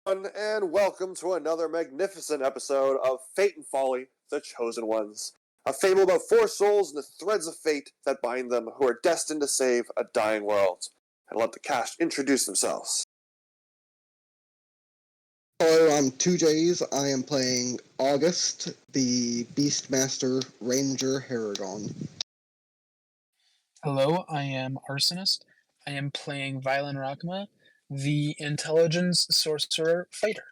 And welcome to another magnificent episode of Fate and Folly, the Chosen Ones. A fable about four souls and the threads of fate that bind them who are destined to save a dying world. And let the cast introduce themselves. Hello, I'm 2Js. I am playing August, the Beastmaster Ranger Haragon. Hello, I am Arsonist. I am playing Violin Rakma, the Intelligence Sorcerer Fighter.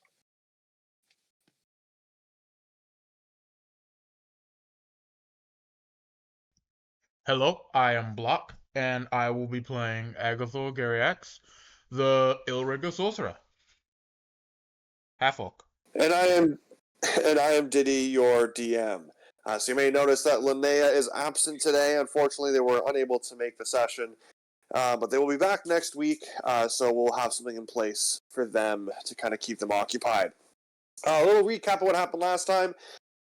Hello, I am Block, and I will be playing Agathor Gariax, the Illrigger Sorcerer. Half-Orc. And I am Diddy, your DM. So you may notice that Linnea is absent today. Unfortunately, they were unable to make the session. But they will be back next week, so we'll have something in place for them to kind of keep them occupied. A little recap of what happened last time.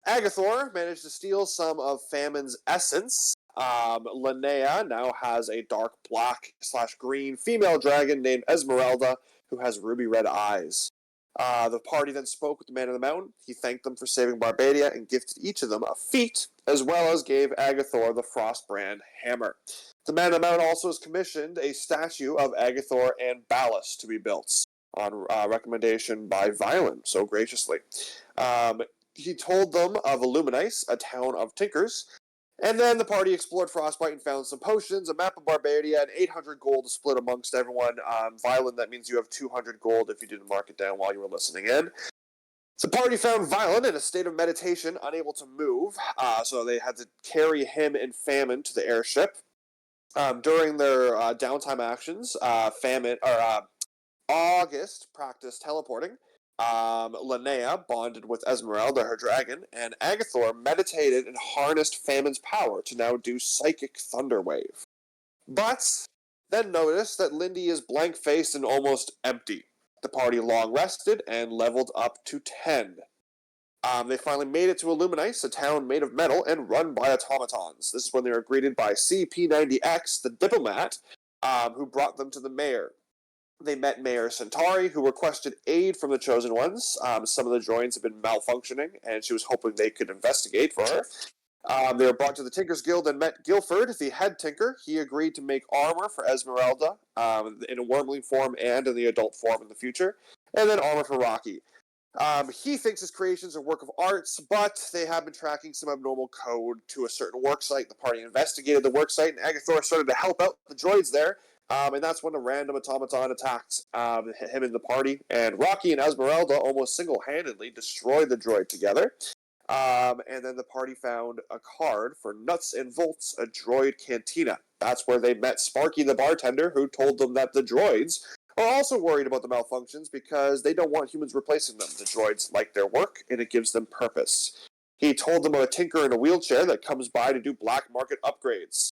Agathor managed to steal some of Famine's essence. Linnea now has a dark black/green female dragon named Esmeralda, who has ruby red eyes. The party then spoke with the Man of the Mountain. He thanked them for saving Barbadia and gifted each of them a feat, as well as gave Agathor the Frostbrand hammer. The Man of the Mountain also has commissioned a statue of Agathor and Ballast to be built on recommendation by Violin, so graciously. He told them of Aluminice, a town of tinkers, and then the party explored Frostbite and found some potions, a map of Barbadia, and 800 gold to split amongst everyone. Violin, that means you have 200 gold if you didn't mark it down while you were listening in. The party found Violin in a state of meditation, unable to move, so they had to carry him and Famine to the airship. During their downtime actions, August practiced teleporting. Linnea bonded with Esmeralda, her dragon, and Agathor meditated and harnessed Famine's power to now do Psychic Thunderwave. But then noticed that Lindy is blank-faced and almost empty. The party long rested and leveled up to 10. They finally made it to Illuminace, a town made of metal and run by automatons. This is when they were greeted by CP90X, the diplomat, who brought them to the mayor. They met Mayor Centauri, who requested aid from the Chosen Ones. Some of the droids had been malfunctioning, and she was hoping they could investigate for her. They were brought to the Tinkers Guild and met Guilford, the head tinker. He agreed to make armor for Esmeralda in a wormling form and in the adult form in the future, and then armor for Rocky. He thinks his creations are work of arts, but they have been tracking some abnormal code to a certain worksite. The party investigated the worksite, and Agathor started to help out the droids there. And that's when a random automaton attacked him and the party. And Rocky and Esmeralda almost single-handedly destroyed the droid together. And then the party found a card for Nuts and Volts, a droid cantina. That's where they met Sparky the bartender, who told them that the droids are also worried about the malfunctions because they don't want humans replacing them. The droids like their work, and it gives them purpose. He told them of a tinker in a wheelchair that comes by to do black market upgrades.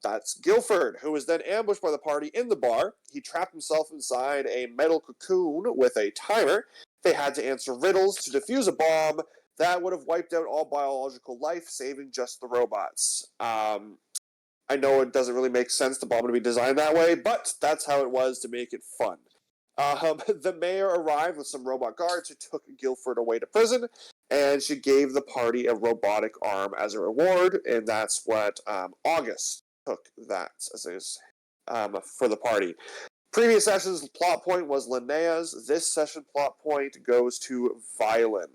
That's Guilford, who was then ambushed by the party in the bar. He trapped himself inside a metal cocoon with a timer. They had to answer riddles to defuse a bomb that would have wiped out all biological life, saving just the robots. I know it doesn't really make sense the bomb to be designed that way, but that's how it was to make it fun. The mayor arrived with some robot guards who took Guilford away to prison, and she gave the party a robotic arm as a reward, and that's what August took that for the party. Previous session's plot point was Linnea's. This session plot point goes to Violin.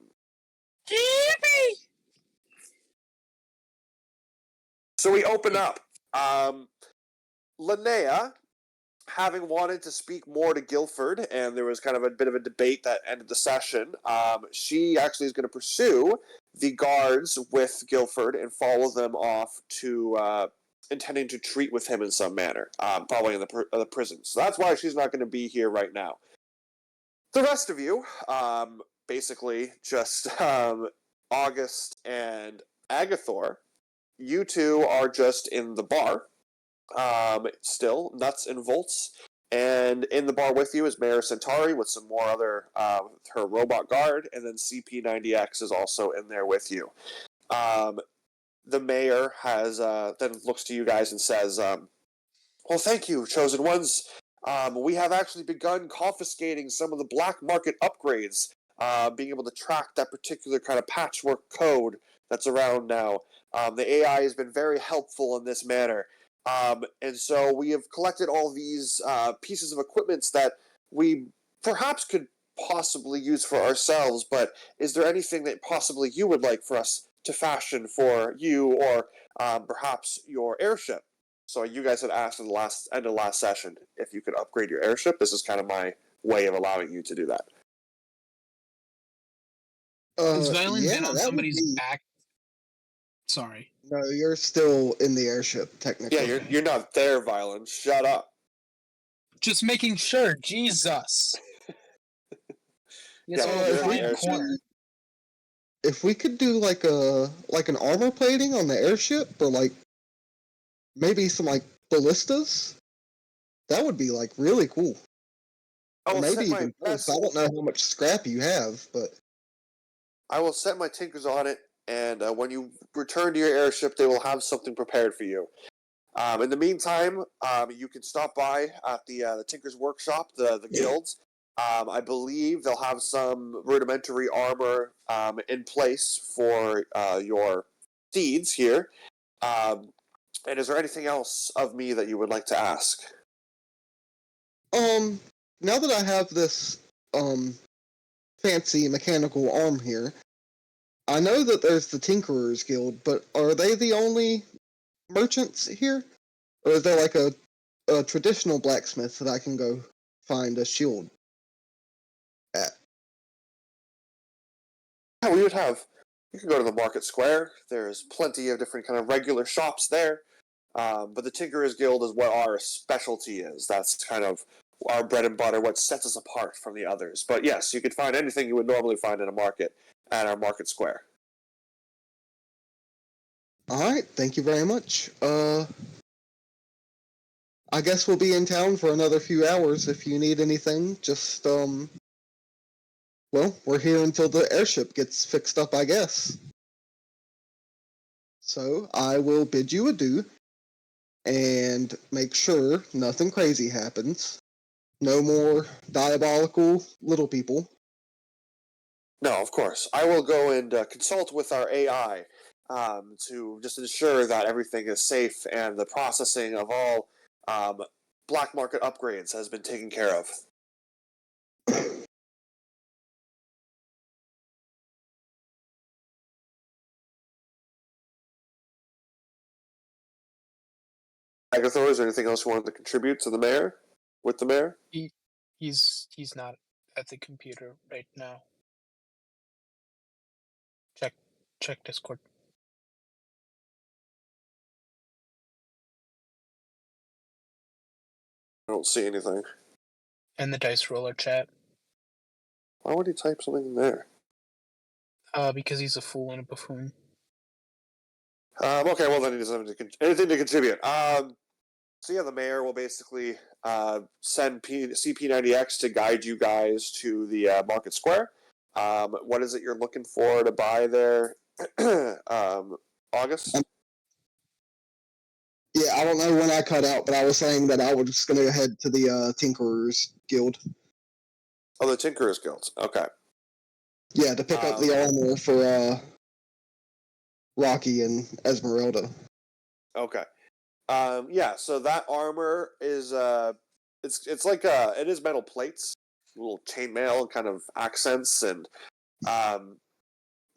So we open up. Linnea, having wanted to speak more to Guilford, and there was kind of a bit of a debate that ended the session, she actually is going to pursue the guards with Guilford and follow them off to intending to treat with him in some manner, probably in the prison. So that's why she's not going to be here right now. The rest of you, basically just August and Agathor, you two are just in the bar. Still, Nuts and Volts. And in the bar with you is Mayor Centauri with some more other, her robot guard, and then CP90X is also in there with you. The mayor has, then looks to you guys and says, well, thank you, Chosen Ones. we have actually begun confiscating some of the black market upgrades, being able to track that particular kind of patchwork code that's around now. The AI has been very helpful in this manner. And so we have collected all these pieces of equipment that we perhaps could possibly use for ourselves, but is there anything that possibly you would like for us to fashion for you or perhaps your airship? So you guys had asked in the end of the last session if you could upgrade your airship. This is kind of my way of allowing you to do that. Has Violin Yeah, been on that would somebody's be. back? Sorry. No, you're still in the airship, Yeah, technically. you're not there, Violin. Shut up. Just making sure. Jesus. Yes, Yeah, we'll you're in try the and airship. corner. If we could do like an armor plating on the airship, or like maybe some like ballistas, that would be like really cool. I Or will maybe set my even best. I don't know how much scrap you have, but I will set my tinkers on it, and when you return to your airship, they will have something prepared for you. In the meantime, you can stop by at the Tinker's Workshop, the guilds. I believe they'll have some rudimentary armor in place for your steeds here. And is there anything else of me that you would like to ask? now that I have this fancy mechanical arm here, I know that there's the Tinkerers Guild, but are they the only merchants here? Or is there like a traditional blacksmith that I can go find a shield at? Yeah, we would have. You can go to the market square. There's plenty of different kind of regular shops there. But the Tinkerers Guild is what our specialty is. That's kind of our bread and butter, what sets us apart from the others. But yes, you could find anything you would normally find in a market at our market square. Alright, thank you very much. I guess we'll be in town for another few hours. If you need anything, just, well, we're here until the airship gets fixed up, I guess. So, I will bid you adieu, and make sure nothing crazy happens. No more diabolical little people. No, of course. I will go and consult with our AI to just ensure that everything is safe and the processing of all black market upgrades has been taken care of. Agathor, is there anything else you wanted to contribute to the mayor? With the mayor? He's not at the computer right now. Check Discord. I don't see anything. And the dice roller chat. Why would he type something in there? Because he's a fool and a buffoon. Okay, well then he doesn't have anything to contribute. So yeah, the mayor will basically send CP90X to guide you guys to the market square. What is it you're looking for to buy there, August? Yeah, I don't know when I cut out, but I was saying that I was just going to head to the Tinkerers Guild. Oh, the Tinkerers Guild. Okay. Yeah, to pick up the armor for Rocky and Esmeralda. Okay. Yeah. So that armor is it's like it is metal plates, little chainmail kind of accents, and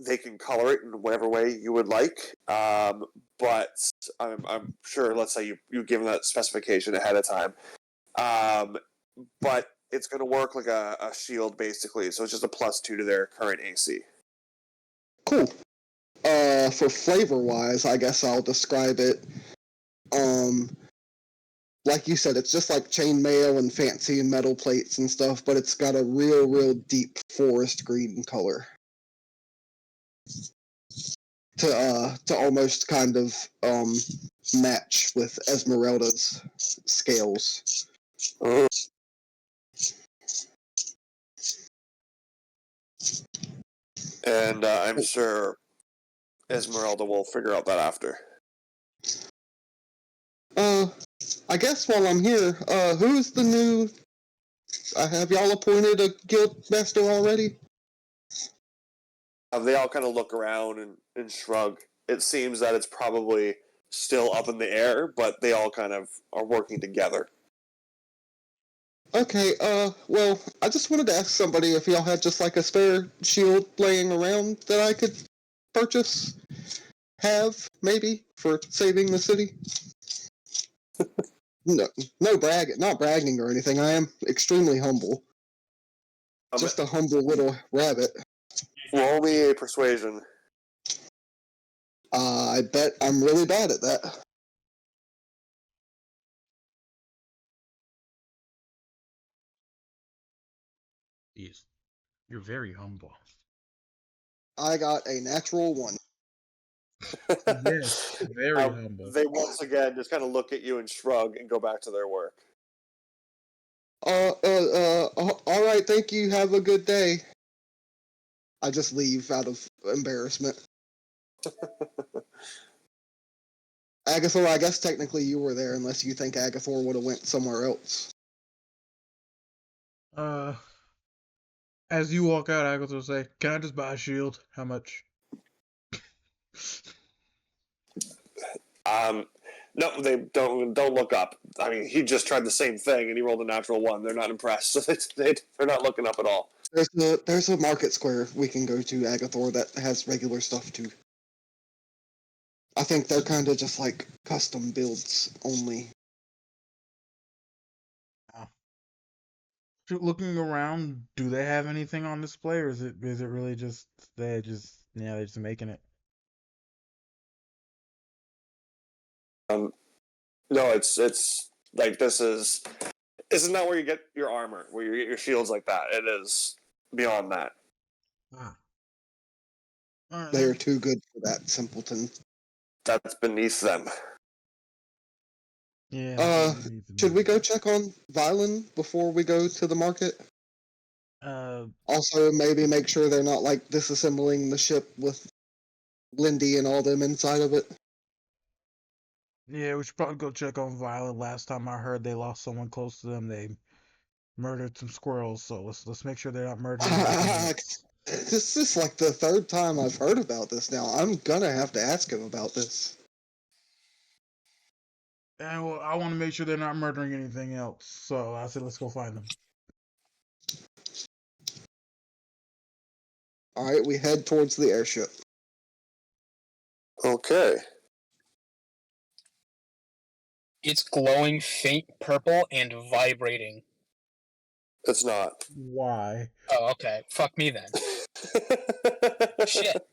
they can color it in whatever way you would like. But I'm sure, let's say you give them that specification ahead of time. But it's going to work like a shield, basically. So it's just a +2 to their current AC. Cool. For flavor-wise, I guess I'll describe it. Like you said, it's just like chainmail and fancy metal plates and stuff, but it's got a real deep forest green color. To almost kind of match with Esmeralda's scales. And I'm sure Esmeralda will figure out that after. I guess while I'm here, who's the new? Have y'all appointed a guild master already? They all kind of look around and shrug. It seems that it's probably still up in the air, but they all kind of are working together. Okay, well, I just wanted to ask somebody if y'all had just like a spare shield laying around that I could purchase, maybe, for saving the city. No, not bragging or anything. I am extremely humble. Just a humble little rabbit. Roll me a persuasion. I bet I'm really bad at that. Yes. You're very humble. I got a natural 1. Yes, very humble. They once again just kind of look at you and shrug and go back to their work. All right, thank you. Have a good day. I just leave out of embarrassment. Agathor, I guess technically you were there, unless you think Agathor would have went somewhere else. As you walk out, Agatha will say, "Can I just buy a shield? How much?" No, they don't look up. I mean, he just tried the same thing and he rolled a natural 1. They're not impressed, so they're not looking up at all. There's a market square we can go to, Agathor, that has regular stuff too. I think they're kind of just like custom builds only. Looking around, do they have anything on display, or is it really just they're just making it? No, it's like this is not where you get your armor, where you get your shields like that. It is beyond that. Ah. All right, They are too good for that, simpleton. That's beneath them. Yeah. Should we go check on Vylon before we go to the market? Also, maybe make sure they're not like disassembling the ship with Lindy and all them inside of it. Yeah, we should probably go check on Violet. Last time I heard, they lost someone close to them. They murdered some squirrels, so let's make sure they're not murdering anything else. This is like the 3rd time I've heard about this now. I'm gonna have to ask him about this. And well, I want to make sure they're not murdering anything else. So I said, let's go find them. Alright, we head towards the airship. Okay. It's glowing faint purple and vibrating. It's not. Why? Oh, okay. Fuck me then. Shit.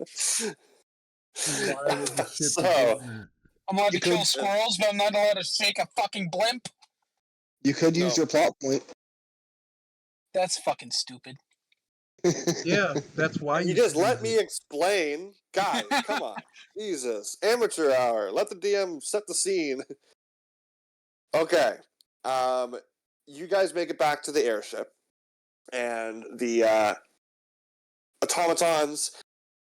Why would the ship So, be doing that? I'm allowed You to kill could- squirrels, but I'm not allowed to shake a fucking blimp? You could use No. your plot point. That's fucking stupid. Yeah, that's why you just let me explain. Guys, come on. Jesus. Amateur hour. Let the DM set the scene. Okay. You guys make it back to the airship, and the automatons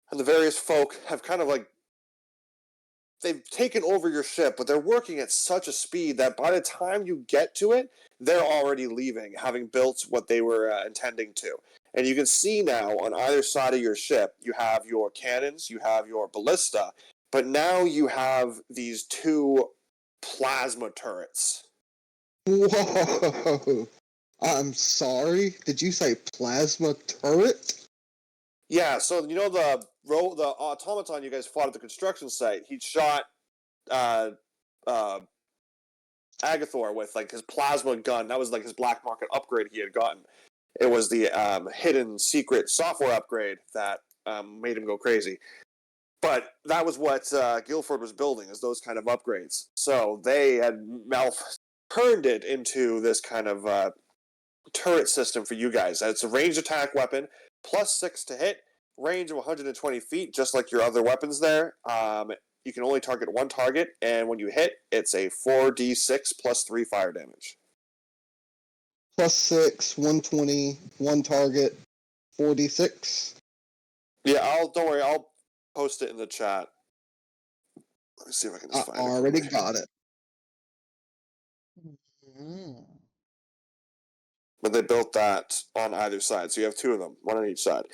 and the various folk have kind of like they've taken over your ship, but they're working at such a speed that by the time you get to it, they're already leaving, having built what they were intending to. And you can see now on either side of your ship, you have your cannons, you have your ballista, but now you have these 2 plasma turrets. Whoa! I'm sorry. Did you say plasma turret? Yeah, so you know the automaton you guys fought at the construction site. He shot Agathor with like his plasma gun. That was like his black market upgrade he had gotten. It was the hidden secret software upgrade that made him go crazy. But that was what Guildford was building, is those kind of upgrades. So they had turned it into this kind of turret system for you guys. It's a ranged attack weapon, +6 to hit, range of 120 feet, just like your other weapons there. You can only target one target, and when you hit, it's a 4d6 +3 fire damage. +6, 120, one target, 4d6. Yeah, don't worry, I'll post it in the chat. Let me see if I can just find it. Already got it. Mm. But they built that on either side, so you have two of them, one on each side.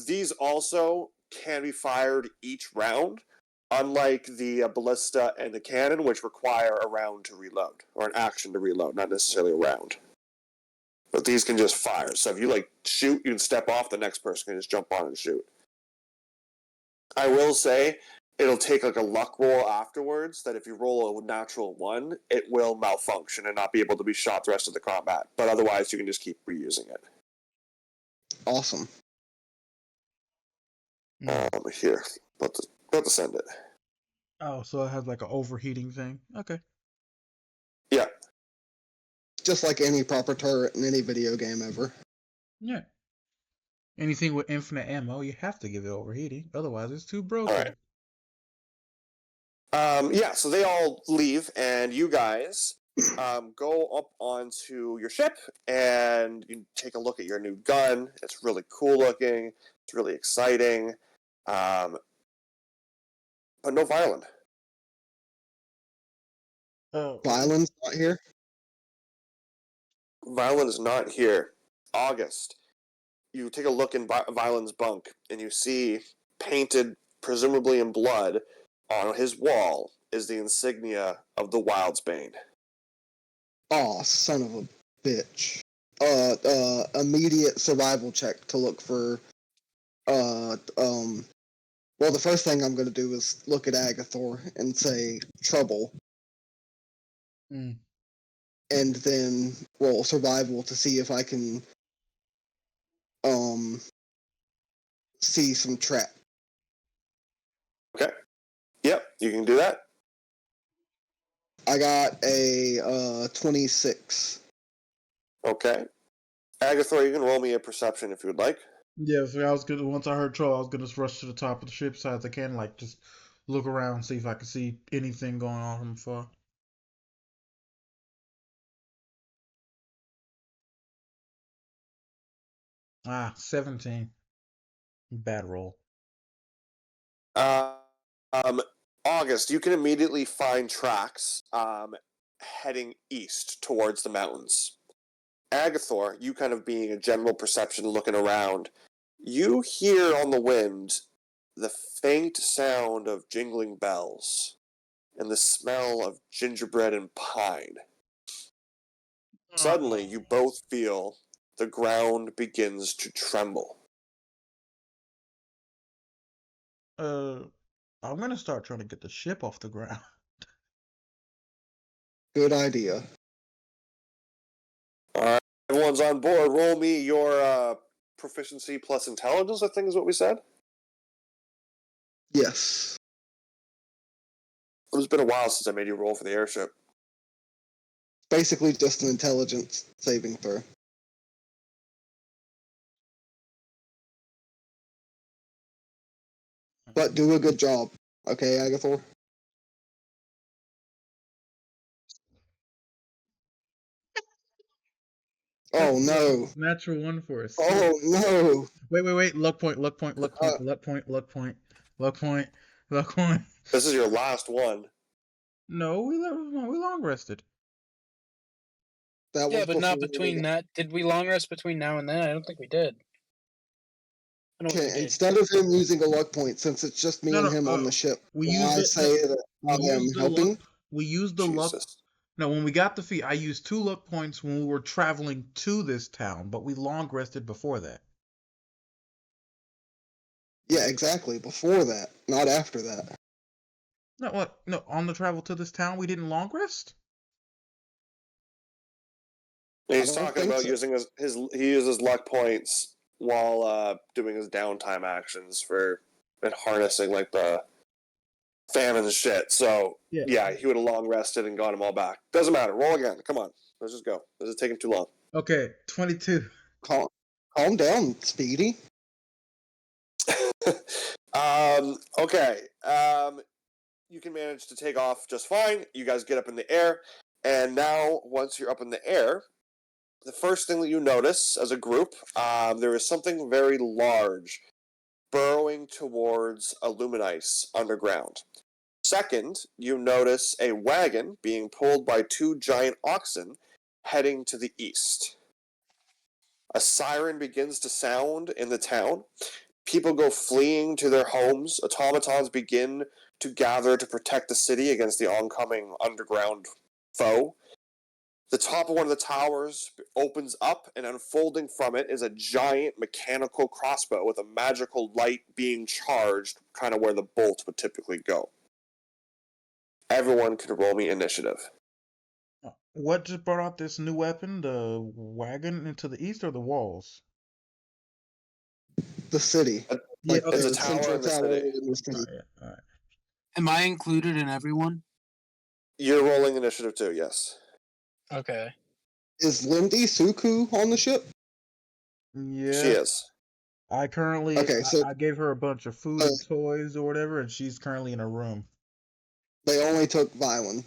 These also can be fired each round, unlike the ballista and the cannon, which require a round to reload, or an action to reload, not necessarily a round. But these can just fire. So if you like shoot, you can step off, the next person can just jump on and shoot. I will say it'll take like a luck roll afterwards that if you roll a natural one, it will malfunction and not be able to be shot the rest of the combat. But otherwise, you can just keep reusing it. Awesome. Here, about to send it. Oh, so it has like an overheating thing. Okay. Yeah. Just like any proper turret in any video game ever. Yeah. Anything with infinite ammo, you have to give it overheating. Otherwise, it's too broken. All right. Yeah, so they all leave, and you guys go up onto your ship, and you take a look at your new gun. It's really cool looking. It's really exciting. But no Violin. Oh. Violence not here. Violin is not here. August. You take a look in Violon's bunk, and you see painted, presumably in blood, on his wall is the insignia of the Wildsbane. Aw, son of a bitch. Immediate survival check to look for, well, the first thing I'm gonna do is look at Agathor and say, trouble. Mm. And then roll survival to see if I can, see some trap. Okay. Yep, you can do that. I got a, 26. Okay. Agathor, you can roll me a perception if you would like. Yeah, so I was gonna once I heard troll, I was gonna rush to the top of the ship so as I can, like just look around, see if I can see anything going on from afar. Ah, 17. Bad roll. Uh, August, you can immediately find tracks heading east towards the mountains. Agathor, you kind of being a general perception looking around, you hear on the wind the faint sound of jingling bells and the smell of gingerbread and pine. Suddenly, you both feel the ground begins to tremble. I'm gonna start trying to get the ship off the ground. Good idea. Alright, everyone's on board. Roll me your proficiency plus intelligence, I think is what we said. Yes. It's been a while since I made you roll for the airship. Basically just an intelligence saving throw. But do a good job. Okay, Agathor? Oh no. Natural one for a six. Oh no. Wait. Luck point. Luck point. Luck point. Luck point. Luck point. Luck point. Luck point. This is your last one. No, we long rested. That Yeah, was but not before between that. Did we long rest between now and then? I don't think we did. I don't think Okay, we did. instead of him using a luck point, since it's just me No, and no, him on the ship, we will used I it- say that I am helping? We used the luck. Jesus. No, when we got the fee, I used 2 luck points when we were traveling to this town, but we long rested before that. Yeah, exactly. Before that, not after that. No, what? No, on the travel to this town, we didn't long rest. He's I don't talking think about so. using he uses luck points while doing his downtime actions and harnessing like the famine shit. So yeah, he would have long rested and got them all back. Doesn't matter. Roll again. Come on. Let's just go. This is taking too long. Okay, 22. Calm down, Speedy. Okay. You can manage to take off just fine. You guys get up in the air, and now once you're up in the air, the first thing that you notice as a group, there is something very large burrowing towards Aluminice underground. Second, you notice a wagon being pulled by two giant oxen heading to the east. A siren begins to sound in the town. People go fleeing to their homes. Automatons begin to gather to protect the city against the oncoming underground foe. The top of one of the towers opens up, and unfolding from it is a giant mechanical crossbow with a magical light being charged, kind of where the bolt would typically go. Everyone can roll me initiative. What just brought out this new weapon? The wagon into the east or the walls? The city. Yeah, Like It's the a tower central in the tower city. in the city. All right. Am I included in everyone? You're rolling initiative too, yes. Okay. Is Lindy Suku on the ship? Yeah. She is. I currently, Okay, so I gave her a bunch of food and toys or whatever, and she's currently in her room. they only took Violin.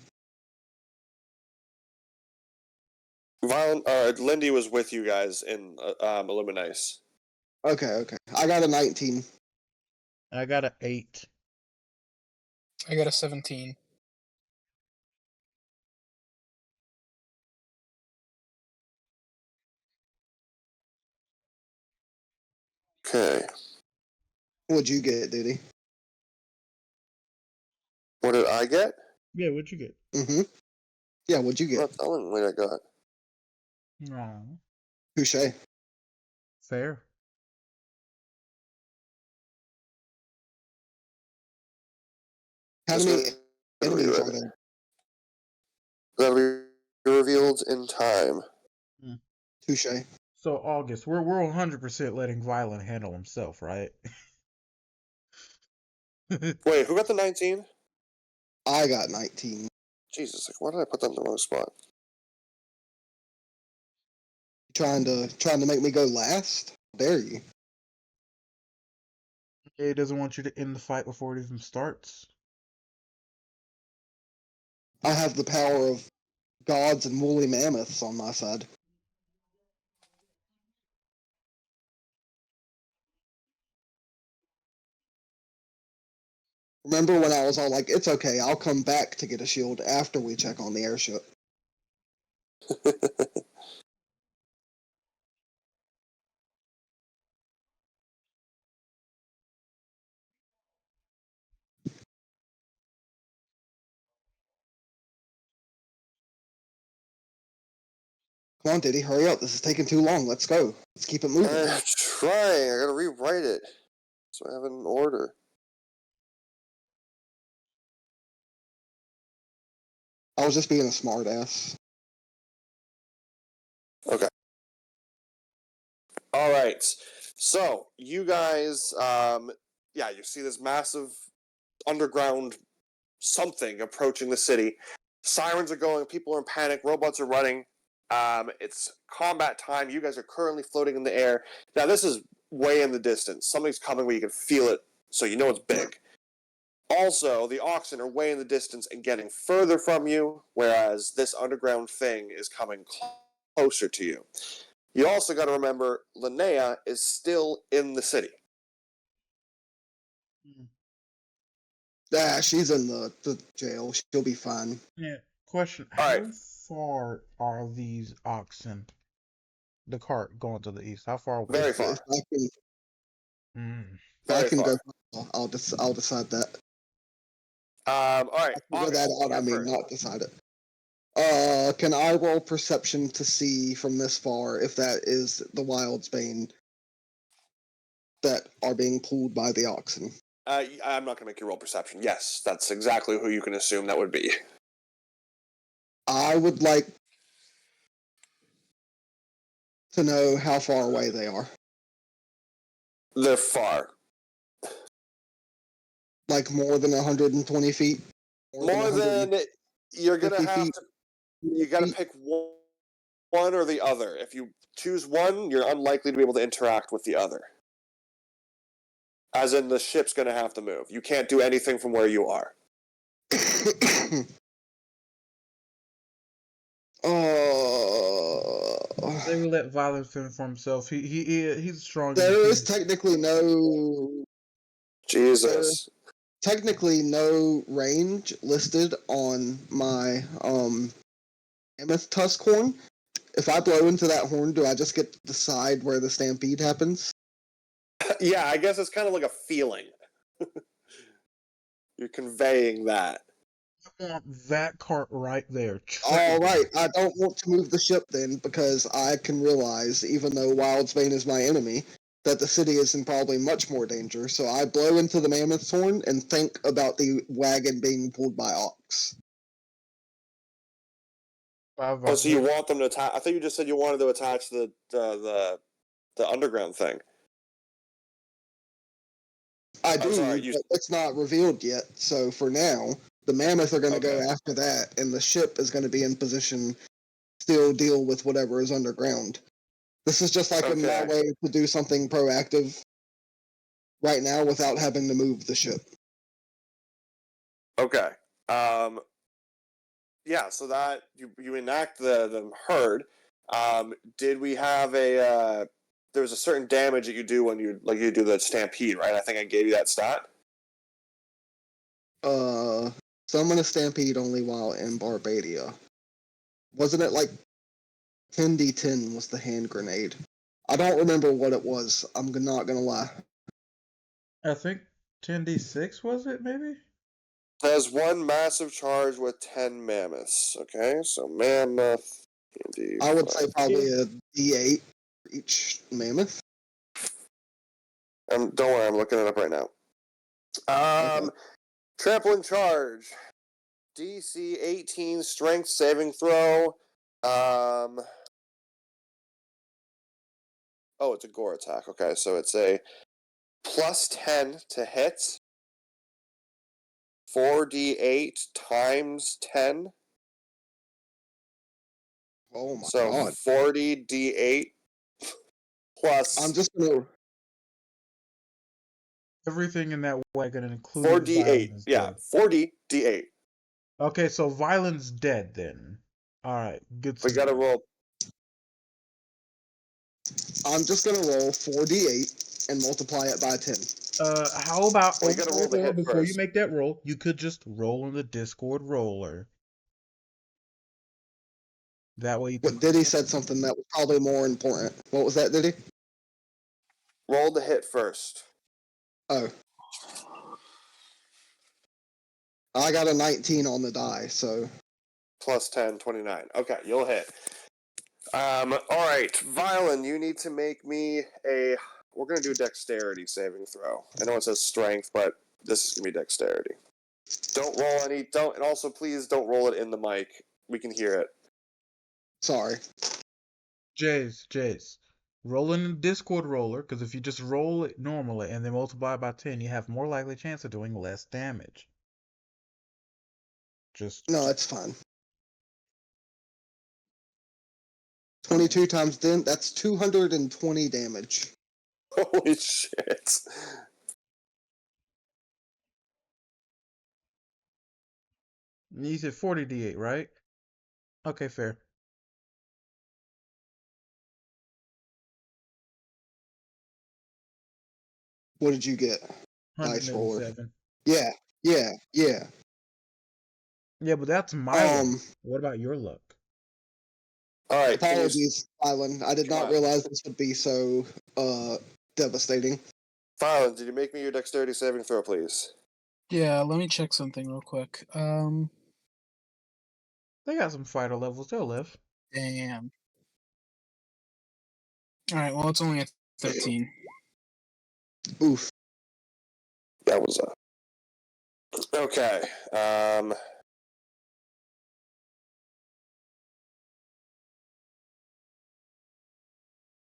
Lindy was with you guys in Aluminice. Okay. I got a 19. I got an 8. I got a 17. Okay. What'd you get, Diddy? What did I get? Yeah, what'd you get? Mm-hmm. Yeah, what'd you I'm get? not telling what I got. No. Touche. Fair. How Just many gonna enemies rewrite are it. there? That'll be revealed in time. Touche. So August, we're 100% letting Violent handle himself, right? Wait, who got the 19? I got 19. Jesus, like, why did I put that in the wrong spot? Trying to make me go last? How dare you? He doesn't want you to end the fight before it even starts. I have the power of gods and woolly mammoths on my side. Remember when I was all like, it's okay, I'll come back to get a shield after we check on the airship. Come on, Diddy, hurry up. This is taking too long. Let's go. Let's keep it moving. I'm trying. I gotta rewrite it. So I have it in order. I was just being a smartass. Okay. All right. So you guys, you see this massive underground something approaching the city. Sirens are going. People are in panic. Robots are running. It's combat time. You guys are currently floating in the air. Now this is way in the distance. Something's coming where you can feel it, so you know it's big. Also, the oxen are way in the distance and getting further from you, whereas this underground thing is coming closer to you. You also got to remember, Linnea is still in the city. She's in the jail. She'll be fine. Yeah. Question: All how right. far are these oxen? The cart going to the east. How far away? Very If far. I Very can far. go, I'll decide that. All right. Figure that out. I mean, not decide it. Can I roll perception to see from this far if that is the Wild's Bane that are being pulled by the oxen? I'm not going to make you roll perception. Yes, that's exactly who you can assume that would be. I would like to know how far away they are. They're far. Like more than 120 feet? More than you're going to 50 have feet. to. You got to pick one or the other. If you choose one, you're unlikely to be able to interact with the other. As in, the ship's going to have to move. You can't do anything from where you are. They will let Violent fend for himself. He's strong. There is technically no. Jesus. technically no range listed on my mammoth tusk horn. If I blow into that horn, do I just get to decide where the stampede happens? Yeah, I guess it's kind of like a feeling. You're conveying that. I want that cart right there. All right, I don't want to move the ship then because I can realize, even though Wildsbane is my enemy, that the city is in probably much more danger. So I blow into the mammoth horn and think about the wagon being pulled by ox. Oh, so you want them to attach? I thought you just said you wanted to attach the underground thing. I do, sorry, but it's not revealed yet. So for now, the mammoth are going to go after that, and the ship is going to be in position still deal with whatever is underground. This is just like my way to do something proactive right now without having to move the ship. Okay. Yeah, so that you enact the herd. Did we have a there's a certain damage that you do when you do the stampede, right? I think I gave you that stat. Summon a stampede only while in Barbadia. Wasn't it like 10d10 was the hand grenade? I don't remember what it was. I'm not gonna lie. I think 10d6 was it, maybe? There's one massive charge with 10 mammoths. Okay, so mammoth. I would say probably a d8 for each mammoth. Don't worry, I'm looking it up right now. Okay. Trampling charge. DC 18 strength saving throw. Oh, it's a gore attack. Okay, so it's a plus 10 to hit. 4d8 times 10. Oh my so god. 40d8 plus. I'm just gonna. Everything in that wagon, including 4d8. Yeah, 40d8. Okay, so Violent's dead then. All right, good. We gotta roll. I'm just gonna roll 4d8 and multiply it by 10. How about you gotta roll the hit before first. you make that roll, you could just roll in the Discord roller. That way you can. What Diddy said something that was probably more important. What was that, Diddy? Roll the hit first. Oh. I got a 19 on the die, so. Plus 10, 29. Okay, you'll hit. Alright, Violin, you need to make me a. We're gonna do a dexterity saving throw. I know it says strength, but this is gonna be dexterity. Don't roll any. Don't, and also please don't roll it in the mic. We can hear it. Sorry. Jace. Roll in the Discord roller, because if you just roll it normally and then multiply by 10, you have more likely chance of doing less damage. No, it's fine. 22 times 10, that's 220 damage. Holy shit. You said 40d8, right? Okay, fair. What did you get? Dice roller. 107. Yeah. Yeah, but that's my luck. What about your luck? Alright. Apologies, Island. I did not realize this would be so devastating. Violin, did you make me your dexterity saving throw, please? Yeah, let me check something real quick. They got some fighter levels. They'll live. Damn. Alright, well, it's only a 13. Oof. That was a. Okay.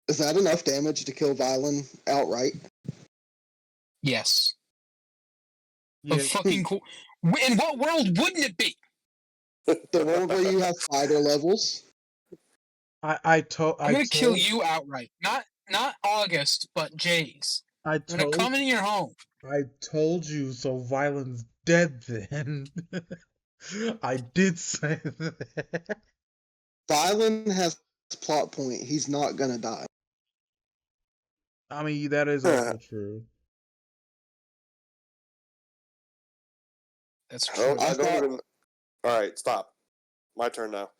Is that enough damage to kill Violin outright? Yes. Yeah. A fucking cool. In what world wouldn't it be? The world where you have fighter levels? I'm gonna kill you outright. Not August, but Jays. I'm gonna come in your home. I told you, so Violent's dead then. I did say that. Violin has plot point. He's not gonna die. I mean, that is also true. That's true. I don't even. All right, stop. My turn now.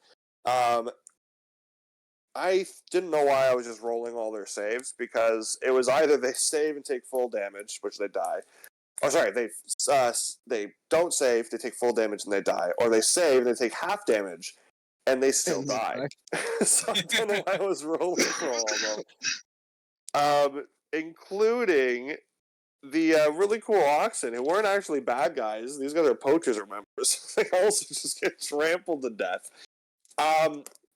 I didn't know why I was just rolling all their saves, because it was either they save and take full damage, which they die. Oh, sorry, they don't save, they take full damage and they die, or they save and they take half damage and they still die. So I don't know why I was rolling for all of them. Including the really cool oxen, who weren't actually bad guys. These guys are poachers, remember? So they also just get trampled to death.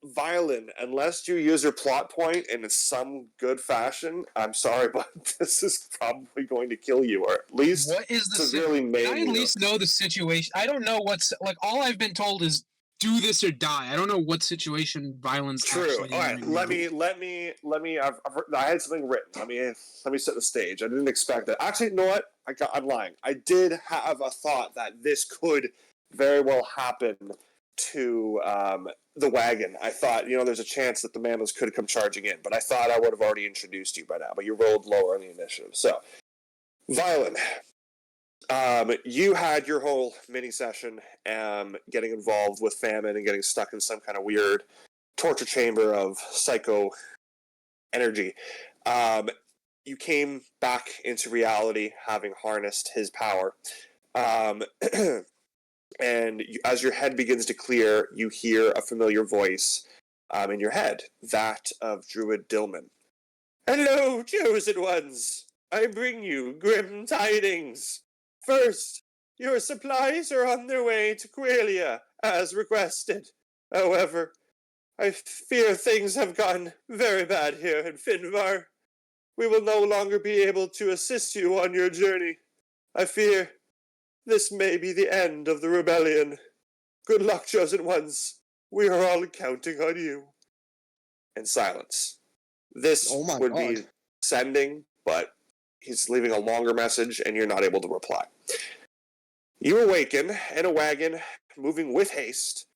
Violin, unless you use your plot point in some good fashion, I'm sorry, but this is probably going to kill you, or at least what is the severely maim you. I at least know the situation. I don't know what's like. All I've been told is do this or die. I don't know what situation Violence. True. All right. Let me. I had something written. Let me set the stage. I didn't expect that. Actually, you know what? I'm lying. I did have a thought that this could very well happen to the wagon. I thought, there's a chance that the mammoths could come charging in, but I thought I would have already introduced you by now. But you rolled lower on the initiative. So, Violin, you had your whole mini session getting involved with famine and getting stuck in some kind of weird torture chamber of psycho energy. You came back into reality having harnessed his power. And as your head begins to clear, you hear a familiar voice in your head, that of Druid Dillman. Hello, chosen ones! I bring you grim tidings. First, your supplies are on their way to Quelia, as requested. However, I fear things have gone very bad here in Finvar. We will no longer be able to assist you on your journey. I fear this may be the end of the rebellion. Good luck, chosen ones. We are all counting on you. And silence. This would be sending, but he's leaving a longer message, and you're not able to reply. You awaken in a wagon, moving with haste.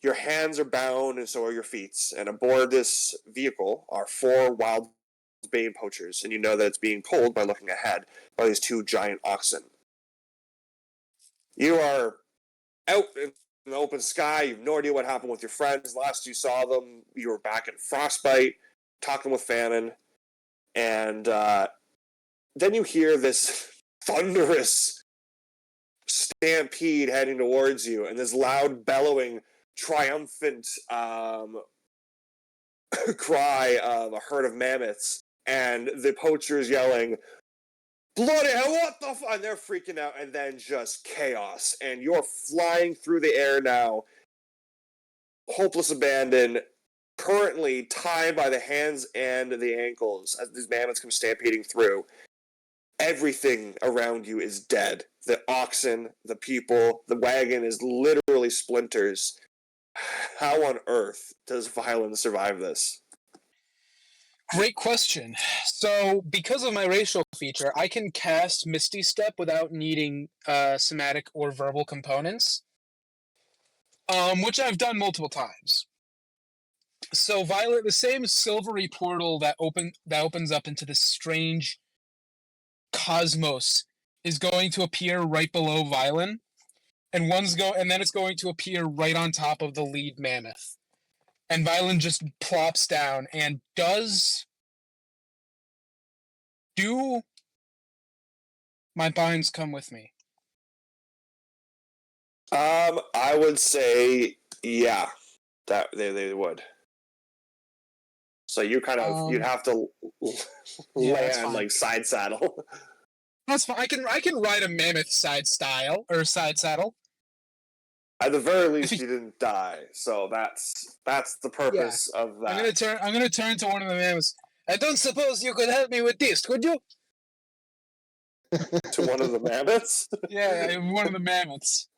Your hands are bound, and so are your feet. And aboard this vehicle are 4 wild bane poachers, and you know that it's being pulled by looking ahead by these 2 giant oxen. You are out in the open sky. You have no idea what happened with your friends. Last you saw them, you were back in Frostbite, talking with Famine, and then you hear this thunderous stampede heading towards you, and this loud, bellowing, triumphant cry of a herd of mammoths, and the poachers yelling, bloody hell, what the fuck? And they're freaking out, and then just chaos. And you're flying through the air now, hopeless abandon, currently tied by the hands and the ankles as these mammoths come stampeding through. Everything around you is dead. The oxen, the people, the wagon is literally splinters. How on earth does Violence survive this? Great question. So, because of my racial feature, I can cast Misty Step without needing somatic or verbal components, which I've done multiple times. So, Violet, the same silvery portal that opens up into this strange cosmos, is going to appear right below Violin, and then it's going to appear right on top of the lead mammoth, and Violin just plops down and Do my binds come with me? I would say, yeah, that they would. So you kind of you'd have to land like side saddle. That's fine. I can ride a mammoth side saddle. At the very least, you didn't die, so that's the purpose of that. I'm gonna turn to one of the mammoths. I don't suppose you could help me with this, could you? To one of the mammoths? Yeah, one of the mammoths.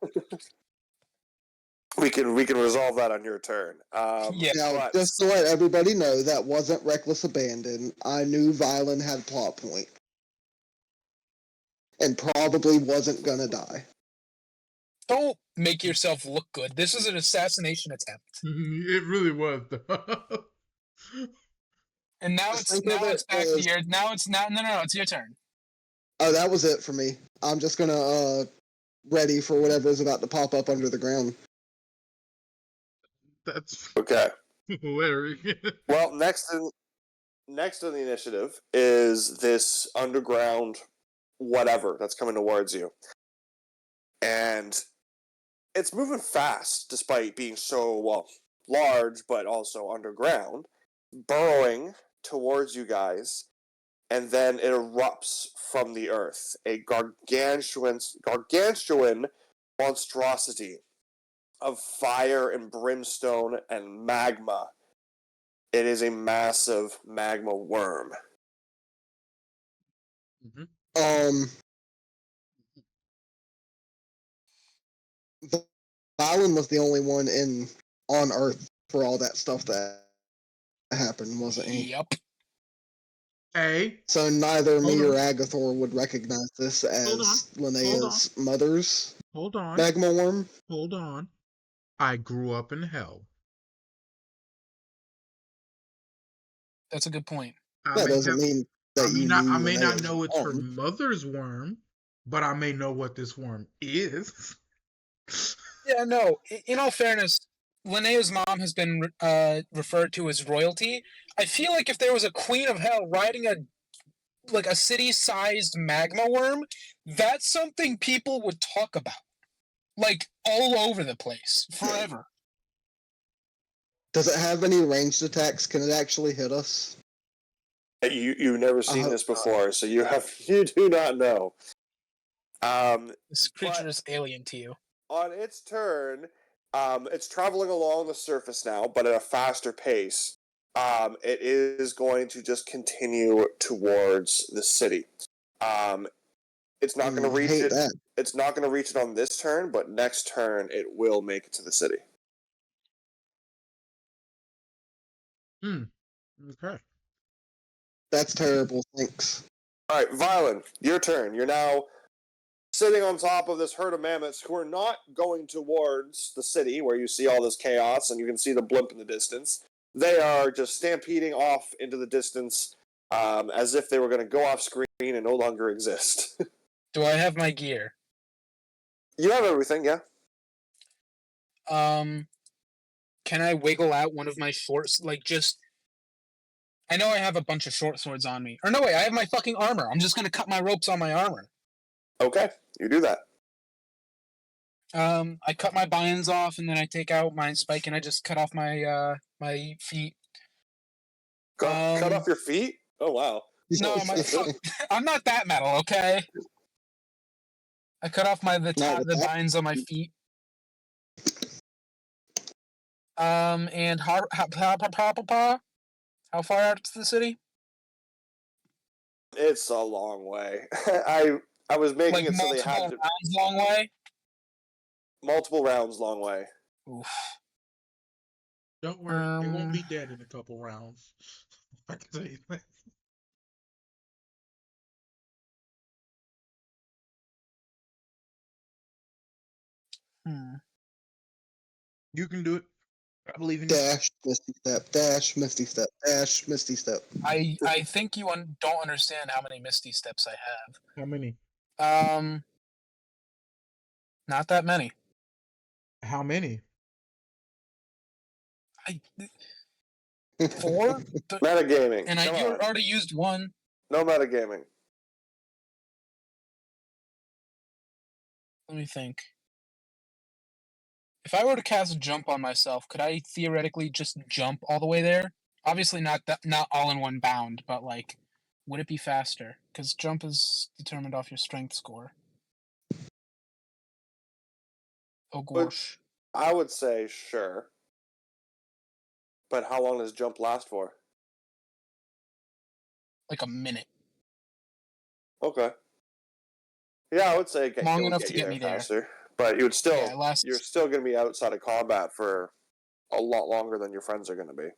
We can resolve that on your turn. Now, just to let everybody know, that wasn't reckless abandon. I knew Violin had plot point. And probably wasn't gonna die. Don't make yourself look good. This is an assassination attempt. It really was. And now it's back to your. Now it's not. No, it's your turn. Oh, that was it for me. I'm just gonna ready for whatever's about to pop up under the ground. That's Okay. hilarious. Well, next in the initiative is this underground whatever that's coming towards you. And it's moving fast despite being so large but also underground, burrowing towards you guys, and then it erupts from the earth, a gargantuan monstrosity of fire and brimstone and magma. It is a massive magma worm. Mm-hmm. Valen was the only one on Earth for all that stuff that happened, wasn't he? Yep. Hey. So neither me Hold or on. Agathor would recognize this as Linnea's mother's Hold on. magma worm. Hold on. I grew up in hell. That's a good point. That doesn't mean that you knew I may not Linnea's know it's her mom. mother's worm, but I may know what this worm is. Yeah, no. In all fairness, Linnea's mom has been referred to as royalty. I feel like if there was a queen of hell riding a city-sized magma worm, that's something people would talk about, like all over the place, forever. Does it have any ranged attacks? Can it actually hit us? You've never seen this before, so you do not know. This creature is alien to you. On its turn, it's traveling along the surface now, but at a faster pace. It is going to just continue towards the city. It's not going to reach it. It's not going to reach it on this turn, but next turn it will make it to the city. Okay. That's terrible. Thanks. All right, Violen, your turn. You're now sitting on top of this herd of mammoths who are not going towards the city where you see all this chaos and you can see the blimp in the distance. They are just stampeding off into the distance as if they were going to go off screen and no longer exist. Do I have my gear? You have everything, yeah. Can I wiggle out one of my shorts? I know I have a bunch of short swords on me. Or no, wait, I have my fucking armor. I'm just gonna cut my ropes on my armor. Okay, you do that. I cut my binds off, and then I take out my spike, and I just cut off my my feet. Cut off your feet? Oh wow. No, I'm not that metal, okay? I cut off the binds on my feet. And how far out to the city? It's a long way. I was making it so they had to. Rounds long way? Multiple rounds long way. Oof. Don't worry, they won't be dead in a couple rounds. I can tell you that. You can do it. I believe in you. Dash, misty step, dash, misty step, dash, misty step. I think you don't understand how many misty steps I have. How many? Not that many. How many? 4? Metagaming. And I already used one. No metagaming. Let me think. If I were to cast Jump on myself, could I theoretically just jump all the way there? Obviously not all in one bound, but like, would it be faster? Because Jump is determined off your strength score. Oh gosh. I would say sure. But how long does Jump last for? Like a minute. Okay. Yeah, I would say long enough to get me faster. there. But you're still going to be outside of combat for a lot longer than your friends are going to be.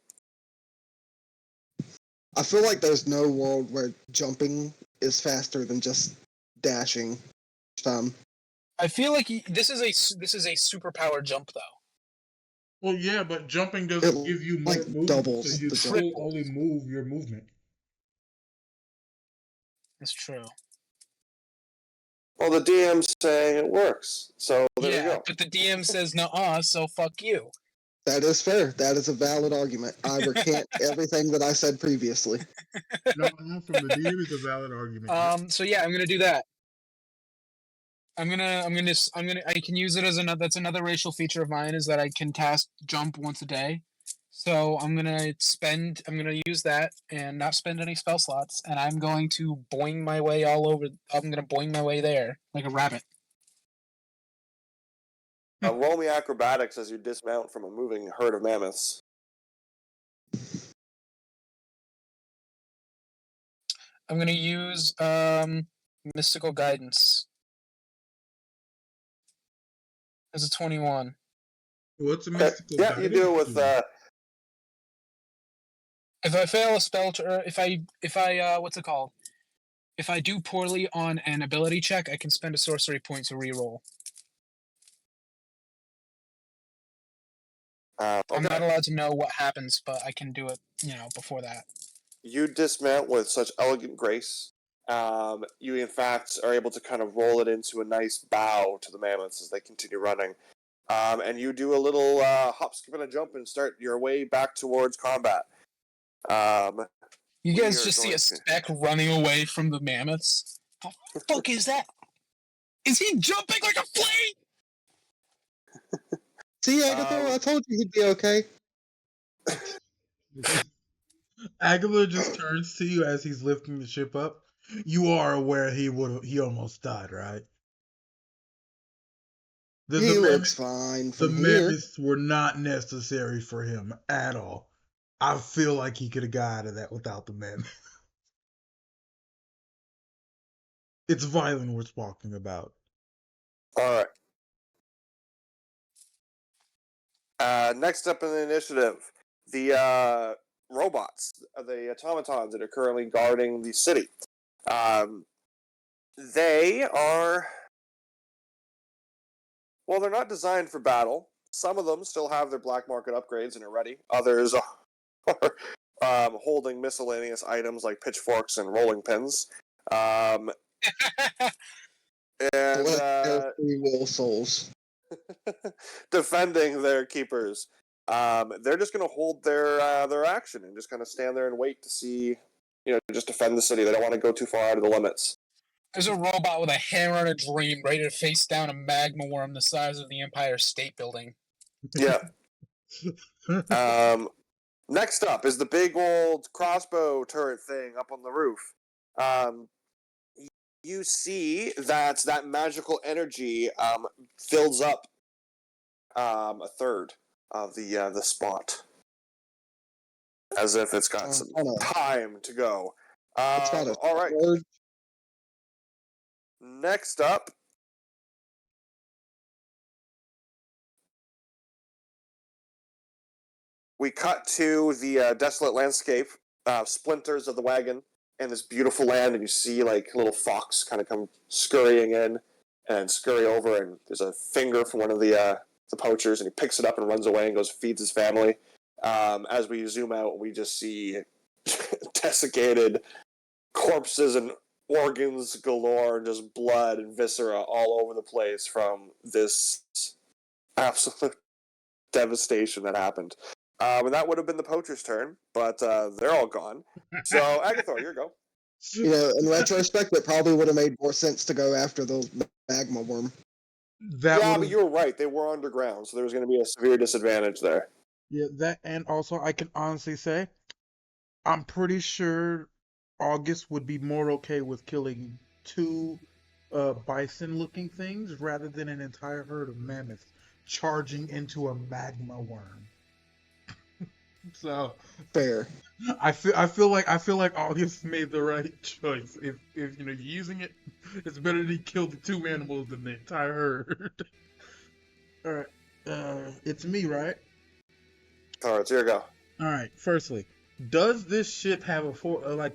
I feel like there's no world where jumping is faster than just dashing each time. I feel like this is a superpower jump though. Well, yeah, but jumping doesn't give you more movement. Doubles so you still only move your movement. That's true. Well, the DM's saying it works, so there we Yeah, go. but the DM says no, so fuck you. That is fair. That is a valid argument. I recant everything that I said previously. No, from the DM is a valid argument. So yeah, I'm gonna do that. I can use it as that's another racial feature of mine is that I can cast jump once a day. So I'm gonna use that and not spend any spell slots, and I'm going to boing my way all over. I'm gonna boing my way there like a rabbit. Roll me acrobatics as you dismount from a moving herd of mammoths. I'm gonna use mystical guidance as a 21. What's a Okay. mystical Yeah, you do it with If I fail a spell, or if I what's it called? If I do poorly on an ability check, I can spend a sorcery point to reroll. okay. I'm not allowed to know what happens, but I can do it, before that. You dismount with such elegant grace. You, in fact, are able to kind of roll it into a nice bow to the mammoths as they continue running. And you do a little hop, skip, and a jump and start your way back towards combat. You guys just see a speck running away from the mammoths. How the fuck is that? Is he jumping like a flea? See, Agatha, I told you he'd be okay. Aguilar just turns to you as he's lifting the ship up. You are aware he almost died, right? He looks fine The from here. mammoths were not necessary for him at all. I feel like he could have got out of that without the mammoth. It's Violin we're talking about. All right. Next up in the initiative, the robots, the automatons that are currently guarding the city. They are... Well, they're not designed for battle. Some of them still have their black market upgrades and are ready. Others are holding miscellaneous items like pitchforks and rolling pins. And Bless their free will souls. defending their keepers. They're just going to hold their action and just kind of stand there and wait to see, just defend the city. They don't want to go too far out of the limits. There's a robot with a hammer and a dream ready to face down a magma worm the size of the Empire State Building. Yeah. Next up is the big old crossbow turret thing up on the roof. You see that magical energy fills up a third of the spot, as if it's got some time to go. All right. Word. Next up, we cut to the desolate landscape, splinters of the wagon, and this beautiful land, and you see like a little fox kind of come scurrying in and scurry over, and there's a finger from one of the poachers, and he picks it up and runs away and goes feeds his family. As we zoom out, we just see desiccated corpses and organs galore, and just blood and viscera all over the place from this absolute devastation that happened. And that would have been the poacher's turn, but they're all gone. So, Agathor, your go. In retrospect, it probably would have made more sense to go after the magma worm. But you were right. They were underground, so there was going to be a severe disadvantage there. Yeah, that, and also I can honestly say, I'm pretty sure August would be more okay with killing two bison-looking things rather than an entire herd of mammoths charging into a magma worm. So fair. I feel like August made the right choice. If you're using it, it's better to kill the two animals than the entire herd. All right, it's me, right? All right, so here we go. All right. Firstly, does this ship have a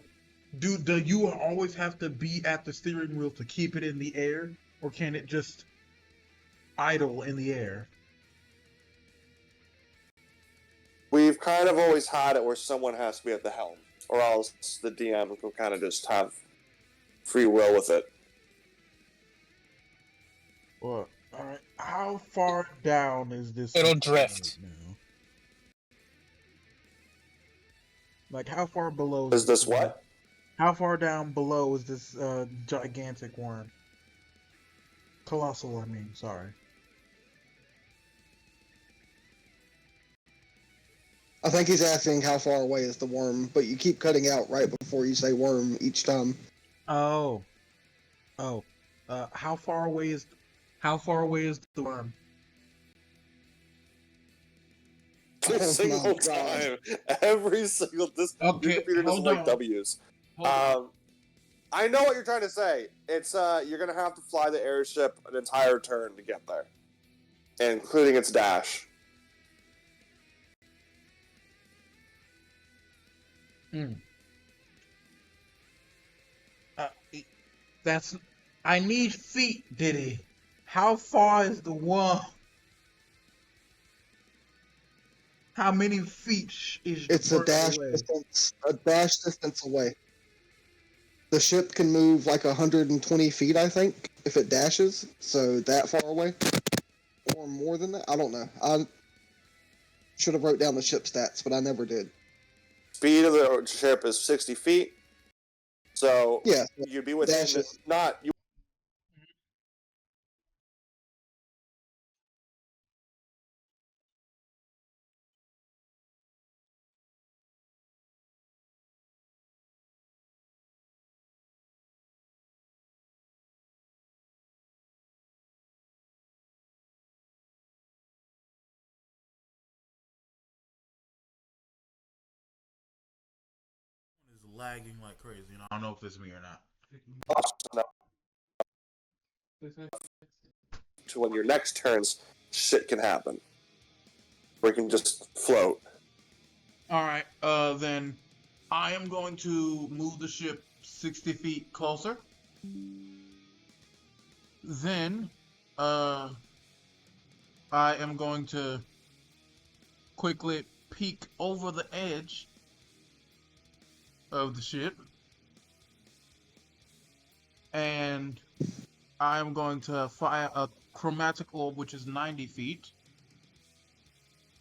do you always have to be at the steering wheel to keep it in the air, or can it just idle in the air? We've kind of always had it where someone has to be at the helm, or else the DM can kind of just have free will with it. Well, all right. How far down is this It'll thing right drift. now? Like, how far below Is is this this thing? what? How far down below is this gigantic worm? Colossal, I mean. Sorry. I think he's asking how far away is the worm, but you keep cutting out right before you say worm each time. Oh. Oh. How far away is the worm? Every Oh single my god. time. Every single your Okay, computer doesn't hold like on. W's. Hold on. I know what you're trying to say. It's you're gonna have to fly the airship an entire turn to get there, including its dash. Hmm. Uh, that's. I need feet, Diddy. How far is the worm? How many feet is It's the worm away? a dash distance away. The ship can move like 120 feet, I think, if it dashes. So that far away, or more than that. I don't know. I should have wrote down the ship stats, but I never did. Speed of the ship is 60 feet, so Yeah, you'd be within dashes. not you. Is lagging like crazy, and I don't know if it's me or not. To when your next turns, shit can happen. Where you can just float. All right. Then I am going to move the ship 60 feet closer. Then, uh, I am going to quickly peek over the edge of the ship, and I am going to fire a chromatic orb, which is 90 feet.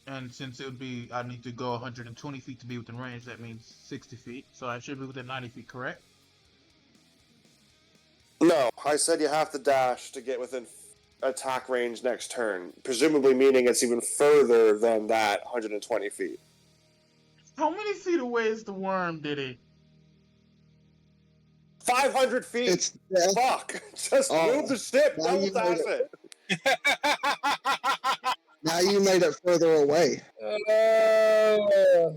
And since it would be, I need to go 120 feet to be within range, that means 60 feet. So I should be within 90 feet, correct? No, I said you have to dash to get within attack range next turn. Presumably meaning it's even further than that 120 feet. How many feet away is the worm, Diddy? 500 feet. It's dash. Fuck. Just move the ship. Now Double you made dash it. Now you made it further away.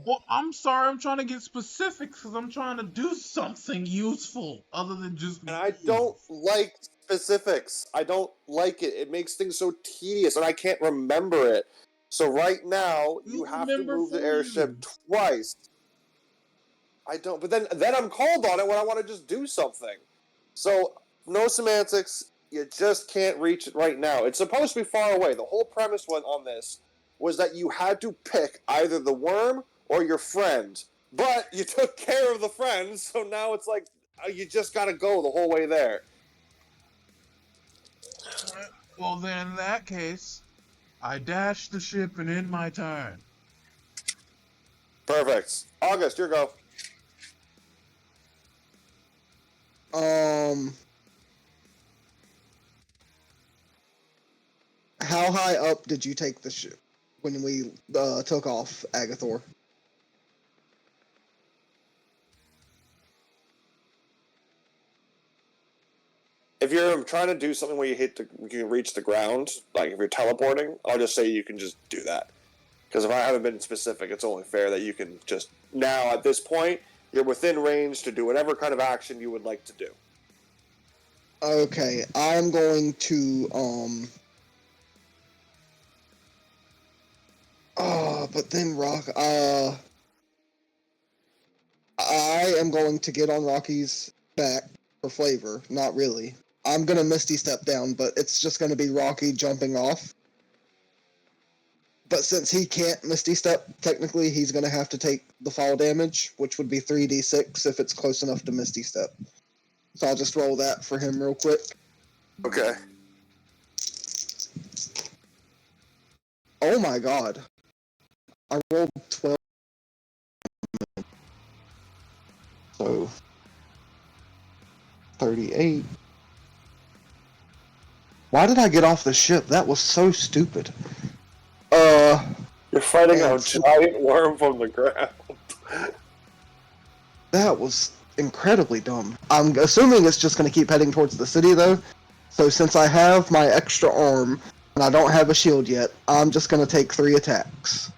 Well, I'm sorry, I'm trying to get specifics because I'm trying to do something useful other than just And I move. don't like specifics. I don't like it. It makes things so tedious, and I can't remember it. So right now, you have to Remember move the for airship you. twice. I don't. But then I'm called on it when I want to just do something. So no semantics. You just can't reach it right now. It's supposed to be far away. The whole premise on this was that you had to pick either the worm or your friend. But you took care of the friend, so now it's like you just got to go the whole way there. Alright, well, then in that case, I dash the ship and end my turn. Perfect. August, your go. How high up did you take the ship when we took off, Agathor? If you're trying to do something where you can reach the ground, like if you're teleporting, I'll just say you can just do that. Because if I haven't been specific, it's only fair that you can just now at this point you're within range to do whatever kind of action you would like to do. Okay, I'm going to but then I am going to get on Rocky's back for flavor. Not really. I'm gonna Misty Step down, but it's just gonna be Rocky jumping off. But since he can't Misty Step, technically he's gonna have to take the fall damage, which would be 3d6 if it's close enough to Misty Step. So I'll just roll that for him real quick. Okay. Oh my god. I rolled 12. So 38. Why did I get off the ship? That was so stupid. You're fighting a And giant worm from the ground. that was incredibly dumb. I'm assuming it's just going to keep heading towards the city, though. So since I have my extra arm and I don't have a shield yet, I'm just going to take 3 attacks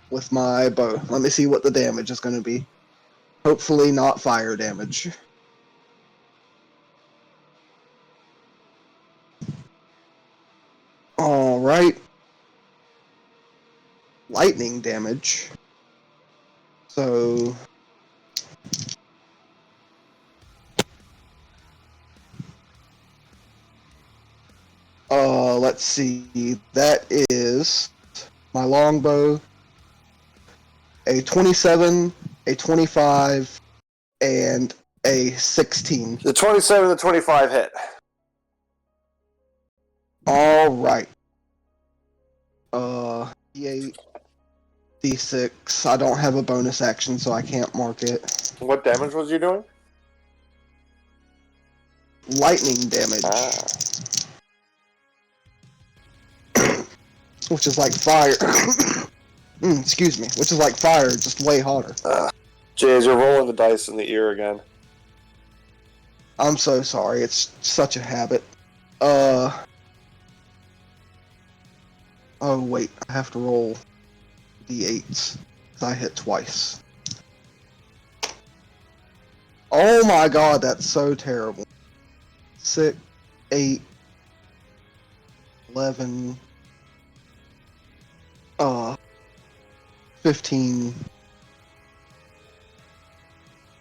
with my bow. Let me see what the damage is going to be. Hopefully not fire damage. Alright. Lightning damage. So... let's see. That is my longbow, a 27, a 25, and a 16. The 27 and the 25 hit. Alright. D8, D6. I don't have a bonus action, so I can't mark it. What damage was you doing? Lightning damage. Which is like fire. Excuse me. Which is like fire, just way hotter. Jays, you're rolling the dice in the ear again. I'm so sorry. It's such a habit. Oh, wait. I have to roll D8s. I hit twice. Oh my god, that's so terrible. 6, 8, 11, 15,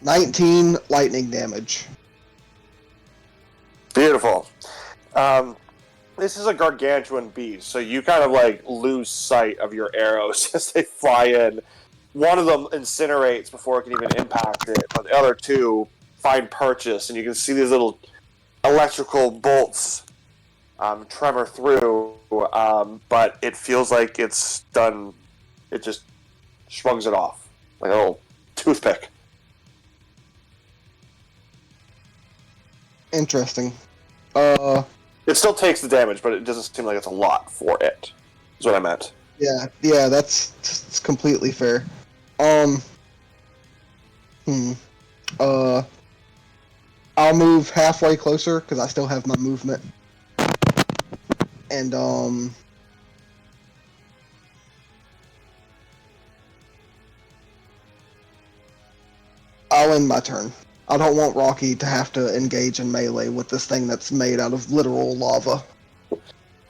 19 lightning damage. Beautiful. This is a gargantuan beast, so you kind of like lose sight of your arrows as they fly in. One of them incinerates before it can even impact it, but the other two find purchase, and you can see these little electrical bolts tremor through, but it feels like it's done. It just shrugs it off like a little toothpick. Interesting. It still takes the damage, but it doesn't seem like it's a lot for it. Is what I meant. Yeah, that's completely fair. I'll move halfway closer because I still have my movement. And I'll end my turn. I don't want Rocky to have to engage in melee with this thing that's made out of literal lava.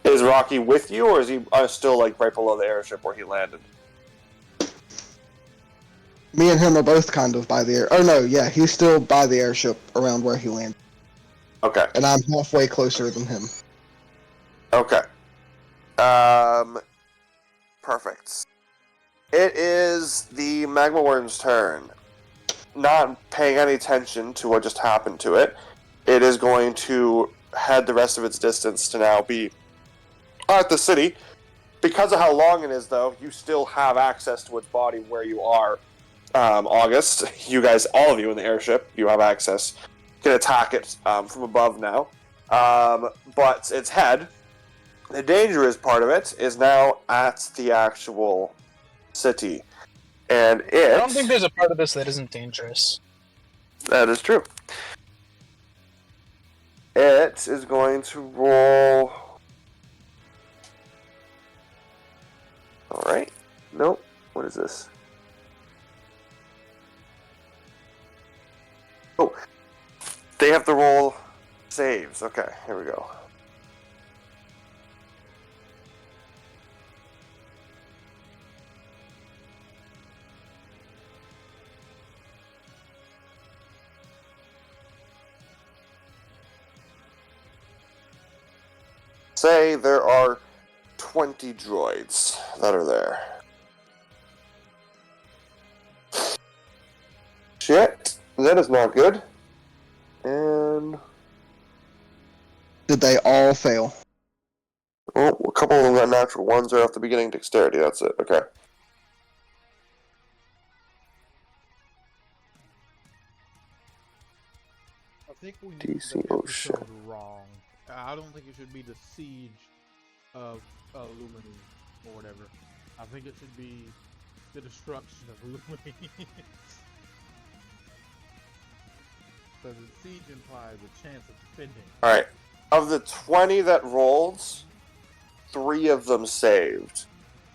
Is Rocky with you, or is he still like right below the airship where he landed? Me and him are both kind of by the air. Oh no, yeah, he's still by the airship around where he landed. Okay. And I'm halfway closer than him. Okay. Perfect. It is the magma worm's turn. Not paying any attention to what just happened to it, it is going to head the rest of its distance to now be at the city. Because of how long it is, though, you still have access to its body where you are. August, you guys, all of you in the airship, you have access. You can attack it from above now. But its head, the dangerous part of it, is now at the actual city. And it... I don't think there's a part of this that isn't dangerous. That is true. It is going to roll... Alright. Nope. What is this? Oh. They have to roll saves. Okay, here we go. Say there are 20 droids that are there. Shit, that is not good. And... Did they all fail? Oh, we'll couple of them got natural ones right off the beginning. Dexterity, that's it. Okay. I think we DC, named the oh, shit. episode wrong. I don't think it should be the siege of Aluminice or whatever. I think it should be the destruction of Aluminice. Because the siege implies a chance of defending. Alright. Of the 20 that rolled, 3 of them saved.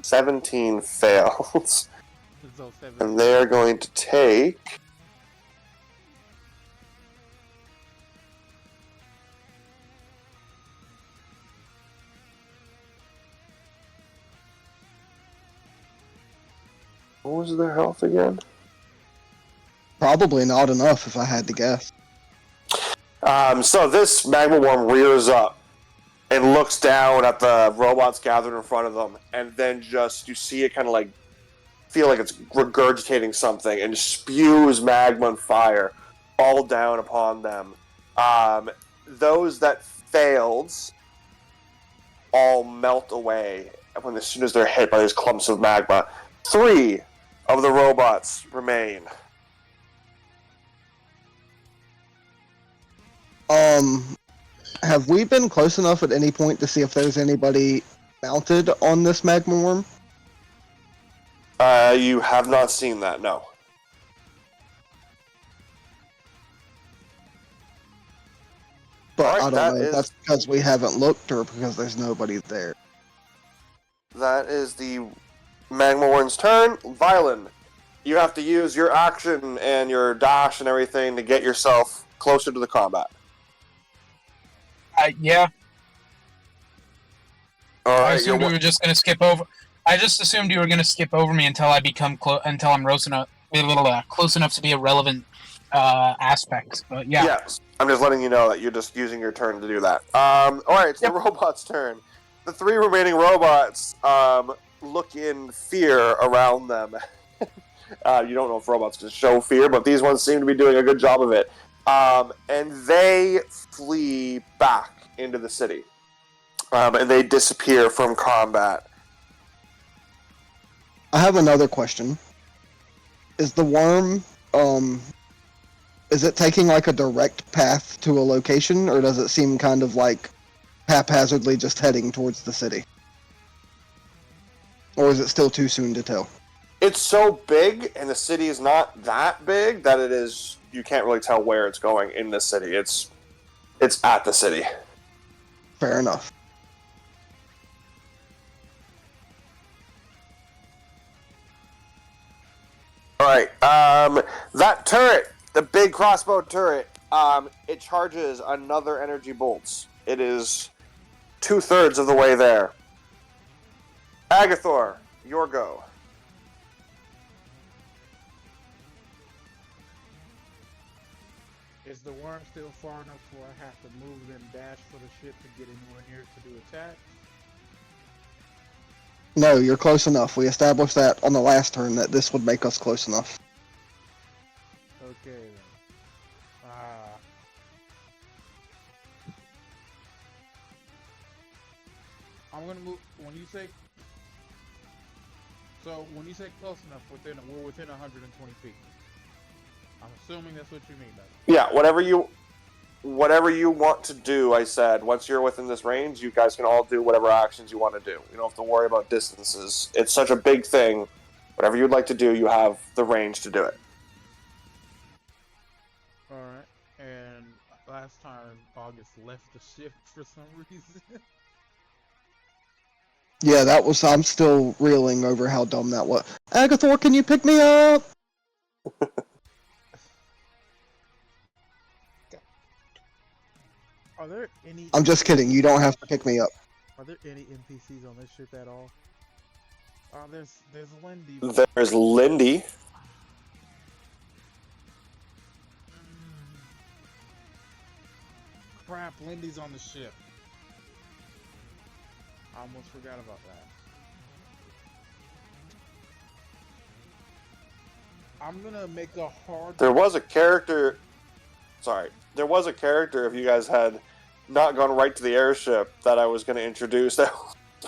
17 failed. So 7. And they are going to take... What was their health again? Probably not enough, if I had to guess. So this magma worm rears up and looks down at the robots gathered in front of them, and then just, you see it kind of like, feel like it's regurgitating something, and spews magma and fire all down upon them. Those that failed all melt away as soon as they're hit by these clumps of magma. 3 of the robots remain. Have we been close enough at any point to see if there's anybody mounted on this magma worm? You have not seen that, no. But Alright, I don't that know if that's because we haven't looked or because there's nobody there. That is the magma worm's turn. Violen, you have to use your action and your dash and everything to get yourself closer to the combat. Yeah. I Alright, assumed we were just going to skip over. I just assumed you were going to skip over me until I become until I'm close enough to be a relevant aspect. But yeah. Yes, I'm just letting you know that you're just using your turn to do that. Alright, it's the robot's turn. The 3 remaining robots look in fear around them. You don't know if robots can show fear, but these ones seem to be doing a good job of it. And they flee back into the city. And they disappear from combat. I have another question. Is the worm, is it taking like a direct path to a location, or does it seem kind of like haphazardly just heading towards the city? Or is it still too soon to tell? It's so big, and the city is not that big, that it is, you can't really tell where it's going in the city. It's at the city. Fair enough. Alright, that turret, the big crossbow turret, it charges another energy bolts. It is 2/3 of the way there. Agathor, your go. Is the worm still far enough where I have to move and dash for the ship to get anywhere near to do attacks? No, you're close enough. We established that on the last turn that this would make us close enough. Okay then. I'm gonna move when you say. So when you say close enough, we're within 120 feet. I'm assuming that's what you mean by that. Yeah, whatever you want to do, I said. Once you're within this range, you guys can all do whatever actions you want to do. You don't have to worry about distances. It's such a big thing. Whatever you'd like to do, you have the range to do it. Alright, and last time August left the ship for some reason. Yeah, that was. I'm still reeling over how dumb that was. Agathor, can you pick me up? Are there any? I'm just kidding. You don't have to pick me up. Are there any NPCs on this ship at all? There's Lindy. There's Lindy. Crap, Lindy's on the ship. I almost forgot about that. I'm gonna make a hard. There was a character. Sorry, there was a character. If you guys had not gone right to the airship, that I was going to introduce. That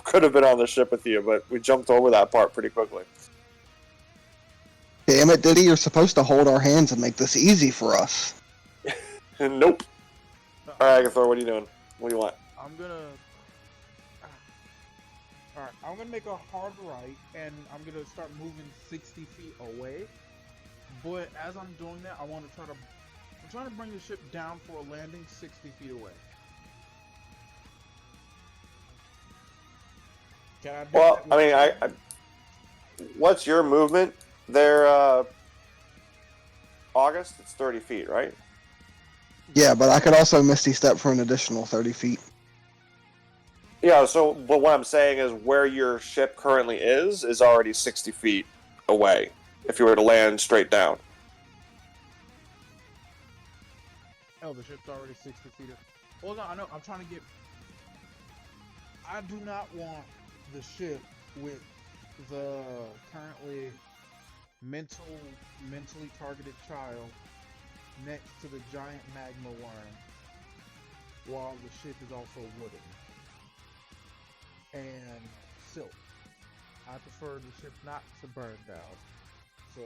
could have been on the ship with you, but we jumped over that part pretty quickly. Damn it, Diddy, you're supposed to hold our hands and make this easy for us. Nope. Alright, Agathor, what are you doing? What do you want? I'm gonna. Alright, I'm gonna make a hard right, and I'm gonna start moving 60 feet away. But as I'm doing that, I'm trying to bring the ship down for a landing 60 feet away. Can I do Well, that with I mean, what's your movement there, August? It's 30 feet, right? Yeah, but I could also Misty Step for an additional 30 feet. Yeah, so, but what I'm saying is where your ship currently is already 60 feet away, if you were to land straight down. Oh, the ship's already 60 feet. Well, no, I know. I'm trying to get. I do not want the ship with the currently mentally targeted child next to the giant magma worm, while the ship is also wooden and silk. I prefer the ship not to burn down, so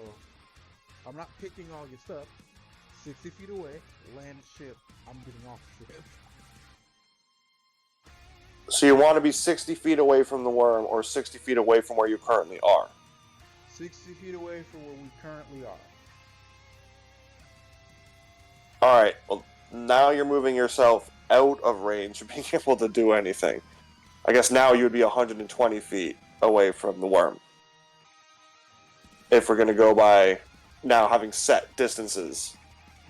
I'm not picking August up. 60 feet away, land ship, I'm getting off ship. So you want to be 60 feet away from the worm or 60 feet away from where you currently are? 60 feet away from where we currently are. Alright, well, now you're moving yourself out of range of being able to do anything. I guess now you would be 120 feet away from the worm. If we're going to go by now having set distances.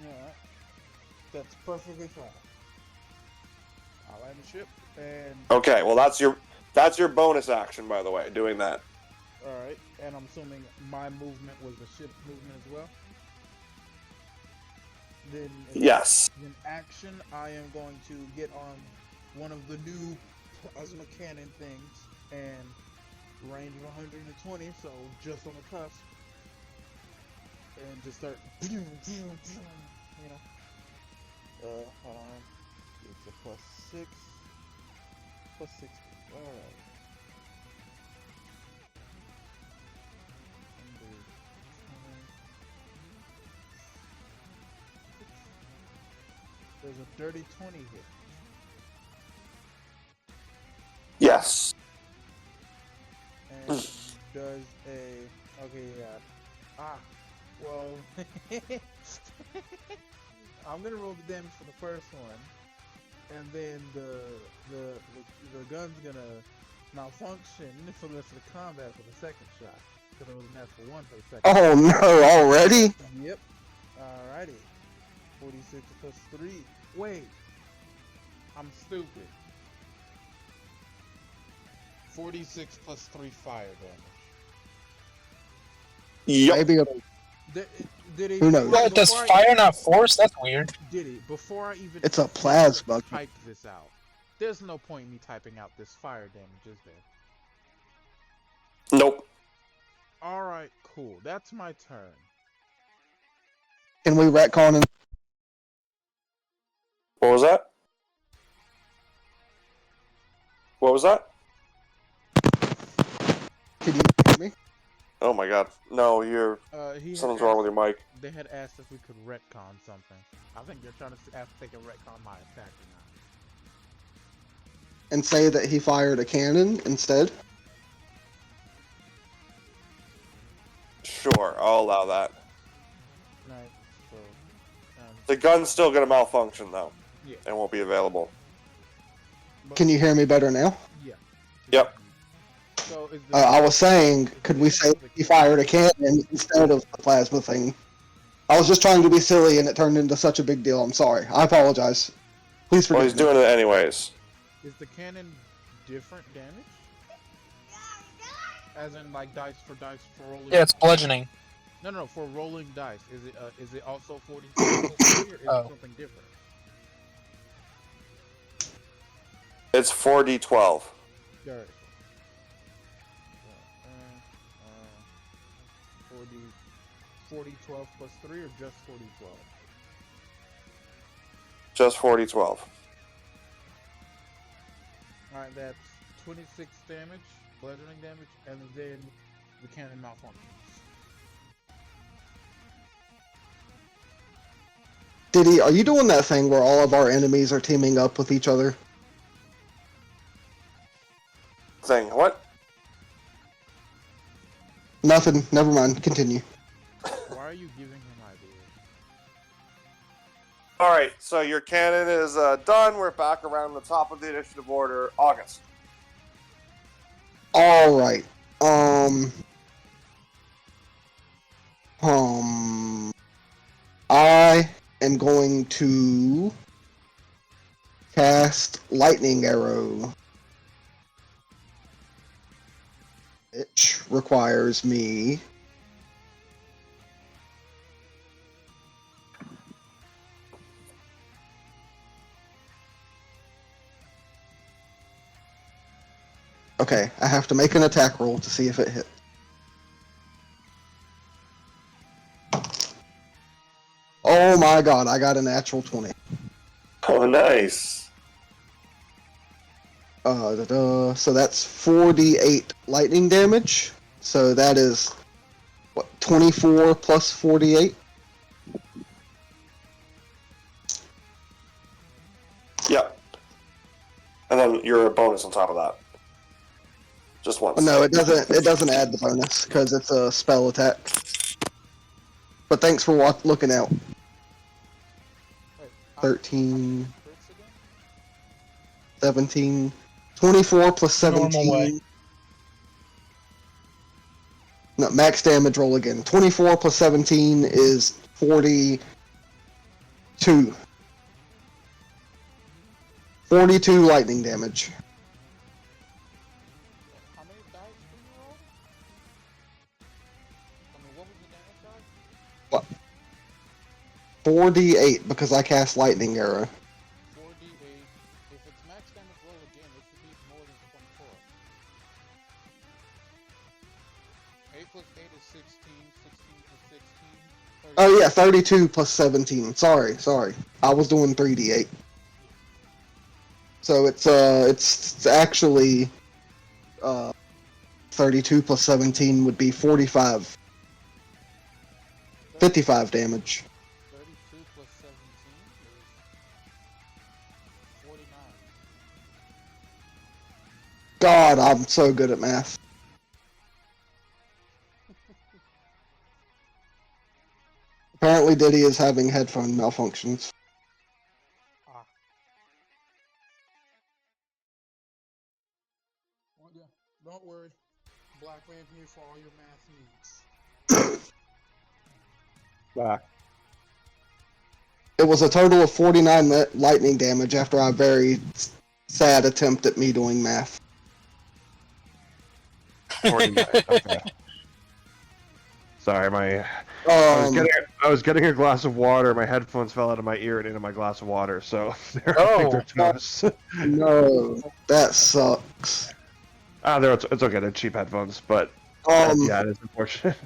Alright. That's perfectly fine. I'll land the ship and... Okay, well that's your bonus action, by the way, doing that. Alright, and I'm assuming my movement was the ship's movement as well? Then Yes. in action, I am going to get on one of the new plasma cannon things and range of 120, so just on the cusp, and just start, you know. Hold on. It's a +6, +60. All right. There's a dirty 20 hit. Yes. And does a... Okay, yeah. Well... I'm gonna roll the damage for the first one. And then the gun's gonna malfunction for the rest of the combat for the second shot. Because it was a natural 1 for the second Oh no, already? Yep. Alrighty. 46 plus 3. Wait. I'm stupid. 46 plus 3 fire damage. Yep. Maybe it'll... Did he? Who knows? Oh, does fire not force? That's weird. Did he? Before I even... It's a plasma. Type this out. There's no point in me typing out this fire damage, is there? Nope. Alright, cool. That's my turn. Can we retcon and... What was that? What was that? Can you hear me? Oh my god. No, something's wrong with your mic. They had asked if we could retcon something. I think they're trying to ask if they can retcon my attack or not. And say that he fired a cannon instead? Sure, I'll allow that. Right, so... The gun's still going to malfunction, though. Yeah. And won't be available. Can you hear me better now? Yeah. Yep. So is I was saying, could we say he fired a cannon instead of the plasma thing? I was just trying to be silly and it turned into such a big deal. I'm sorry. I apologize. Please forgive Well, he's me. doing it anyways. Is the cannon different damage? As in, like, dice for rolling? Yeah, it's bludgeoning. No, for rolling dice. Is it also 40 or is it something different? It's 4d12. Alright. 40, 12 plus 3 or just 40, 12? Just 4d12. Alright, that's 26 damage, bludgeoning damage, and then the cannon malfunctions. Diddy, are you doing that thing where all of our enemies are teaming up with each other? Thing. What? Nothing. Never mind. Continue. Why are you giving him ideas? Alright, so your cannon is done. We're back around the top of the initiative order. August. All right. I am going to cast Lightning Arrow, which requires me Okay, I have to make an attack roll to see if it hit. Oh my god, I got a natural 20. Oh, nice. So that's 48 lightning damage. So that is, what, 24 plus 48? Yep. And then your bonus on top of that. Just once. No, it doesn't. It doesn't add the bonus because it's a spell attack. But thanks for looking out. Wait, 13, crits again? 17, 24 plus Normal 17. way. No, max damage roll again. 24 plus 17 is 42. 42 lightning damage. How many dice did you roll? I mean, what was the damage die? 48 because I cast lightning arrow. 4d8. If it's max damage roll again, it should be more than 24. 8 plus 8 is 16. 16 plus 16. 32. Oh yeah, 32 plus 17. Sorry. I was doing 3d8. So it's actually 32 plus 17 would be 45. 55 damage. 32 plus 17 is 49. God, I'm so good at math. Apparently Diddy is having headphone malfunctions. Ah. Well, yeah. Don't worry. Black Man here for all your math needs. Back. It was a total of 49 lightning damage after a very sad attempt at me doing math. 49. Okay. Sorry, I was getting a glass of water. My headphones fell out of my ear and into my glass of water, so I think they're toast. No, that sucks. It's okay. They're cheap headphones, but yeah, it is unfortunate.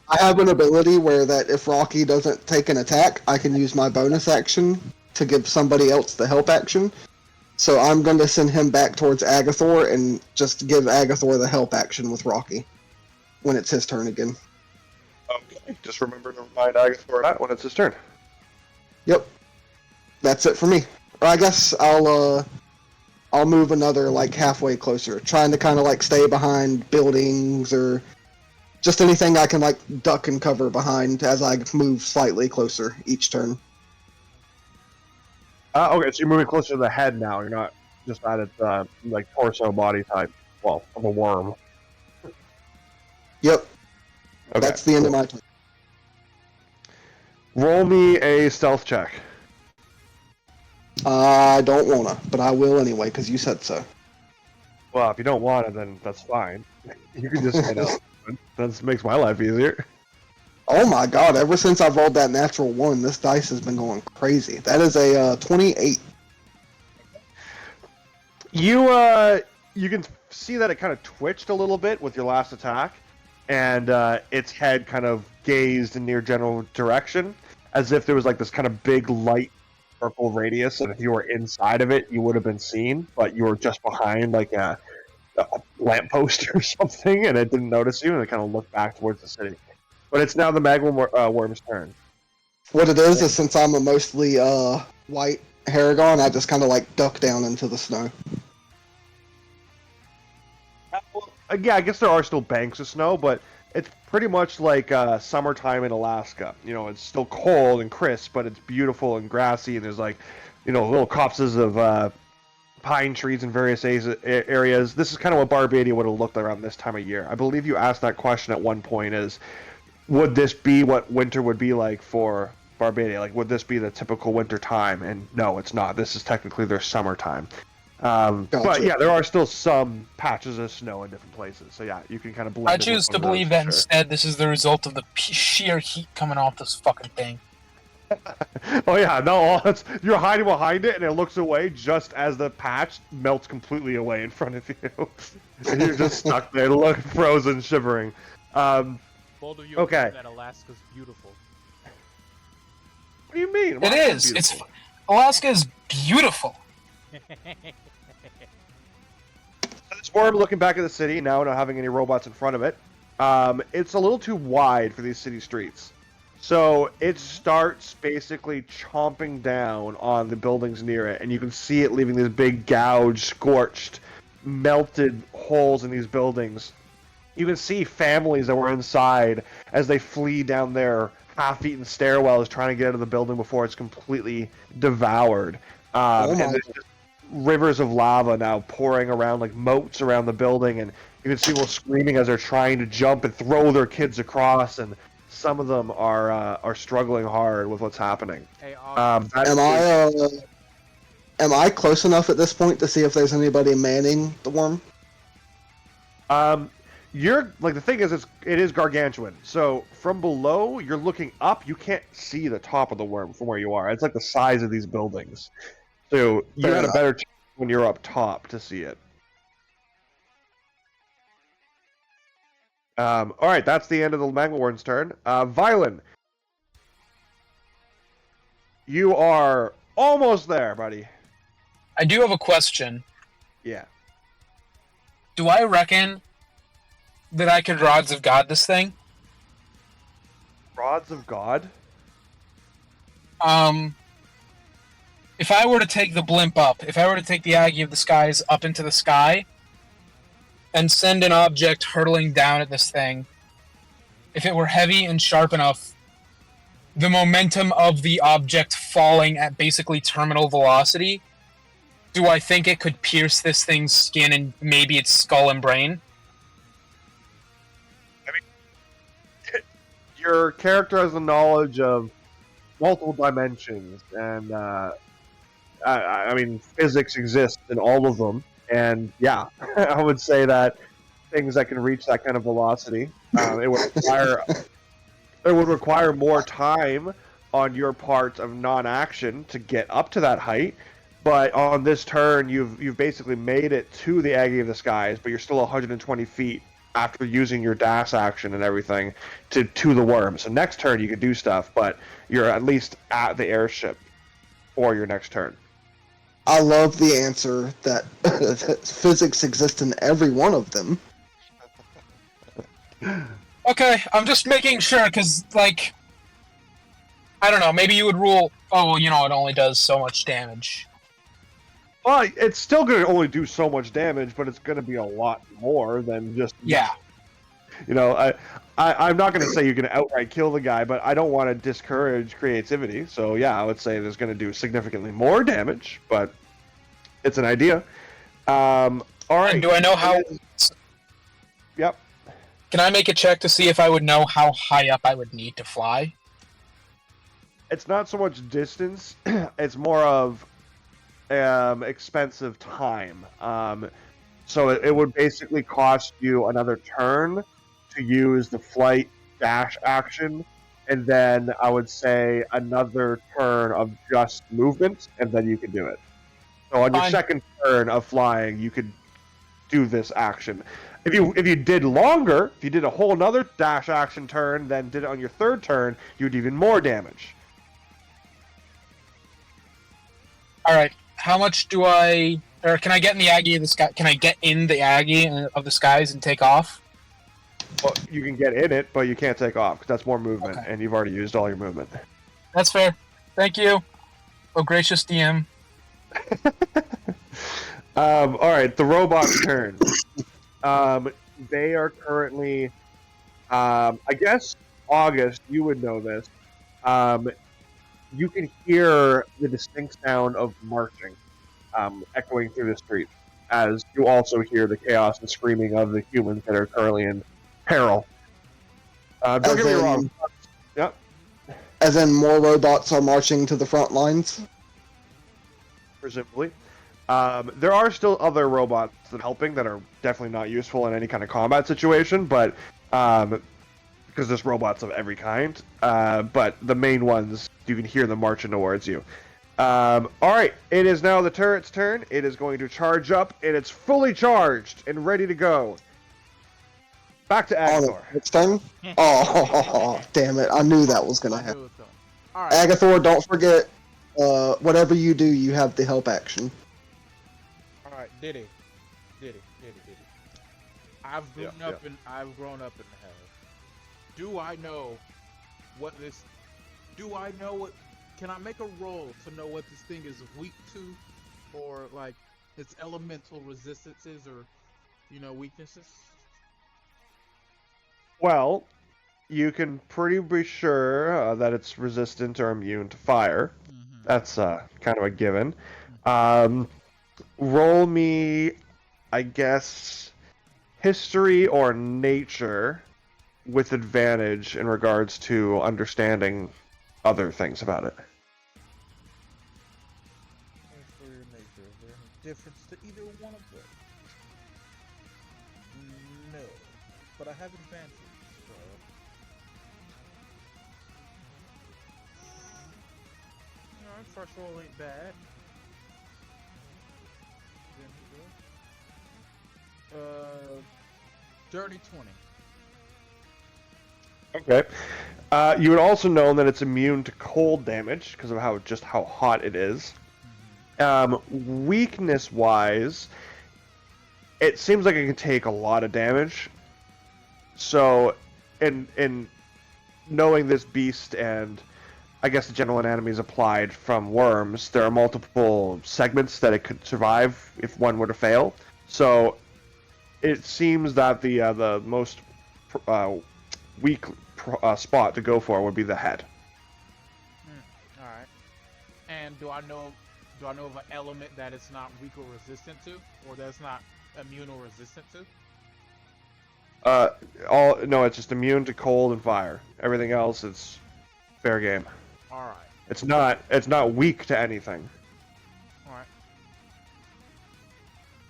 I have an ability where that if Rocky doesn't take an attack, I can use my bonus action to give somebody else the help action. So I'm going to send him back towards Agathor and just give Agathor the help action with Rocky when it's his turn again. Okay, just remember to remind Agathor that when it's his turn. Yep, that's it for me. Or I guess I'll move another like halfway closer, trying to kind of like stay behind buildings or just anything I can like duck and cover behind as I move slightly closer each turn. Okay, so you're moving closer to the head now. You're not just at its like torso body type. Well, of a worm. Yep, Okay. that's the end of my turn. Roll me a stealth check. I don't wanna, but I will anyway because you said so. Well, if you don't want it, then that's fine. You can just say no. That makes my life easier. Oh my god, ever since I've rolled that natural 1, this dice has been going crazy. That is a 28. You can see that it kind of twitched a little bit with your last attack, and its head kind of gazed in your general direction, as if there was like this kind of big light purple radius, and if you were inside of it, you would have been seen, but you were just behind like a a lamppost or something, and it didn't notice you, and it kind of looked back towards the city. But it's now the magma worm's turn. What it is since I'm a mostly white Haragon, I just kind of like duck down into the snow. Yeah, I guess there are still banks of snow, but it's pretty much like summertime in Alaska. You know, it's still cold and crisp, but it's beautiful and grassy, and there's like, you know, little copses of pine trees in various areas. This is kind of what Barbadia would have looked around this time of year. I believe you asked that question at one point, is would this be what winter would be like for Barbadia? Like, would this be the typical winter time? And no, it's not. This is technically their summertime. Gotcha. But yeah, there are still some patches of snow in different places. So yeah, you can kind of blend. I choose to believe that instead this is the result of the sheer heat coming off this fucking thing. Oh yeah, no, you're hiding behind it, and it looks away just as the patch melts completely away in front of you, and you're just stuck there, looking frozen, shivering. Both of you Okay. agree that Alaska's beautiful. What do you mean? It is. It's Alaska is beautiful. This worm looking back at the city now, not having any robots in front of it. It's a little too wide for these city streets. So it starts basically chomping down on the buildings near it, and you can see it leaving these big gouged, scorched, melted holes in these buildings. You can see families that were inside as they flee down their half-eaten stairwells trying to get out of the building before it's completely devoured. And there's just rivers of lava now pouring around like moats around the building, and you can see people screaming as they're trying to jump and throw their kids across, and some of them are struggling hard with what's happening. Hey, Am I close enough at this point to see if there's anybody manning the worm? You're like, the thing is, it is gargantuan. So from below, you're looking up. You can't see the top of the worm from where you are. It's like the size of these buildings. So you had a better chance when you're up top to see it. All right, that's the end of the magma worm's turn. Violin, you are almost there, buddy. I do have a question. Yeah. Do I reckon that I could Rods of God this thing? Rods of God? If I were to take the blimp up, if I were to take the Aggie of the Skies up into the sky, and send an object hurtling down at this thing, if it were heavy and sharp enough, the momentum of the object falling at basically terminal velocity, do I think it could pierce this thing's skin and maybe its skull and brain? I mean, your character has the knowledge of multiple dimensions, and I mean, physics exists in all of them, and yeah, I would say that things that can reach that kind of velocity, it would require more time on your part of non-action to get up to that height. But on this turn, you've basically made it to the Aggie of the Skies, but you're still 120 feet after using your dash action and everything to the worm. So next turn you could do stuff, but you're at least at the airship for your next turn. I love the answer that physics exist in every one of them. Okay, I'm just making sure, because, like, I don't know, maybe you would rule, oh, well, you know, it only does so much damage. Well, it's still going to only do so much damage, but it's going to be a lot more than just... Yeah. You know, I'm not going to say you're going to outright kill the guy, but I don't want to discourage creativity. So yeah, I would say there's going to do significantly more damage, but it's an idea. All right. And do I know how... Yep. Can I make a check to see if I would know how high up I would need to fly? It's not so much distance, it's more of expensive time. So it would basically cost you another turn to use the flight dash action, and then I would say another turn of just movement, and then you can do it. So on your second turn of flying, you could do this action. If you did longer, if you did a whole another dash action turn, then did it on your third turn, you'd even more damage. Alright, how much do I... Or can I get in the Aggie of the sky? Can I get in the Aggie of the skies and take off? Well, you can get in it, but you can't take off because that's more movement, Okay. and you've already used all your movement. That's fair. Thank you. Oh, gracious DM. All right, the robot's turn. They are currently, I guess, August, you would know this. You can hear the distinct sound of marching echoing through the street, as you also hear the chaos and screaming of the humans that are currently in peril. Don't As get me wrong. in- Yep. As in, more robots are marching to the front lines. Presumably. There are still other robots that are helping that are definitely not useful in any kind of combat situation, but because there's robots of every kind. But the main ones, you can hear them marching towards you. Alright, it is now the turret's turn. It is going to charge up, and it's fully charged and ready to go. Back to Agathor. It's turn. Oh, damn it! I knew that was gonna happen. Alright. Agathor, don't forget. Whatever you do, you have the help action. Alright, Diddy. I've grown up in hell. Do I know what can I make a roll to know what this thing is weak to, or like its elemental resistances, or weaknesses? Well, you can pretty be sure that it's resistant or immune to fire. Mm-hmm. That's kind of a given. Roll me, I guess, history or nature with advantage in regards to understanding other things about it. History or nature, is there any difference to either one of them? No, but I have advantage. Alright, first roll ain't bad. Dirty 20. Okay. You would also know that it's immune to cold damage because of how hot it is. Weakness-wise, it seems like it can take a lot of damage. So, in knowing this beast and I guess the general anatomy is applied from worms, there are multiple segments that it could survive if one were to fail. So, it seems that the most weak spot to go for would be the head. All right. And do I know of an element that it's not weak or resistant to, or that's not immune or resistant to? No, it's just immune to cold and fire. Everything else is fair game. All right. It's not weak to anything.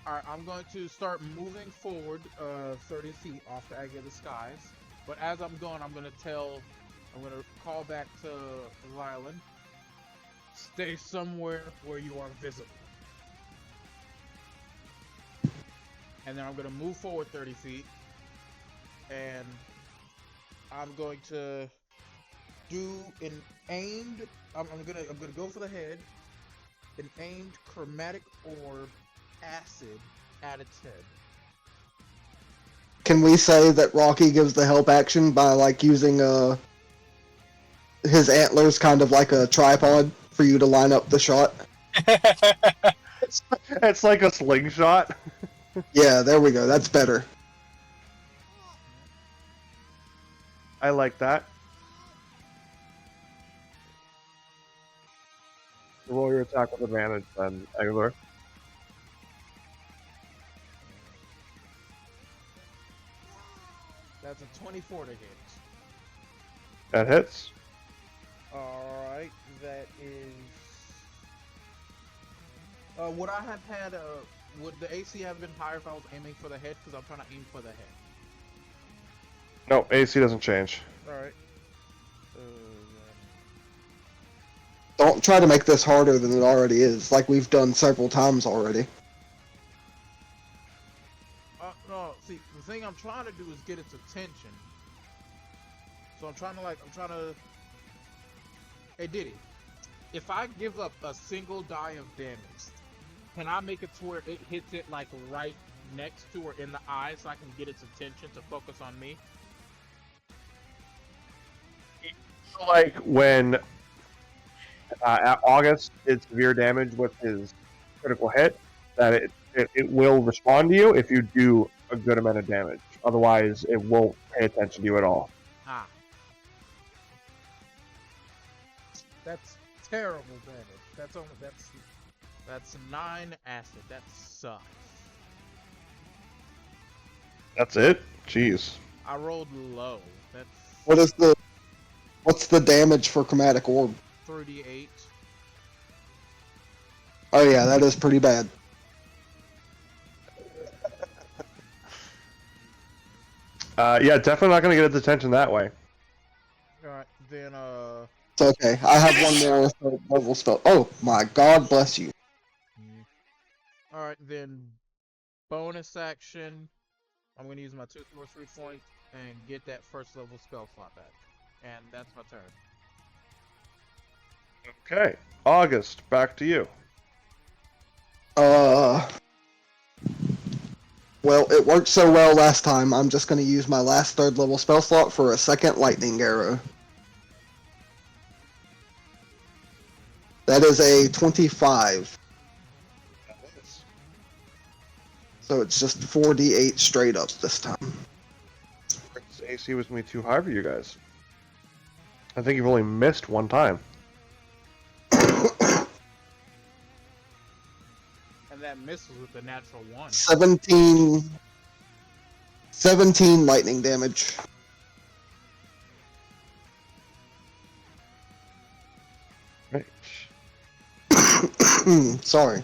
All right, I'm going to start moving forward 30 feet off the edge of the skies. But as I'm going, I'm going to call back to Rylan. Stay somewhere where you are visible. And then I'm going to move forward 30 feet. And I'm going to do an aimed, I'm going to go for the head. An aimed chromatic orb acid at its head. Can we say that Rocky gives the help action by like using his antlers kind of like a tripod for you to line up the shot? It's like a slingshot. Yeah, there we go. That's better. I like that. Roll your attack with advantage then, Aguilar. That's a 24 to hit. That hits. Alright, that is... would I have had would the AC have been higher if I was aiming for the head? Because I'm trying to aim for the head. No, AC doesn't change. Alright. Don't try to make this harder than it already is, like we've done several times already. No, see, the thing I'm trying to do is get its attention. So I'm trying to... Hey, Diddy, if I give up a single die of damage, Can I make it to where it hits it like right next to or in the eye so I can get its attention to focus on me? Like when August did severe damage with his critical hit, that it will respond to you if you do a good amount of damage. Otherwise, it won't pay attention to you at all. Ah. That's terrible damage. That's 9 acid. That sucks. That's it? Jeez. I rolled low. That's What's the damage for chromatic orb? 38. Oh yeah, that is pretty bad. Yeah, definitely not going to get its attention that way. Alright, then It's okay. I have one more third level spell. Oh my God, bless you. Alright, then bonus action. I'm gonna use my 2 sorcery points and get that first level spell slot back. And that's my turn. Okay. August, back to you. Well, it worked so well last time, I'm just going to use my last third level spell slot for a second lightning arrow. That is a 25. So it's just 4d8 straight up this time. This AC was going to be too high for you guys. I think you've only missed one time. And that miss was with the natural 1. 17 lightning damage. Right. Sorry.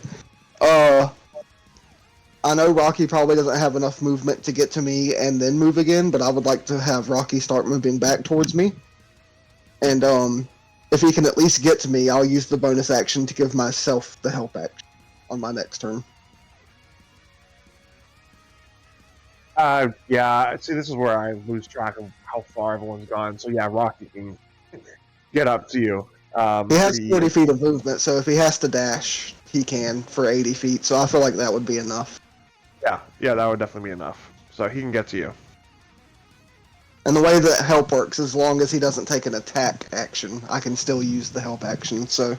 I know Rocky probably doesn't have enough movement to get to me and then move again, but I would like to have Rocky start moving back towards me. And if he can at least get to me, I'll use the bonus action to give myself the help action on my next turn. Yeah, see, this is where I lose track of how far everyone's gone. So yeah, Rocky can get up to you. He has 40 feet of movement, so if he has to dash, he can for 80 feet. So I feel like that would be enough. Yeah, that would definitely be enough. So he can get to you. And the way that help works, as long as he doesn't take an attack action, I can still use the help action. So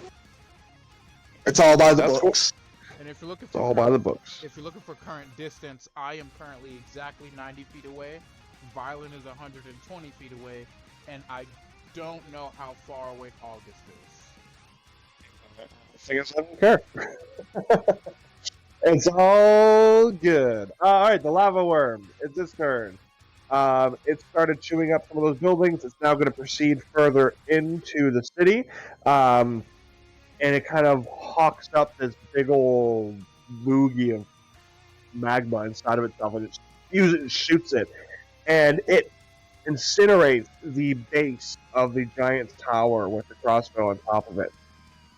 it's all by the That's books. And if you're looking It's for all by the books. if you're looking for current distance, I am currently exactly 90 feet away. Violent is 120 feet away, and I don't know how far away August is. I guess I don't care. It's all good. Alright, the lava worm. It's its turn. It started chewing up some of those buildings. It's now going to proceed further into the city. And it kind of hawks up this big old loogie of magma inside of itself and it shoots it. And it incinerates the base of the giant's tower with the crossbow on top of it.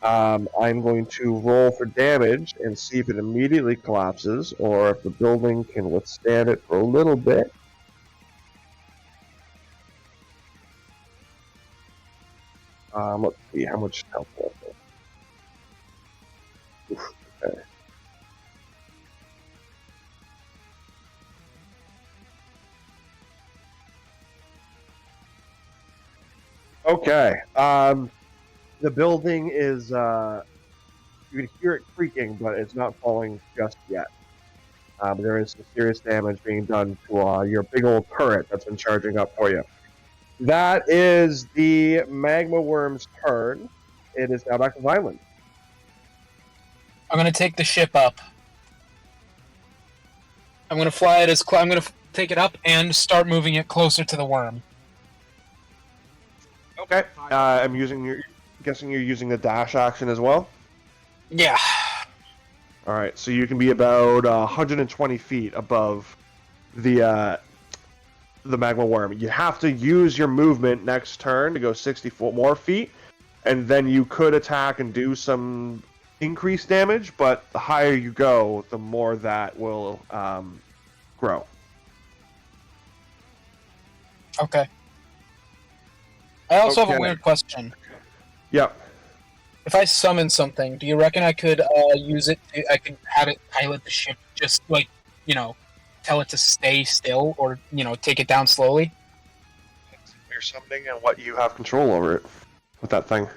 I'm going to roll for damage and see if it immediately collapses or if the building can withstand it for a little bit. Let's see how much health was it. Oof, okay. Okay. The building is, you can hear it creaking, but it's not falling just yet. There is some serious damage being done to your big old turret that's been charging up for you. That is the magma worm's turn. It is now back to Violent. I'm gonna take the ship up. I'm gonna fly it I'm gonna take it up and start moving it closer to the worm. Okay. I'm guessing you're using the dash action as well? Yeah. Alright, so you can be about 120 feet above the magma worm. You have to use your movement next turn to go 60 more feet, and then you could attack and do some increased damage, but the higher you go, the more that will grow. Okay. I also have Okay. a weird question. Yep. If I summon something, do you reckon I could use it? I could have it pilot the ship, just like tell it to stay still, or take it down slowly. You're summoning and what you have control over it with that thing.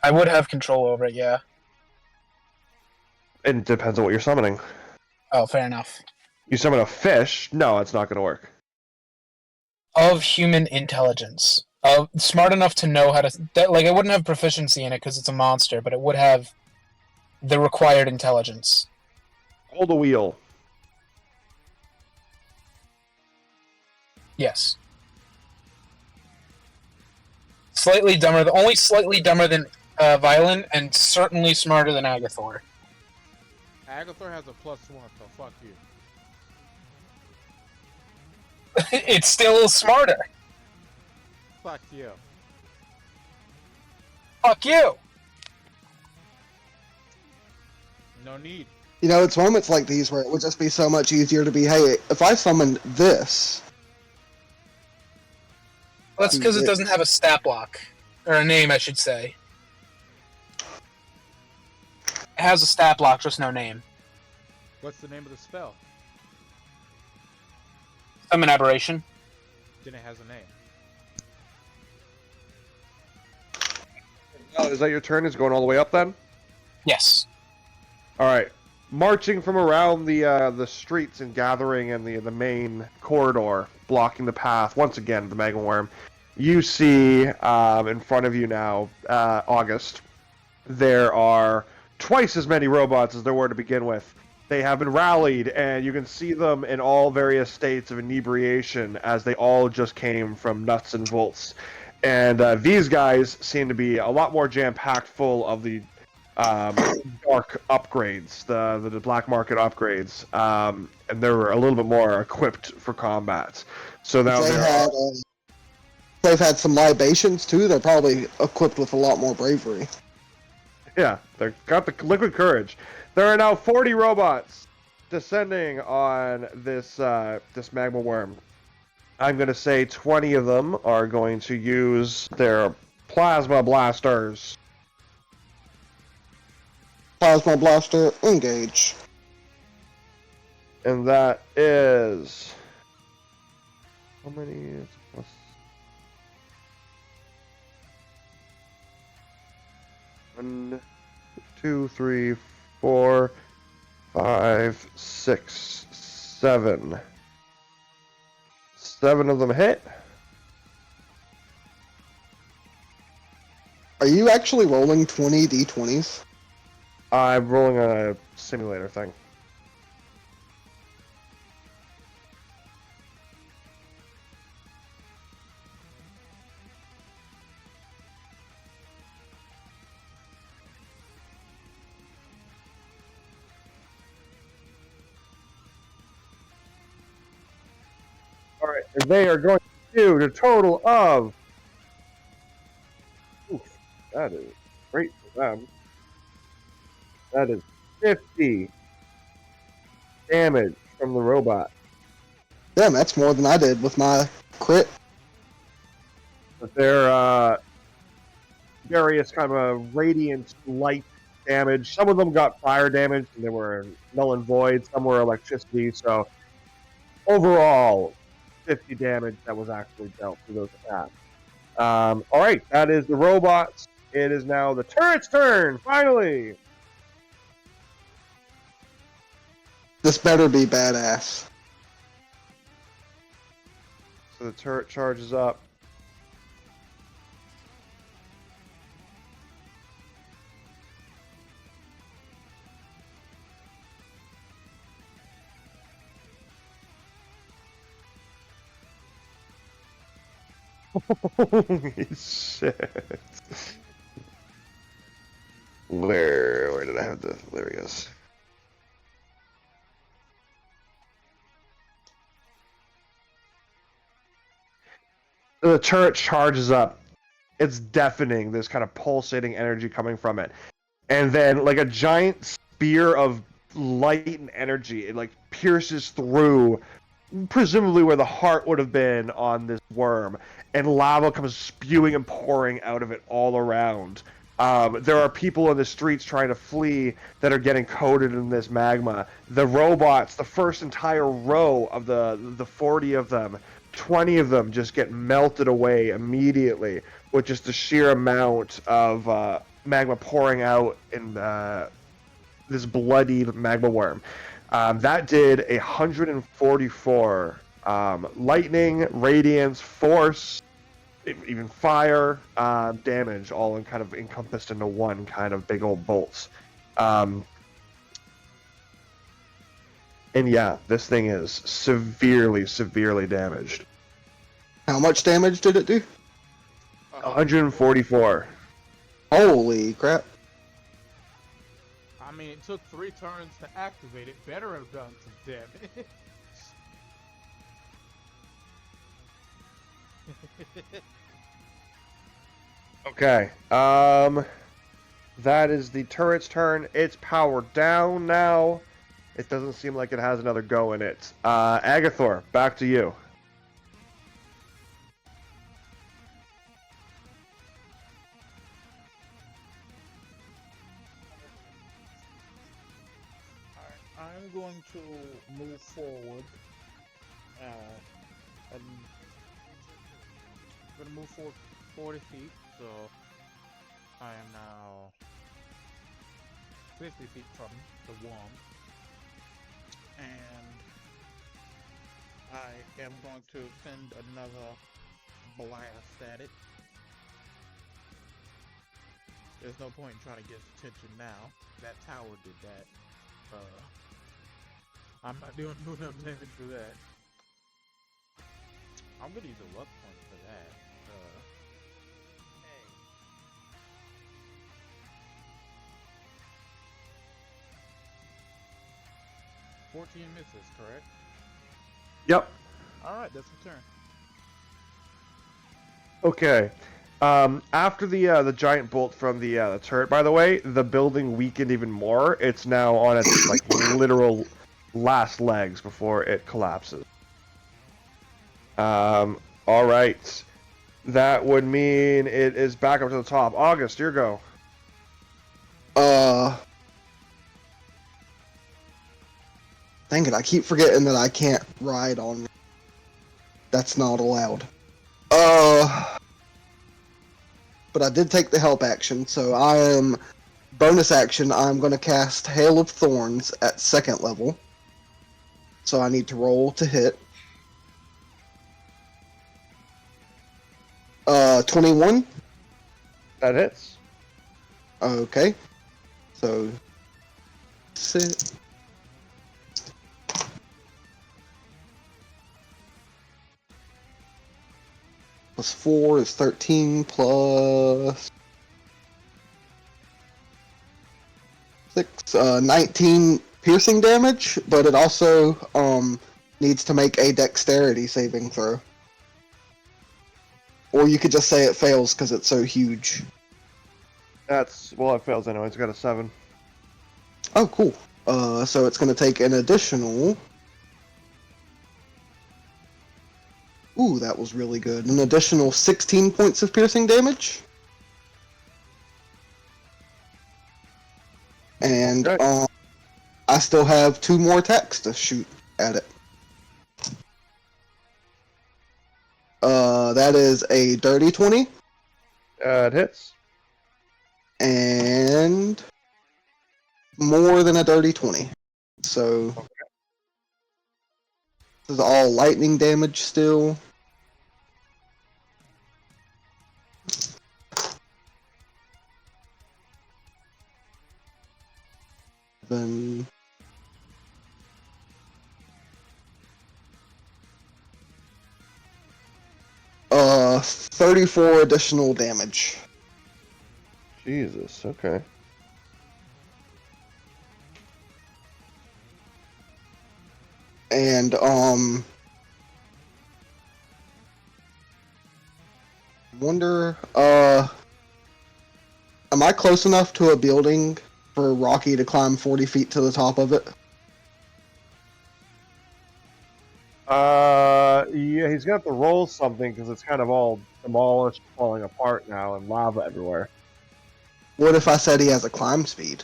I would have control over it, yeah. It depends on what you're summoning. Oh, fair enough. You summon a fish? No, it's not going to work. Of human intelligence, smart enough to know how to. Like, it wouldn't have proficiency in it because it's a monster, but it would have the required intelligence. Hold the wheel. Yes. Slightly dumber, only slightly dumber than Violin, and certainly smarter than Agathor. Agathor has a +1, so fuck you. It's still smarter. Fuck you. Fuck you. No need. It's moments like these where it would just be so much easier to be, hey, if I summoned this. Well, that's because it doesn't have a stat block. Or a name, I should say. It has a stat block, just no name. What's the name of the spell? Summon Aberration. Then it has a name. Oh, is that your turn? Is going all the way up then? Yes. All right. Marching from around the streets and gathering in the main corridor, blocking the path once again. The Magma Worm. You see in front of you now, August. There are twice as many robots as there were to begin with. They have been rallied, and you can see them in all various states of inebriation as they all just came from nuts and bolts. And these guys seem to be a lot more jam-packed full of the dark upgrades, the black market upgrades, and they're a little bit more equipped for combat. So now They've had some libations too. They're probably equipped with a lot more bravery. Yeah, they've got the liquid courage. There are now 40 robots descending on this magma worm. I'm going to say 20 of them are going to use their plasma blasters. Plasma blaster, engage. And that is... How many? Plus... One, 2, 3, 4, 5, 6, 7. 7 of them hit. Are you actually rolling 20 d20s? I'm rolling a simulator thing. Alright, and they are going to do a total of... Oof, that is great for them. That is 50 damage from the robot. Damn, that's more than I did with my crit. But they're various kind of radiant light damage. Some of them got fire damage, and they were null and void. Some were electricity. So overall, 50 damage that was actually dealt to those attacks. All right, that is the robots. It is now the turret's turn. Finally. This better be badass. So the turret charges up. Holy shit. Where did I have the... There he goes. The turret charges up. It's deafening. There's kind of pulsating energy coming from it. And then, like a giant spear of light and energy, it like pierces through presumably where the heart would have been on this worm, and lava comes spewing and pouring out of it all around. There are people in the streets trying to flee that are getting coated in this magma. The robots, the first entire row of the 40 of them, 20 of them just get melted away immediately with just the sheer amount of magma pouring out in this bloody magma worm. That did 144 lightning, radiance, force, even fire damage, all in kind of encompassed into one kind of big old bolts. And yeah, this thing is severely, severely damaged. How much damage did it do? 144. Holy crap. I mean, it took 3 turns to activate it. Better have done some damage. Okay. That is the turret's turn. It's powered down now. It doesn't seem like it has another go in it. Agathor, back to you. I'm going to move forward. I'm going to move forward 40 feet, so I am now 50 feet from the worm. And I am going to send another blast at it. There's no point in trying to get its attention now. That tower did that. I'm not doing enough damage for that. I'm gonna use a luck point for that. 14 misses, correct? Yep. Alright, that's my turn. Okay. After the giant bolt from the turret, by the way, the building weakened even more. It's now on its like literal last legs before it collapses. All right. That would mean it is back up to the top. August, your go. Dang it, I keep forgetting that I can't ride on. That's not allowed. But I did take the help action, so I am... Bonus action, I'm going to cast Hail of Thorns at 2nd level. So I need to roll to hit. 21. That hits. Okay. So... sit. Plus 4 is 13, plus 6, 19 piercing damage, but it also needs to make a dexterity saving throw. Or you could just say it fails because it's so huge. That's, well, it fails anyway. It's got a 7. Oh, cool. So it's going to take an additional... Ooh, that was really good. An additional 16 points of piercing damage. And Okay. I still have 2 more attacks to shoot at it. That is a dirty 20. It hits. And more than a dirty 20. So this is all lightning damage still. Then 34 additional damage. Jesus, okay. And wonder am I close enough to a building for Rocky to climb 40 feet to the top of it? Yeah, he's gonna have to roll something because it's kind of all demolished, falling apart now, and lava everywhere. What if I said he has a climb speed?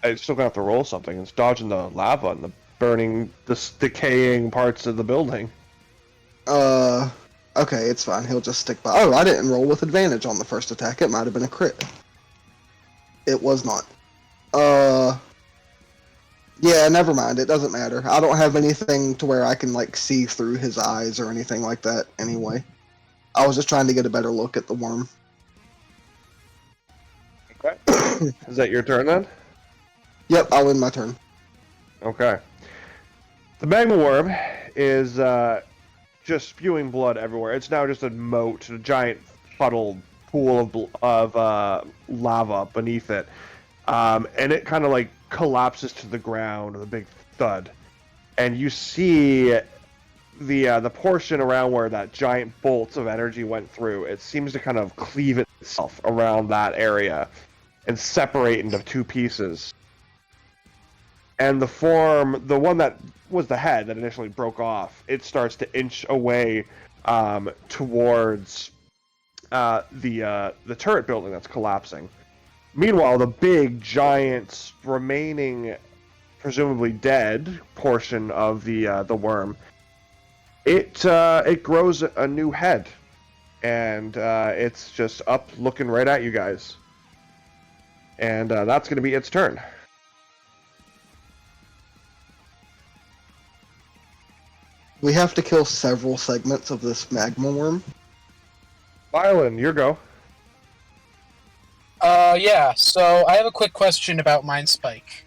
He's still gonna have to roll something. It's dodging the lava and the burning, decaying parts of the building. Okay, it's fine. He'll just stick by. Oh, I didn't roll with advantage on the first attack. It might have been a crit. It was not. Yeah, never mind. It doesn't matter. I don't have anything to where I can, like, see through his eyes or anything like that anyway. I was just trying to get a better look at the worm. Okay. Is that your turn then? Yep, I'll end my turn. Okay. The magma worm is just spewing blood everywhere. It's now just a moat, a giant puddled pool of lava beneath it. And it kind of like collapses to the ground with a big thud. And you see the portion around where that giant bolt of energy went through. It seems to kind of cleave itself around that area and separate into two pieces. And the form, the one that was the head that initially broke off, it starts to inch away towards the turret building that's collapsing. Meanwhile, the big, giant, remaining, presumably dead portion of the worm, it grows a new head, and it's just up, looking right at you guys. And that's going to be its turn. We have to kill several segments of this magma worm. Violen, your go. Yeah, so I have a quick question about Mind Spike.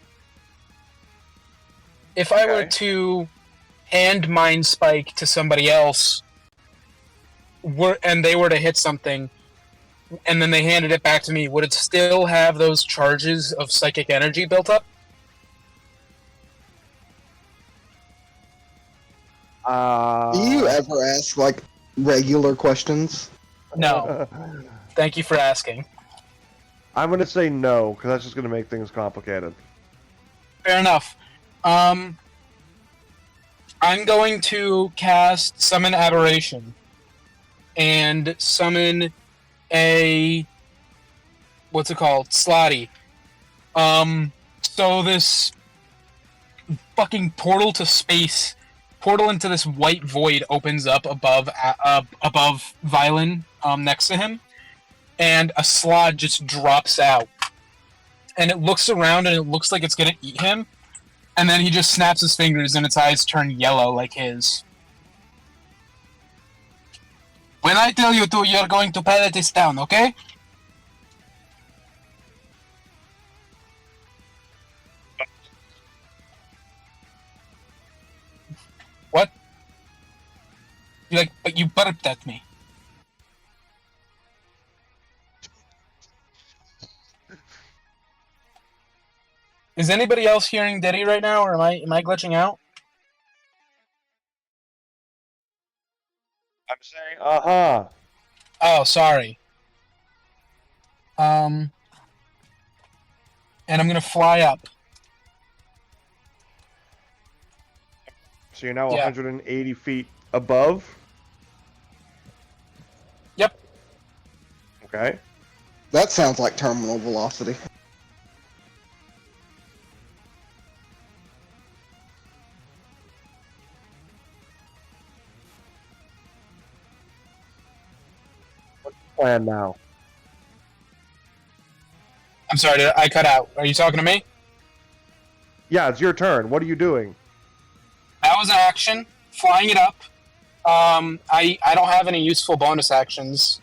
If I were to hand Mind Spike to somebody else, and they were to hit something, and then they handed it back to me, would it still have those charges of psychic energy built up? Do you ever ask, like, regular questions? No. Thank you for asking. I'm going to say no, because that's just going to make things complicated. Fair enough. I'm going to cast Summon Aberration and summon a... what's it called? Slotty. So this fucking portal to space, portal into this white void opens up above Violen, next to him, and a slod just drops out. And it looks around and it looks like it's gonna eat him, and then he just snaps his fingers and its eyes turn yellow like his. When I tell you to, you're going to pilot this down, okay? What? You're like, but you burped at me. Is anybody else hearing Diddy right now, or am I glitching out? I'm saying, uh-huh. Oh, sorry. And I'm gonna fly up. So you're now Yeah. 180 feet above? Yep. Okay. That sounds like terminal velocity. Plan now. I'm sorry, I cut out. Are you talking to me? Yeah, it's your turn. What are you doing? That was an action. Flying it up. I don't have any useful bonus actions.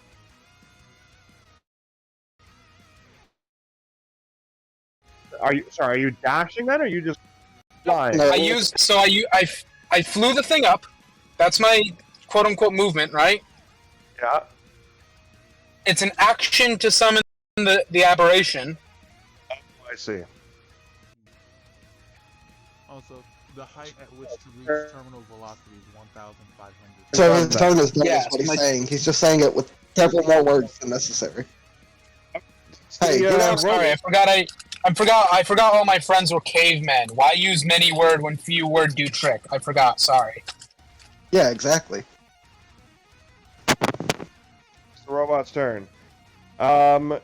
Are you dashing then, or are you just flying? No. I flew the thing up. That's my quote unquote movement, right? Yeah. It's an action to summon the aberration. I see. Also, the height at which to reach terminal velocity is 1,500. So his turn is done, Yeah, is what he's like- saying. He's just saying it with several more words than necessary. Hey, The, get I'm out. sorry. I forgot all my friends were cavemen. Why use many word when few word do trick? I forgot. Sorry. Yeah, exactly. It's the robot's turn. Half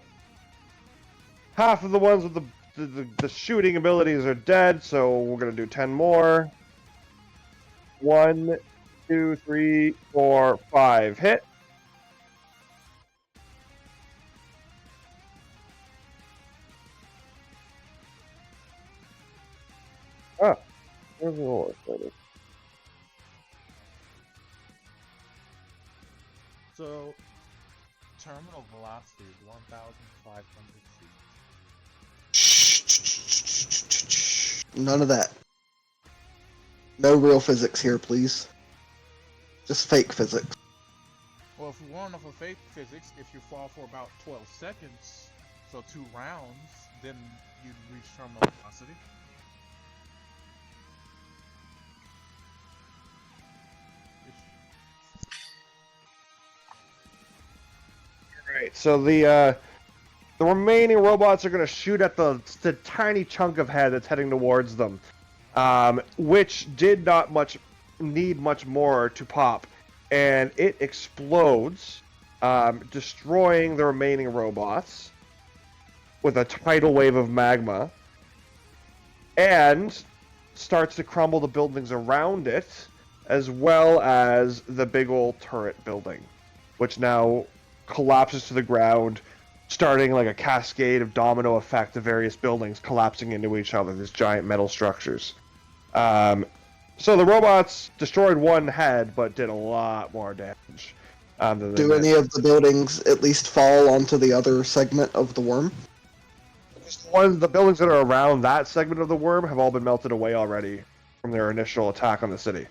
of the ones with the shooting abilities are dead, so we're gonna do 10 more. 1, 2, 3, 4, 5. Hit. Ah, where's the roller? There it is. So, terminal velocity is 1,500 feet. None of that. No real physics here, please. Just fake physics. Well, if you want to know for fake physics, if you fall for about 12 seconds, so 2 rounds, then you'd reach terminal velocity. Alright, so the remaining robots are gonna shoot at the tiny chunk of head that's heading towards them, which did not need much more to pop, and it explodes, destroying the remaining robots with a tidal wave of magma, and starts to crumble the buildings around it, as well as the big old turret building, which now collapses to the ground, starting like a cascade of domino effect of various buildings collapsing into each other, these giant metal structures. So the robots destroyed one head, but did a lot more damage. Do any of the buildings at least fall onto the other segment of the worm? The buildings that are around that segment of the worm have all been melted away already from their initial attack on the city.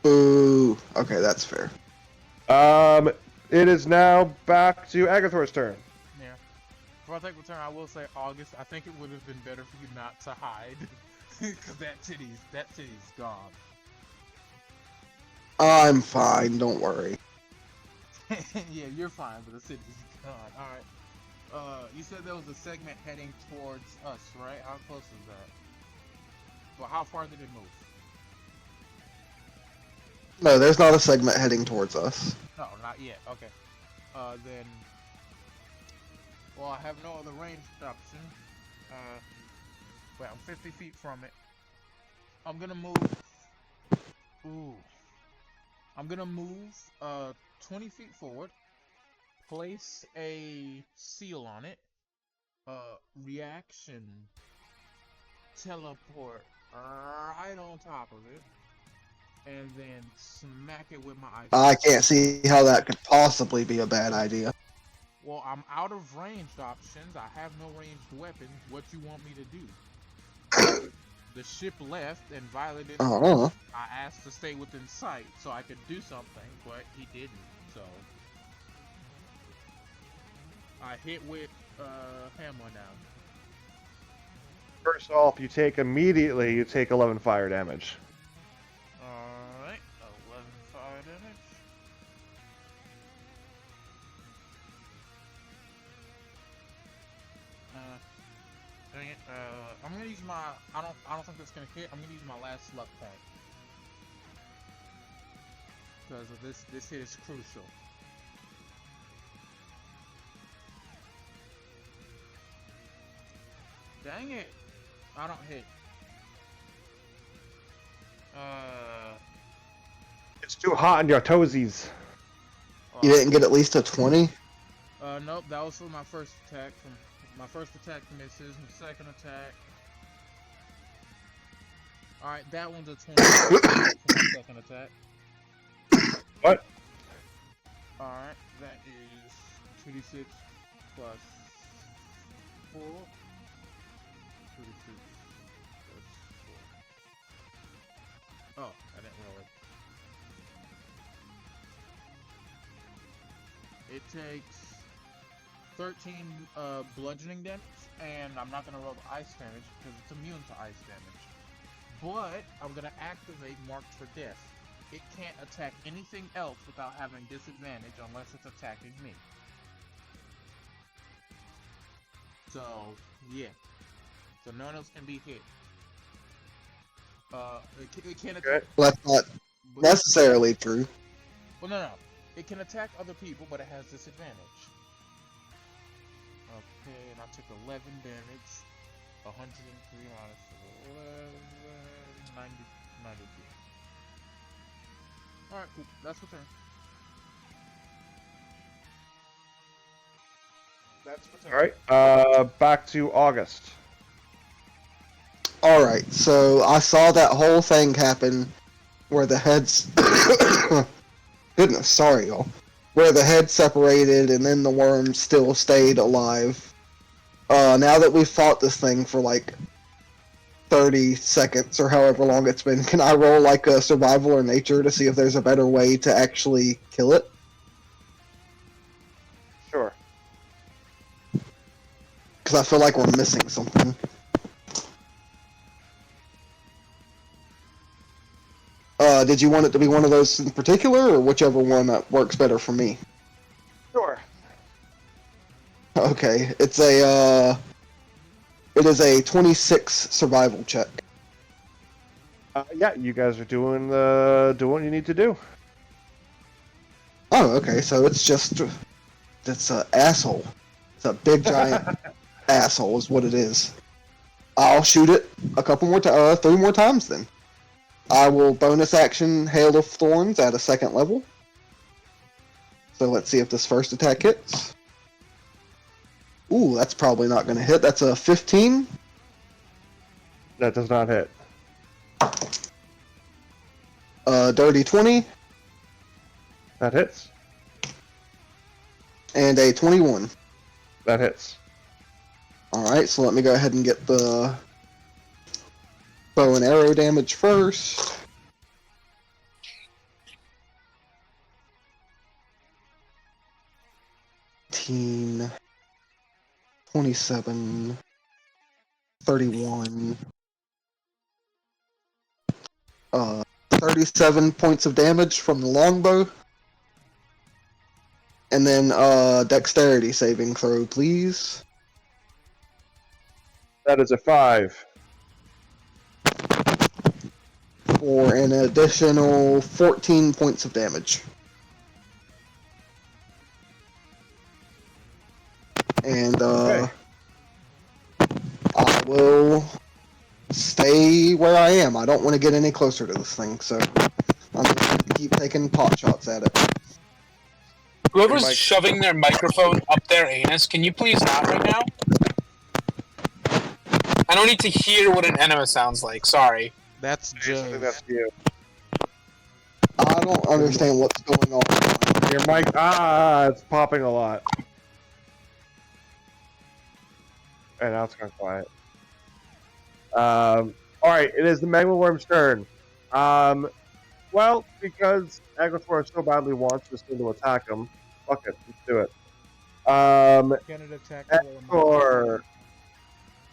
Ooh. Okay, that's fair. It is now back to Agathor's turn. Yeah. Before I take the turn, I will say, August, I think it would have been better for you not to hide. Because that city's gone. I'm fine, don't worry. Yeah, you're fine, but the city's gone. Alright. You said there was a segment heading towards us, right? How close is that? Well, how far did it move? No, there's not a segment heading towards us. No, not yet. Okay. Then... Well, I have no other ranged option. Wait, I'm 50 feet from it. I'm gonna move... Ooh. I'm gonna move, 20 feet forward. Place a seal on it. Reaction. Teleport right on top of it. And then smack it with my ice. I can't see how that could possibly be a bad idea. Well, I'm out of ranged options. I have no ranged weapons. What you want me to do? The ship left and Violet didn't. Uh-huh. I asked to stay within sight so I could do something, but he didn't. So I hit with hammer down. First off, you take 11 fire damage. Alright, 11 fire damage. Dang it. I'm gonna use my. I don't think that's gonna hit. I'm gonna use my last luck point because of this hit is crucial. Dang it! I don't hit. It's too hot on your toesies. You didn't get at least a 20? Nope. That was for my first attack. My first attack misses. My second attack. Alright, that one's a 20 for my second attack. What? Alright, that is 2d6 plus 4. 2d6 plus 4. Oh, I didn't roll it. It takes 13 bludgeoning damage, and I'm not going to roll the ice damage because it's immune to ice damage. But I'm going to activate Marked for Death. It can't attack anything else without having disadvantage unless it's attacking me. So yeah. So none else can be hit. It can attack. Okay. Well, that's not necessarily true. Well, no. It can attack other people, but it has disadvantage. Okay, and I took 11 damage. 103 minus 11, 92. Alright, cool. That's the turn. That's the turn. Alright, back to August. Alright, so I saw that whole thing happen where the heads. Goodness, sorry, y'all. Where the head separated and then the worm still stayed alive. Now that we've fought this thing for like 30 seconds or however long it's been, can I roll like a survival or nature to see if there's a better way to actually kill it? Sure. Because I feel like we're missing something. Did you want it to be one of those in particular, or whichever one that works better for me? Sure. Okay, it is a 26 survival check. Yeah, you guys are doing what you need to do. Oh, okay, so it's an asshole. It's a big giant asshole is what it is. I'll shoot it a couple more times, 3 more times then. I will bonus action Hail of Thorns at a 2nd level. So let's see if this first attack hits. Ooh, that's probably not going to hit. That's a 15. That does not hit. Dirty 20. That hits. And a 21. That hits. Alright, so let me go ahead and get the bow and arrow damage first. Teen, 27, 31, 37 points of damage from the longbow. And then dexterity saving throw, please. That is a 5. For an additional 14 points of damage. And Okay. I will stay where I am. I don't want to get any closer to this thing, so I'm going to keep taking pot shots at it. Whoever's Mike. shoving their microphone up their anus, can you please not right now? I don't need to hear what an enema sounds like. Sorry. That's I think just. that's you. I don't understand what's going on. Your mic, it's popping a lot. And now it's gone quiet. Alright, it is the Magma Worm's turn. Well, because Agathor so badly wants this thing to attack him, fuck it, let's do it. Can it attack? Agathor.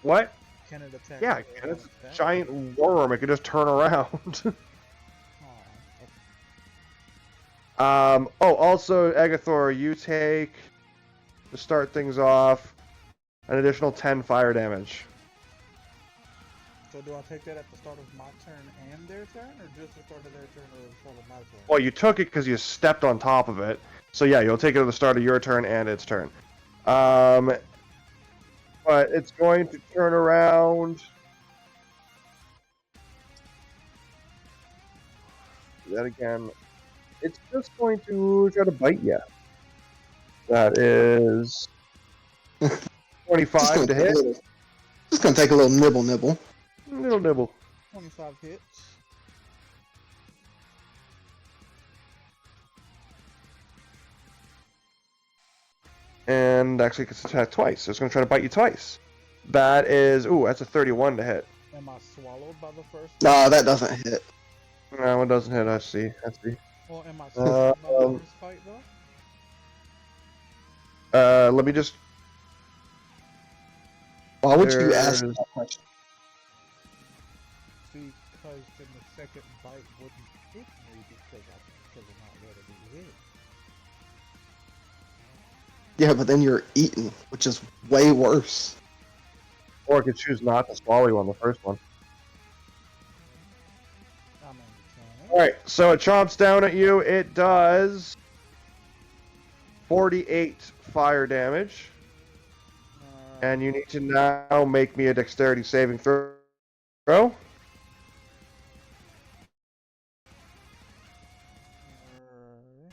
What? Can it attack? Yeah, it's a giant worm, it can just turn around. Also, Agathor, you take, to start things off, an additional 10 fire damage. So do I take that at the start of my turn and their turn, or just the start of their turn or the start of my turn? Well, you took it because you stepped on top of it. So yeah, you'll take it at the start of your turn and its turn. But it's going to turn around. Do that again. It's just going to try to bite you. That is 25 to hit. Just gonna take a little nibble. Little nibble. 25 hits. And actually gets attacked twice. So it's going to try to bite you twice. That is, that's a 31 to hit. Am I swallowed by the first? Nah, that doesn't hit. No, it doesn't hit. I see. Well, am I swallowed by the first fight though? Let me just. Why would you ask There's- that question? Because then the second bite wouldn't hit me because I'm not ready to be hit. Yeah, but then you're eaten, which is way worse. Or I could choose not to swallow you on the first one. I'm entertaining. Alright, so it chomps down at you. It does 48 fire damage. And you need to now make me a dexterity saving throw.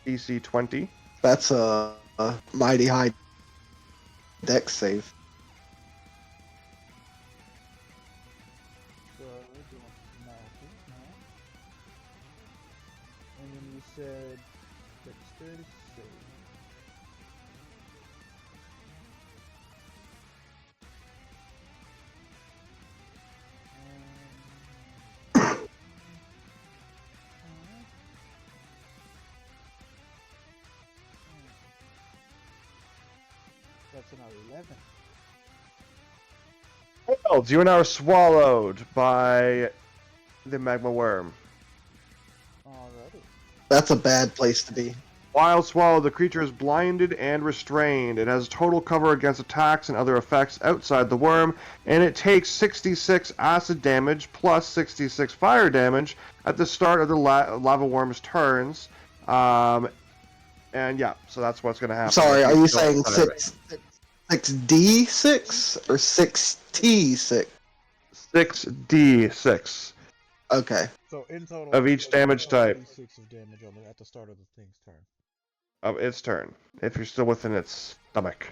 DC 20. That's a mighty high dex save. So we're doing matches now. And then you said dexterity save. That's an 11. Failed. You are now swallowed by the magma worm. Alrighty. That's a bad place to be. While swallowed, the creature is blinded and restrained. It has total cover against attacks and other effects outside the worm, and it takes 66 acid damage plus 66 fire damage at the start of the lava worm's turns. And yeah, so that's what's going to happen. Sorry, are you saying 6d6 or 6t6? 6d6 Okay. So in total, of each damage type 6 of damage at the start of the thing's turn. of its turn, if you're still within its stomach.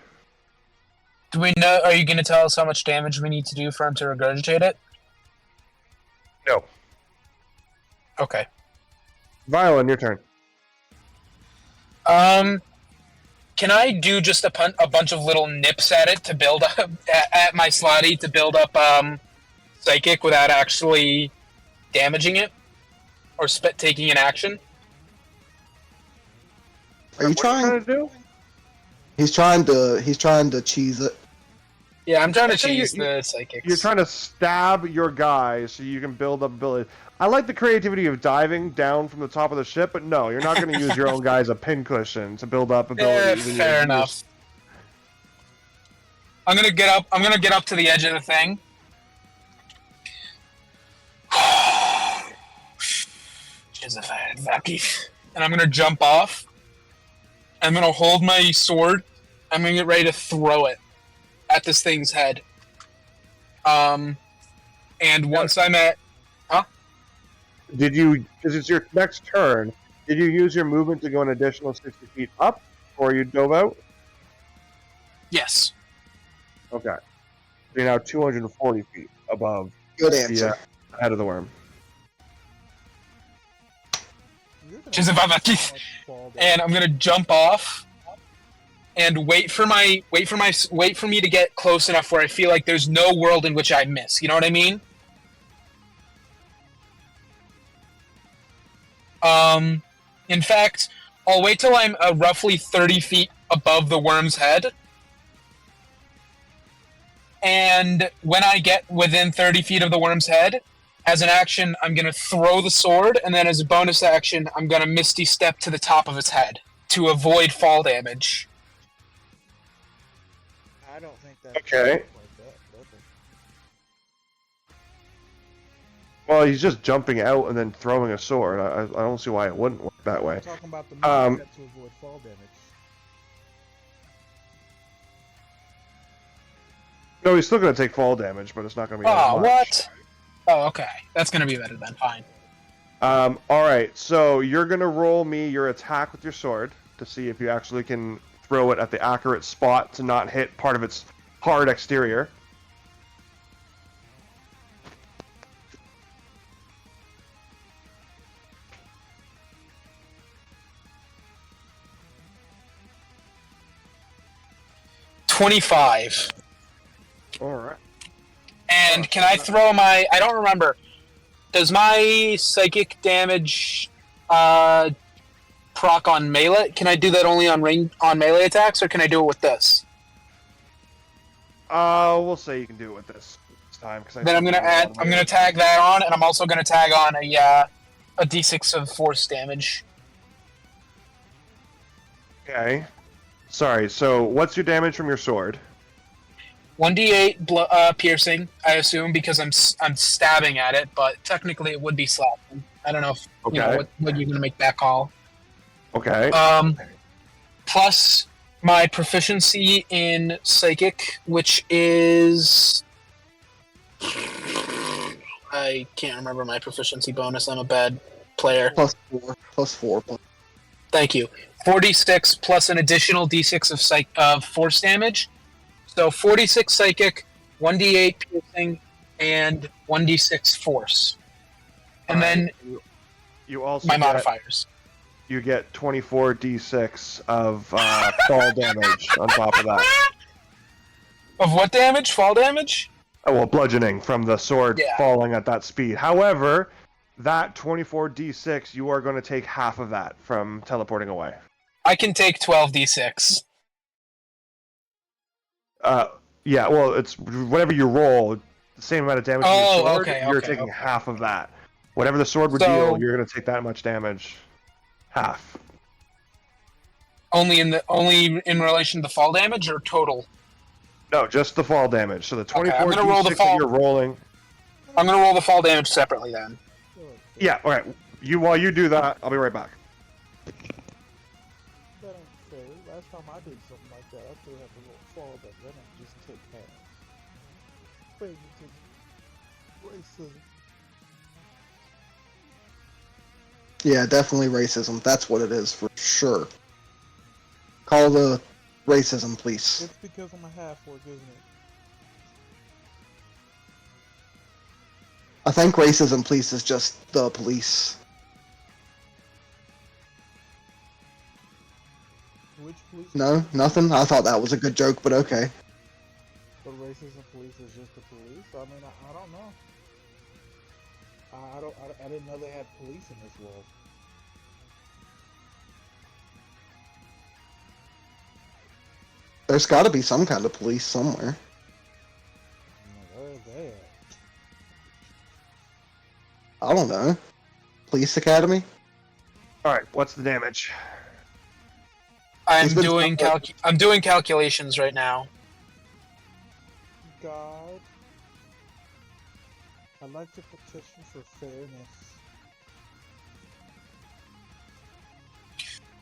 Do we know? Are you going to tell us how much damage we need to do for him to regurgitate it? No. Okay. Violin, your turn. Can I do just a bunch of little nips at it to build up at my slotty to build up psychic without actually damaging it or taking an action? Are you trying to do? He's trying to cheese it. Yeah, I'm trying to I think cheese the psychics. You're trying to stab your guy so you can build up ability. I like the creativity of diving down from the top of the ship, but no, you're not going to use your own guy as a pincushion to build up ability. Fair enough. I'm gonna get up. I'm gonna get up to the edge of the thing. And I'm gonna jump off. I'm gonna hold my sword. I'm gonna get ready to throw it at this thing's head. And once I'm at, Did you, because it's your next turn, did you use your movement to go an additional 60 feet up before you dove out? yes. Okay. So you're now 240 feet above Good answer. the head of the worm. And I'm gonna jump off and wait for me to get close enough where I feel like there's no world in which I miss. You know what I mean? In fact, I'll wait till I'm roughly 30 feet above the worm's head. And when I get within 30 feet of the worm's head, as an action, I'm going to throw the sword, and then as a bonus action, I'm going to Misty Step to the top of its head to avoid fall damage. I don't think that. Okay. Like that, does it? Well, he's just jumping out and then throwing a sword. I don't see why it wouldn't work that way. I'm talking about the movement step to avoid fall damage. No, he's still going to take fall damage, but it's not going to be as Oh, much. what? Oh, okay. That's going to be better then. Fine. Alright, so you're going to roll me your attack with your sword to see if you actually can throw it at the accurate spot to not hit part of its hard exterior. $25. Alright. And can I throw my... I don't remember. Does my psychic damage proc on melee? Can I do that only on melee attacks, or can I do it with this? We'll say you can do it with this time. Then I'm gonna tag that on, and I'm also gonna tag on a d6 of force damage. Okay. Sorry, so what's your damage from your sword? 1d8 piercing, I assume, because I'm stabbing at it, but technically it would be slashing. I don't know if you know what you're gonna make that call. Okay. Plus my proficiency in psychic, which is I can't remember my proficiency bonus. I'm a bad player. +4. Thank you. 46 plus an additional d6 of force damage. So 46 psychic, 1d8 piercing, and 1d6 force. And then you also my modifiers. You get 24d6 of fall damage on top of that. Of what damage? Fall damage? Oh, well, bludgeoning from the sword falling at that speed. However, that 24d6, you are going to take half of that from teleporting away. I can take 12d6. Yeah, well, it's whatever you roll, the same amount of damage from your sword, you're taking okay. half of that. Whatever the sword would deal, you're going to take that much damage. Half. Only in relation to fall damage or total? No, just the fall damage. So the 24 I'm gonna roll the d6 fall. that you're rolling. I'm gonna roll the fall damage separately then. Yeah, all right. While you do that, I'll be right back. That ain't fair. Last time I did something like that, I still had to roll fall back. That ain't just take half. Racism. Yeah, definitely racism. That's what it is for sure. Call the racism police. It's because I'm a half-orc, isn't it? I think racism police is just the police. Which police? No, nothing. I thought that was a good joke, but okay. But racism police is just the police? I mean, I don't know. I didn't know they had police in this world. There's got to be some kind of police somewhere. Where are they at? I don't know. Police academy? All right, what's the damage? I'm doing calculations right now. God, I'd like to petition for fairness.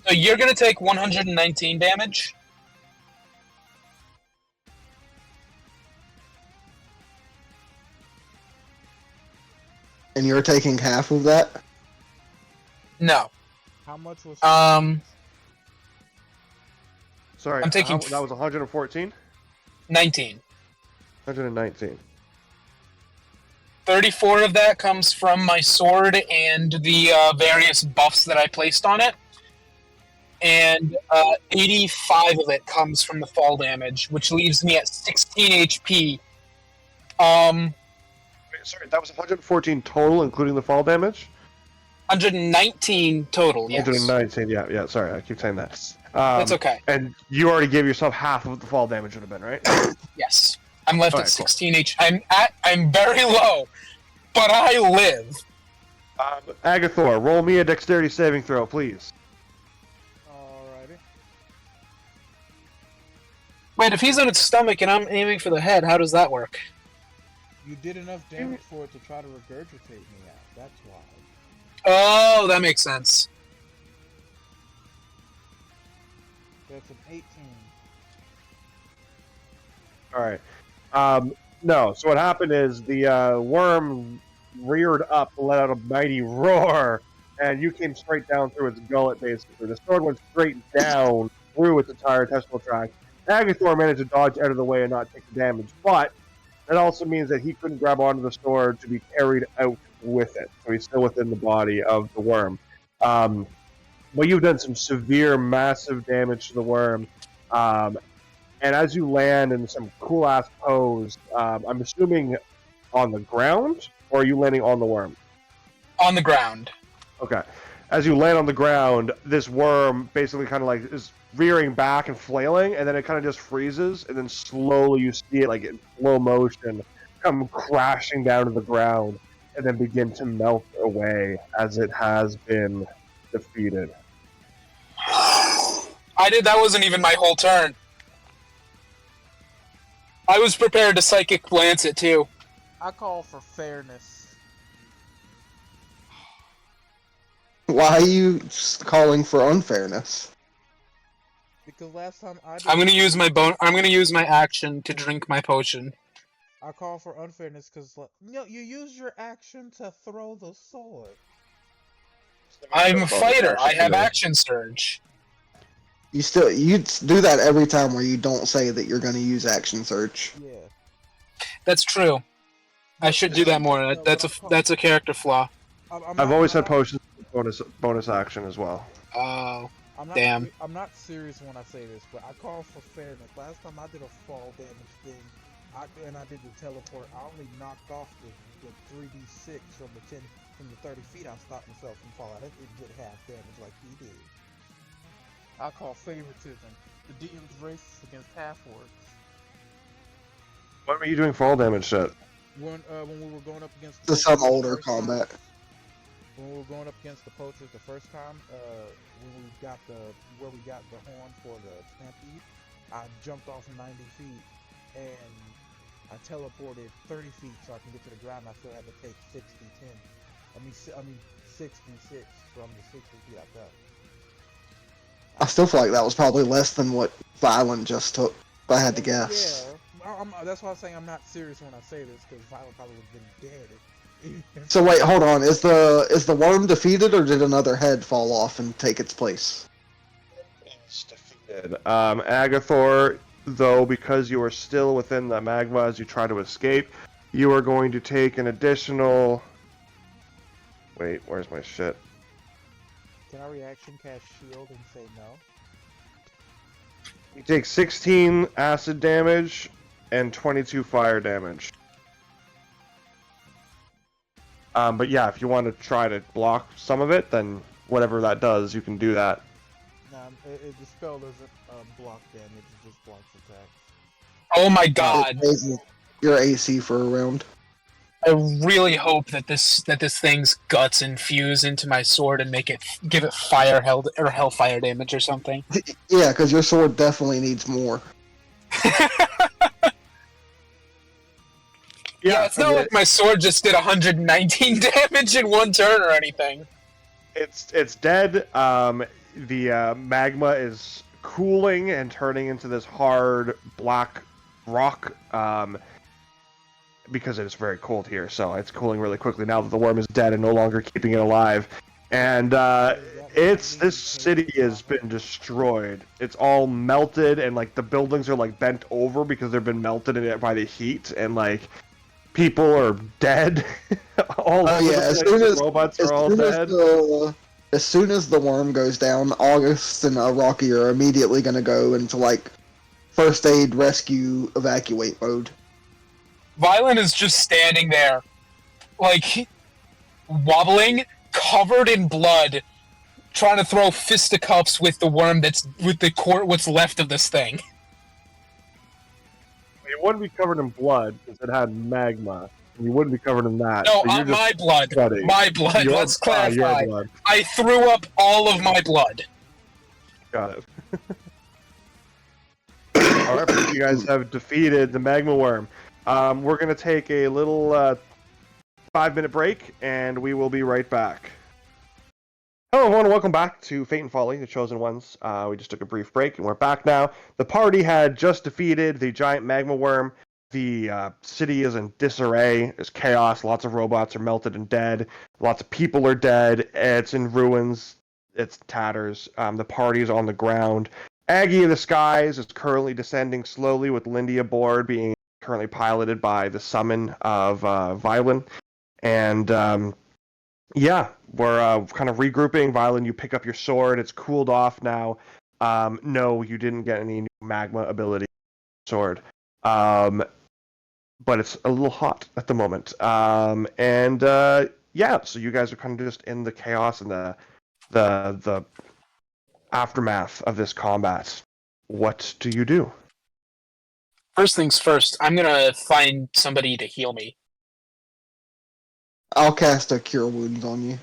So you're gonna take 119 damage. And you're taking half of that? No. How much was? Sorry, I'm taking that was 114? 19. 119. 34 of that comes from my sword and the various buffs that I placed on it. And 85 of it comes from the fall damage, which leaves me at 16 HP. Sorry, that was 114 total, including the fall damage? 119 total, yes. 119, yeah, sorry, I keep saying that. That's okay. And you already gave yourself half of what the fall damage would have been, right? Yes. I'm left at Cool. 16 HP. I'm very low, but I live. Agathor, roll me a dexterity saving throw, please. Alrighty. Wait, if he's on its stomach and I'm aiming for the head, how does that work? You did enough damage for it to try to regurgitate me out. That's why. Oh, that makes sense. That's an 18. Alright. No, so what happened is the worm reared up, let out a mighty roar, and you came straight down through its gullet, basically. The sword went straight down through its entire intestinal tract. Agathor managed to dodge out of the way and not take the damage, but that also means that he couldn't grab onto the sword to be carried out with it. So he's still within the body of the worm. But you've done some severe, massive damage to the worm. And as you land in some cool-ass pose, I'm assuming on the ground, or are you landing on the worm? On the ground. Okay. As you land on the ground, this worm basically kind of like is rearing back and flailing, and then it kind of just freezes, and then slowly you see it like in slow motion come crashing down to the ground, and then begin to melt away as it has been defeated. That wasn't even my whole turn. I was prepared to psychic glance it too. I call for fairness. Why are you calling for unfairness? Because last time I did I'm gonna use my I'm gonna use my action to drink my potion. I call for unfairness because you use your action to throw the sword. I'm a fighter. I have Actually, action surge. You do that every time where you don't say that you're going to use action search. Yeah. That's true. I should do that more. No, That's a character flaw. I've always had potions bonus action as well. Oh, I'm not, damn. I'm not serious when I say this, but I call for fairness. Last time I did a fall damage thing, I did the teleport. I only knocked off the 3d6 from the 30 feet. I stopped myself from falling. I didn't get half damage like he did. I call favoritism. The DM's race against half orcs. What were you doing fall damage shit? When we were going up against Some older combat. When we were going up against the poachers the first time, when we got where we got the horn for the stampede, I jumped off 90 feet and I teleported 30 feet so I can get to the ground. I still had to take 60, 10. I mean 66 from the 60 feet I fell. I still feel like that was probably less than what Violent just took, if I had to guess. Yeah, that's why I'm saying I'm not serious when I say this, because Violent probably would have been dead. So wait, hold on. Is the worm defeated, or did another head fall off and take its place? It's defeated. Agathor, though, because you are still within the magma as you try to escape, you are going to take an additional... Wait, where's my shit? Can I reaction cast shield and say no? You take 16 acid damage and 22 fire damage. But yeah, if you want to try to block some of it, then whatever that does, you can do that. Nah, the spell doesn't block damage, it just blocks attacks. Oh my god! It raises your AC for a round. I really hope that this thing's guts infuse into my sword and give it hellfire damage or something. Yeah, because your sword definitely needs more. Yeah, it's not like my sword just did 119 damage in one turn or anything. It's dead. The magma is cooling and turning into this hard black rock. Because it is very cold here, so it's cooling really quickly now that the worm is dead and no longer keeping it alive. And this city has been destroyed. It's all melted, and like the buildings are like bent over because they've been melted in it by the heat, and like people are dead. All over the place. Robots are all dead. As soon as the worm goes down, August and Rocky are immediately going to go into like first aid, rescue, evacuate mode. Violent is just standing there, like, wobbling, covered in blood, trying to throw fisticuffs with the worm what's left of this thing. It wouldn't be covered in blood because it had magma. You wouldn't be covered in that. No, so my blood. sweating. My blood, let's clarify. Your blood. I threw up all of my blood. Got it. Alright, you guys have defeated the magma worm. We're going to take a little 5-minute break, and we will be right back. Hello everyone, welcome back to Fate and Folly, the Chosen Ones. We just took a brief break, and we're back now. The party had just defeated the giant magma worm. The city is in disarray. There's chaos. Lots of robots are melted and dead. Lots of people are dead. It's in ruins. It's tatters. The party is on the ground. Aggie in the skies is currently descending slowly with Lindy aboard, being currently piloted by the summon of Violin. And yeah, we're kind of regrouping. Violin, you pick up your sword. It's cooled off now. No, you didn't get any new magma ability sword. But it's a little hot at the moment. Yeah, so you guys are kind of just in the chaos and the aftermath of this combat. What do you do? First things first, I'm gonna find somebody to heal me. I'll cast a Cure Wounds on you.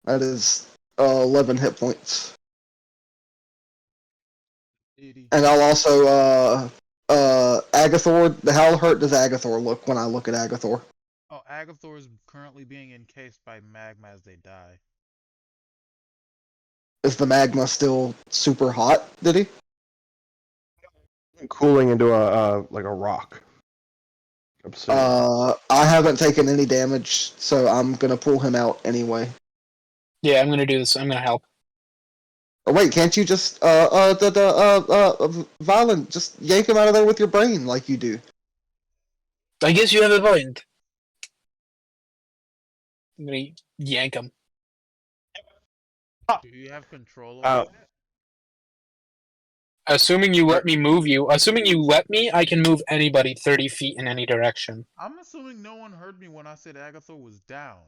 That is 11 hit points. 80. And I'll also Agathor. How hurt does Agathor look when I look at Agathor? Oh, Agathor is currently being encased by magma as they die. Is the magma still super hot? Did he? Cooling into a like a rock. Obsidian. I haven't taken any damage, so I'm gonna pull him out anyway. Yeah, I'm gonna do this. I'm gonna help. Oh, wait, can't you just Violent, just yank him out of there with your brain like you do? I guess you have a point. I'm gonna yank him. Do you have control over that? Assuming you let me move you. Assuming you let me, I can move anybody 30 feet in any direction. I'm assuming no one heard me when I said Agathor was downed.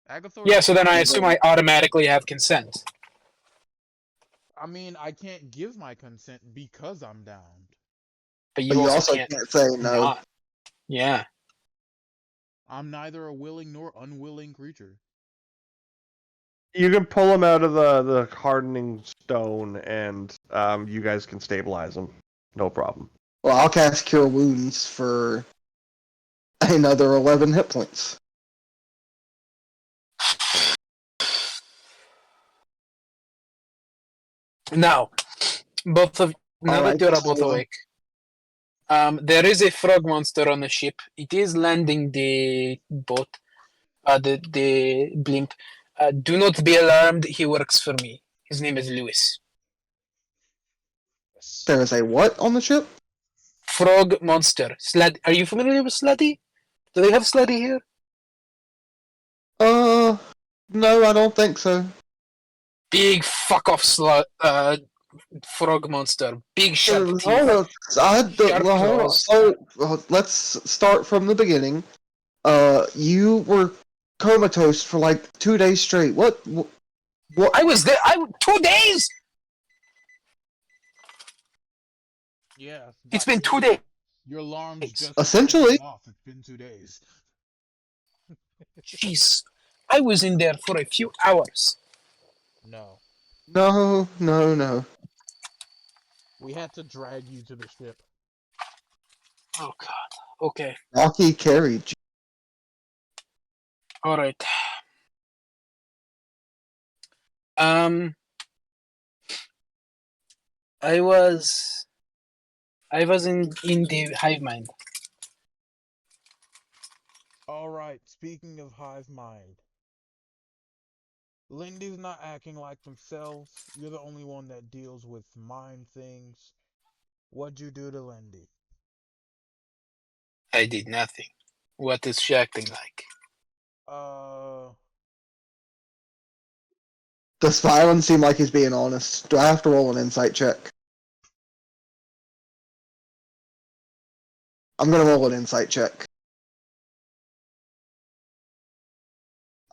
Agathor. Yeah, so then I assume I automatically have consent. I mean, I can't give my consent because I'm downed. But But you you also also can't say no. not. Yeah. I'm neither a willing nor unwilling creature. You can pull him out of the hardening stone, and you guys can stabilize him. No problem. Well, I'll cast Cure Wounds for another 11 hit points. Now, now Alright, that you're just both awake, there is a frog monster on the ship. It is landing the boat, the blimp. Do not be alarmed. He works for me. His name is Lewis. There is a what on the ship? Frog monster. Are you familiar with Slutty? Do they have Slutty here? No, I don't think so. Big fuck off frog monster. Big sharp teeth. Hold Sharp on, claws. let's start from the beginning. You were comatose for like 2 days straight. What? I was there. 2 days. Yeah. It's been 2 days. Your alarm's just Essentially. off. It's been 2 days. Jeez, I was in there for a few hours. No. No. We had to drag you to the ship. Oh god. Okay. Rocky carried you. All right. I was in the hive mind. Alright, speaking of hive mind. Lindy's not acting like themselves. You're the only one that deals with mind things. What'd you do to Lindy? I did nothing. What is she acting like? Does Violent seem like he's being honest? Do I have to roll an insight check? I'm gonna roll an insight check.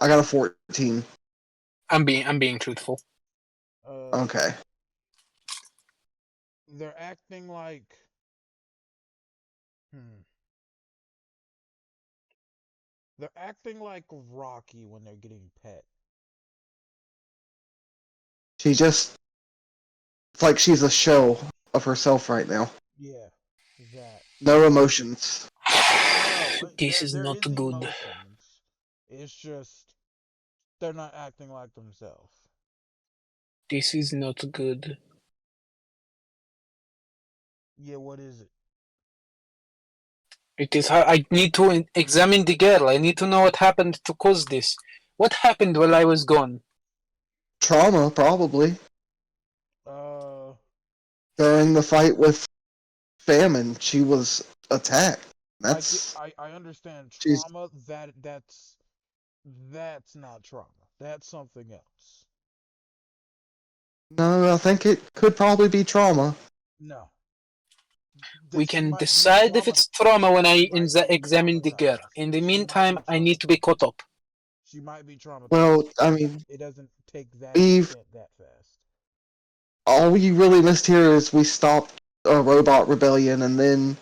I got a 14. I'm being truthful. Okay. They're acting like... They're acting like Rocky when they're getting pet. It's like she's a shell of herself right now. Yeah, that. No emotions. No, This is there not is good. emotions. It's just they're not acting like themselves. This is not good. Yeah, what is it? It is hard. I need to examine the girl. I need to know what happened to cause this. What happened while I was gone? Trauma, probably. During the fight with Famine, she was attacked. That's I understand she's- trauma. That's not trauma. That's something else. No, I think it could probably be trauma. No. We She can might be decide if it's trauma when I examine the girl. traumatized. In the She might meantime, be I need to be caught up. She might be traumatized. Well, I mean, It doesn't take that we've- extent that fast. all you really missed here is we stopped a robot rebellion and then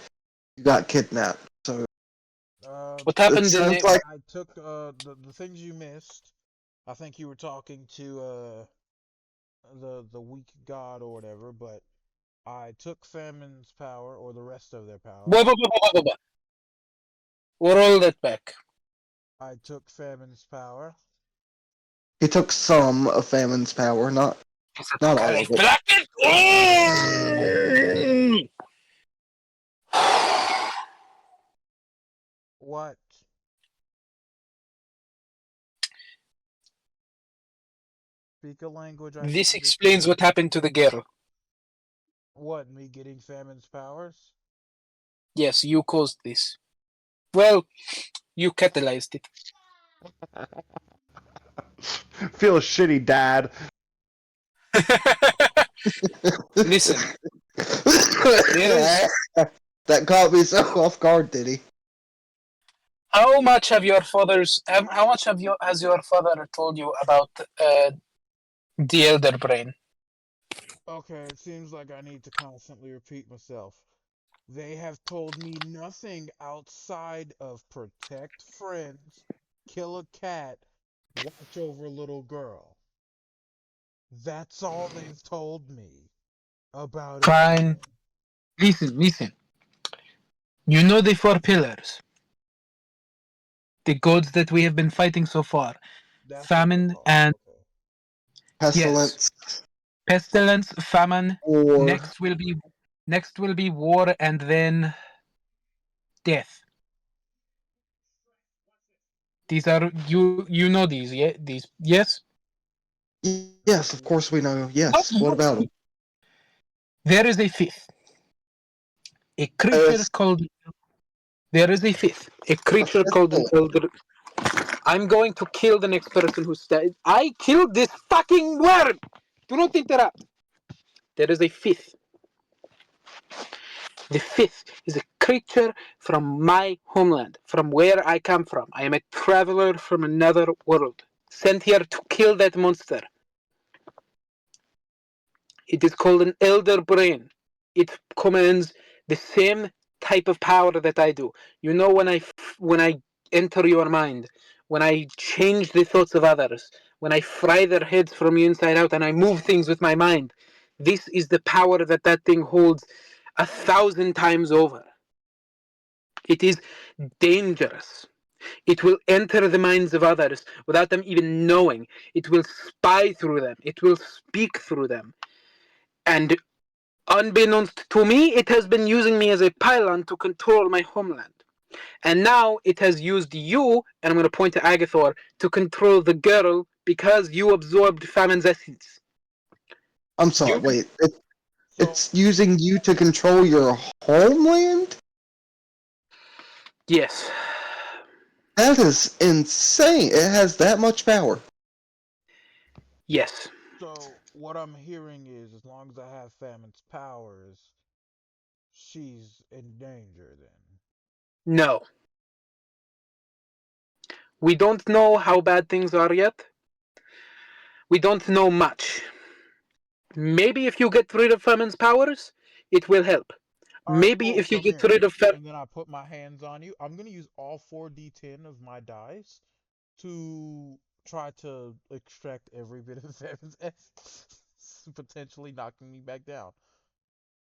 you got kidnapped. So What happened it in sounds it? like I took the things you missed. I think you were talking to the weak god or whatever, but I took Famine's power, or the rest of their power. We'll roll that back. I took Famine's power. He took some of Famine's power, not all of it. What? Speak a language I can This understand. explains what happened to the girl. What, me getting Famine's powers? Yes, you caused this. Well, you catalyzed it. Feel shitty, Dad. Listen, there is. That caught me so off guard, did he? How much have your fathers? How much have you has your father told you about the elder brain? Okay, it seems like I need to constantly repeat myself. They have told me nothing outside of protect friends, kill a cat, watch over a little girl. That's all they've told me about it. Fine. Listen. You know the four pillars, the gods that we have been fighting so far. That's what they're Famine called. and Okay. Pestilence. yes, pestilence, famine. Or Next will be war, and then death. These are you know these, yeah, these, yes. yes, of course we know. Yes. What about him? There is a fifth, a creature called. There is a fifth, a creature called an elder. I'm going to kill the next person who said I killed this fucking word. Do not interrupt. There is a fifth. The fifth is a creature from my homeland, from where I come from. I am a traveler from another world, sent here to kill that monster. It is called an elder brain. It commands the same type of power that I do. You know, when I enter your mind, when I change the thoughts of others, when I fry their heads from the inside out and I move things with my mind, this is the power that that thing holds 1,000 times over. It is dangerous. It will enter the minds of others without them even knowing. It will spy through them. It will speak through them. And unbeknownst to me, it has been using me as a pylon to control my homeland. And now it has used you, and I'm going to point to Agathor, to control the girl because you absorbed Famine's essence. I'm sorry. You- Wait. So, It's using you to control your homeland? Yes. That is insane. It has that much power. Yes. so what I'm hearing is, as long as I have Famine's powers, she's in danger then. No. We don't know how bad things are yet. We don't know much. Maybe if you get rid of Famine's powers, it will help. Alright, Maybe cool. if you Come get here. rid of And then I put my hands on you. I'm gonna use all 4d10 of my dice to try to extract every bit of Famine's essence, potentially knocking me back down.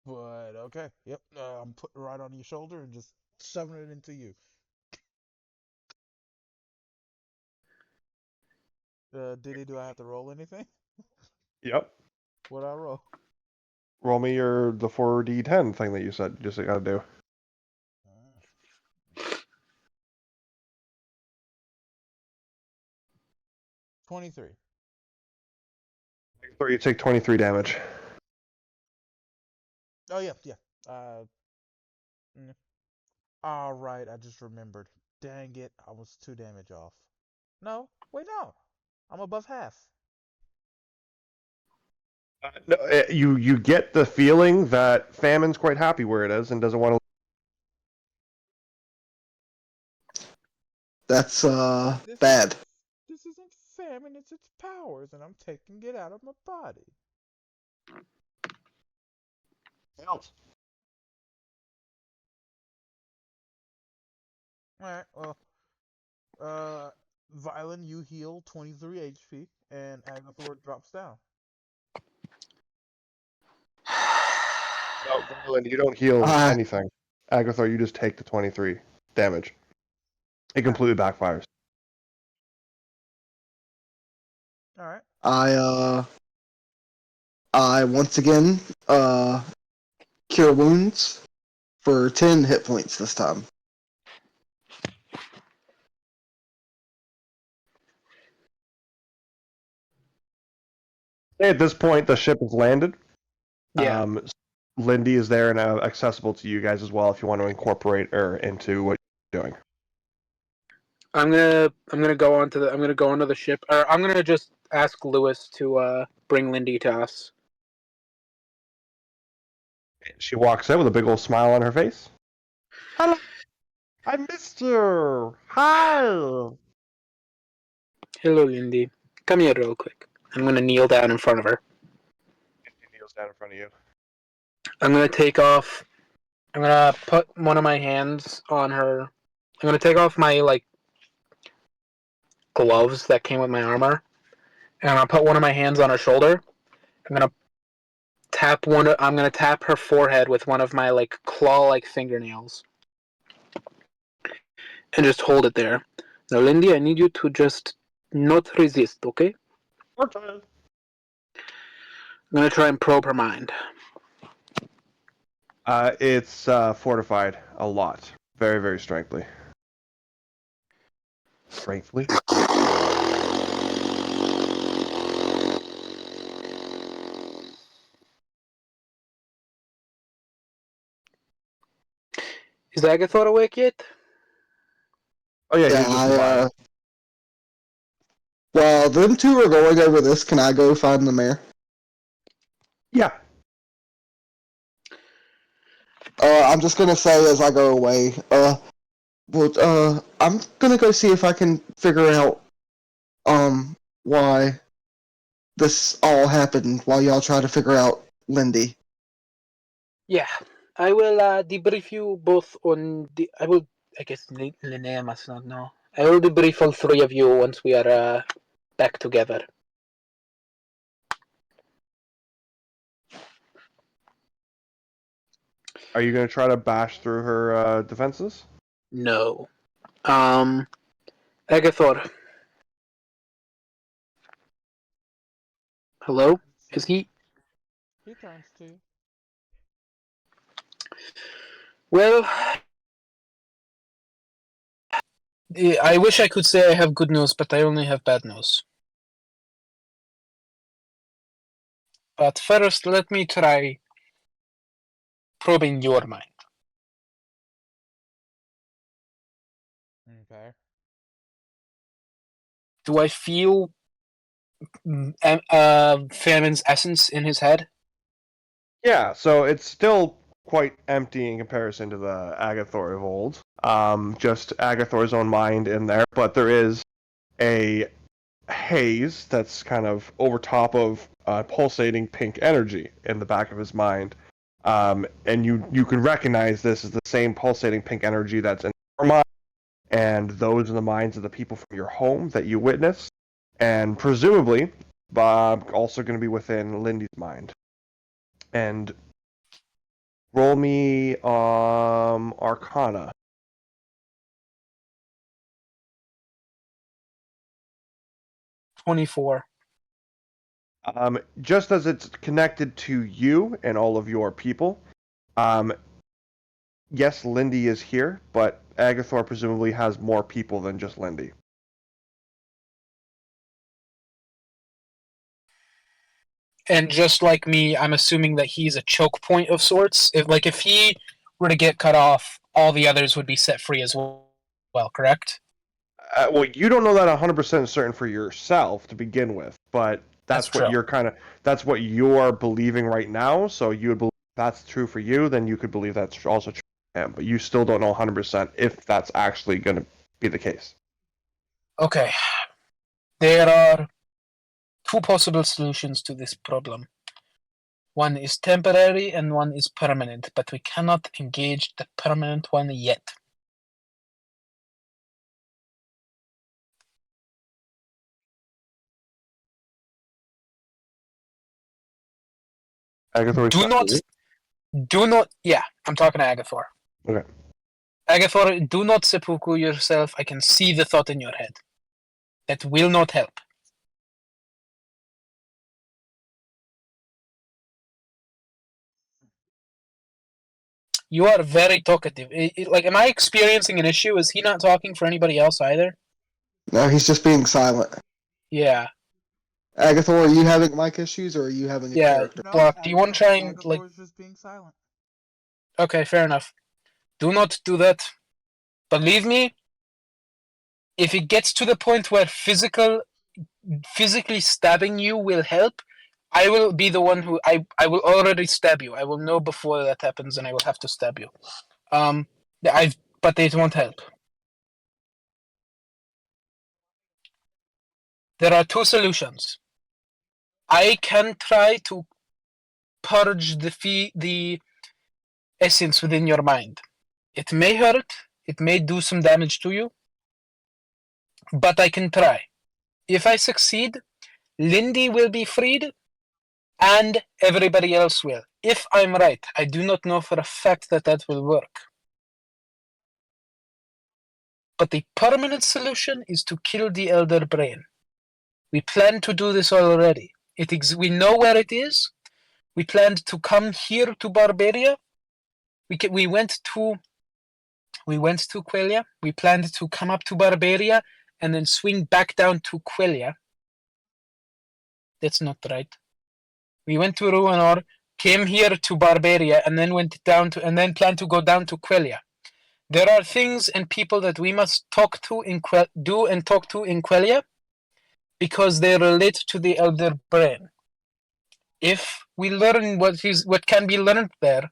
But okay, yep. I'm putting it right on your shoulder and just shoving it into you. Diddy, do I have to roll anything? Yep. What I roll? Roll me the 4d10 thing that you said. You just gotta do. 23. Or you take 23 damage. Oh yeah. All right, I just remembered. Dang it, I was 2 damage off. No, wait, no. I'm above half. No, you get the feeling that Famine's quite happy where it is and doesn't want to. That's This bad. this isn't famine, it's its powers, and I'm taking it out of my body. Help. Alright, well, Violen, you heal 23 HP, and Agathor drops down. No, Violet, you don't heal anything. Agathor, you just take the 23 damage. It completely backfires. All right. I once again cure wounds for 10 hit points this time. At this point, the ship has landed. Yeah. Lindy is there and accessible to you guys as well if you want to incorporate her into what you're doing. I'm gonna go onto the ship, or I'm gonna just ask Lewis to bring Lindy to us. She walks in with a big old smile on her face. Hello, I missed you. Hi. Hello, Lindy. Come here real quick. I'm gonna kneel down in front of her. She kneels down in front of you. I'm gonna put one of my hands on her. I'm gonna take off my gloves that came with my armor, and I'm gonna put one of my hands on her shoulder. I'm gonna tap her forehead with one of my claw-like fingernails, and just hold it there. Now, Lindy, I need you to just not resist, okay? Okay. I'm gonna try and probe her mind. It's fortified a lot. Very, very strengthly. Strengthly? Is Agathor awake yet? Oh yeah, Yeah, he's just alive. While them two are going over this, can I go find the mayor? Yeah. I'm just gonna say as I go away, I'm gonna go see if I can figure out, why this all happened while y'all try to figure out Lindy. Yeah, I will debrief you both on the. I will. I guess Linnea must not know. I will debrief all three of you once we are back together. Are you going to try to bash through her defenses? No. Agathor. Hello? Is he? He turns to you. Well, I wish I could say I have good news, but I only have bad news. But first, let me try probing your mind. Okay. Do I feel Famine's essence in his head? Yeah, so it's still quite empty in comparison to the Agathor of old. Just Agathor's own mind in there, but there is a haze that's kind of over top of pulsating pink energy in the back of his mind. And you can recognize this as the same pulsating pink energy that's in your mind, and those are the minds of the people from your home that you witnessed, and presumably also going to be within Lindy's mind. And roll me Arcana. 24. Just as it's connected to you and all of your people, yes, Lindy is here, but Agathor presumably has more people than just Lindy. And just like me, I'm assuming that he's a choke point of sorts. If he were to get cut off, all the others would be set free as well, correct? Well, you don't know that 100% certain for yourself to begin with, but That's what true. that's what you're believing right now. So you would believe that's true for you, then you could believe that's also true for him. But you still don't know 100% if that's actually going to be the case. Okay. There are two possible solutions to this problem. One is temporary and one is permanent, but we cannot engage the permanent one yet. Agathor, Do not Do not. Yeah, I'm talking to Agathor. Okay. Agathor, do not seppuku yourself. I can see the thought in your head. That will not help. You are very talkative. Like, am I experiencing an issue? Is he not talking for anybody else either? No, he's just being silent. Yeah. Agathor, are you having mic issues or are you having a Yeah. character? No, Block. Do you want to try and like? Agathor's just being silent. Okay, fair enough. Do not do that. Believe me, if it gets to the point where physically stabbing you will help, I will be the one who I will already stab you. I will know before that happens, and I will have to stab you. But it won't help. There are two solutions. I can try to purge the essence within your mind. It may hurt. It may do some damage to you, but I can try. If I succeed, Lindy will be freed, and everybody else will. If I'm right, I do not know for a fact that that will work. But the permanent solution is to kill the Elder Brain. We plan to do this already. We know where it is. We planned to come here to Barbaria. We went to Quelia. We planned to come up to Barbaria and then swing back down to Quelia. That's not right. We went to Ruinor, came here to Barbaria, and then planned to go down to Quelia. There are things and people that we must talk to in Quelia because they relate to the Elder Brain. If we learn what can be learned there,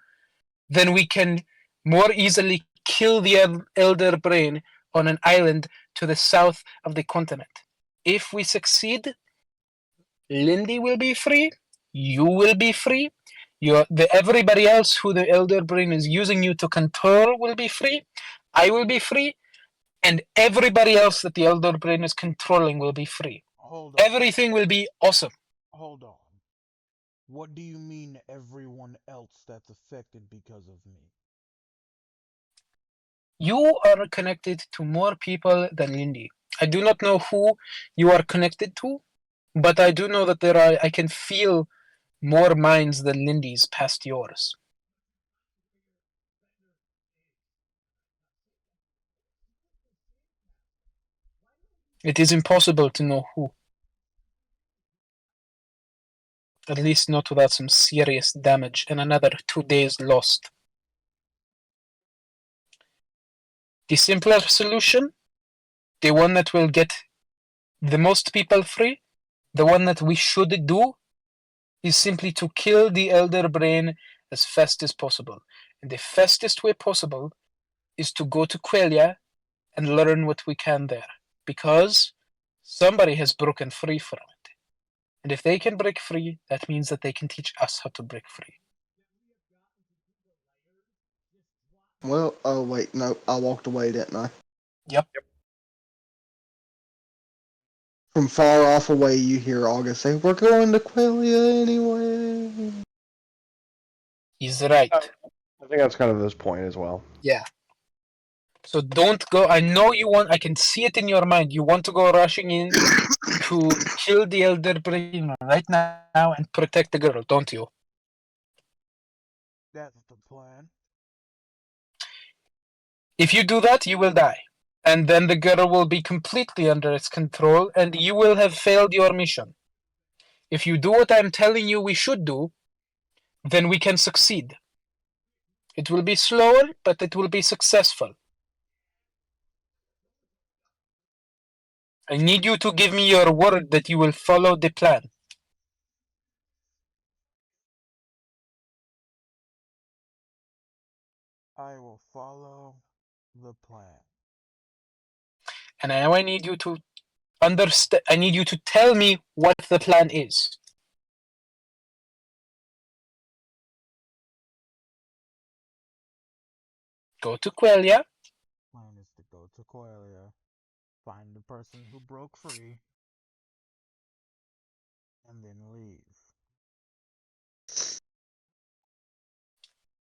then we can more easily kill the Elder Brain on an island to the south of the continent. If we succeed, Lindy will be free, you will be free, everybody else who the Elder Brain is using you to control will be free, I will be free, and everybody else that the Elder Brain is controlling will be free. Hold on. Everything will be awesome. Hold on. What do you mean everyone else that's affected because of me? You are connected to more people than Lindy. I do not know who you are connected to, but I do know that I can feel more minds than Lindy's past yours. It is impossible to know who. At least not without some serious damage and another 2 days lost. The simpler solution, the one that will get the most people free, the one that we should do, is simply to kill the Elder Brain as fast as possible. And the fastest way possible is to go to Quelia and learn what we can there. Because somebody has broken free from it. And if they can break free, that means that they can teach us how to break free. Well, oh wait, no, I walked away, didn't I? Yep. From far off away, you hear August say, "We're going to Quelia anyway." He's right. I think that's kind of this point as well. Yeah. So don't go. I know you want. I can see it in your mind. You want to go rushing in to kill the Elder Brain right now and protect the girl, don't you? That's the plan. If you do that, you will die. And then the girl will be completely under its control, and you will have failed your mission. If you do what I'm telling you we should do, then we can succeed. It will be slower, but it will be successful. I need you to give me your word that you will follow the plan. I will follow the plan. And now I need you to understand. I need you to tell me what the plan is. Go to Quelia. Plan is to go to Quelia, find the person who broke free, and then leave.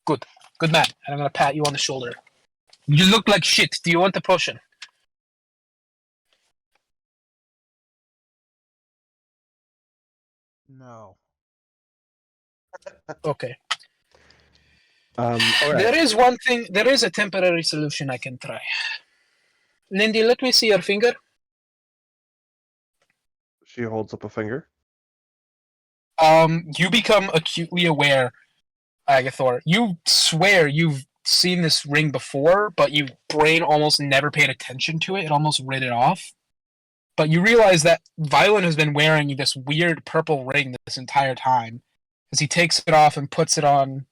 Good man. And I'm gonna pat you on the shoulder. You look like shit. Do you want a potion? No. Okay. All right. There is one thing. There is a temporary solution I can try. Lindy, let me see your finger. She holds up a finger. You become acutely aware, Agathor. You swear you've seen this ring before, but your brain almost never paid attention to it. It almost read it off. But you realize that Violet has been wearing this weird purple ring this entire time, as he takes it off and puts it on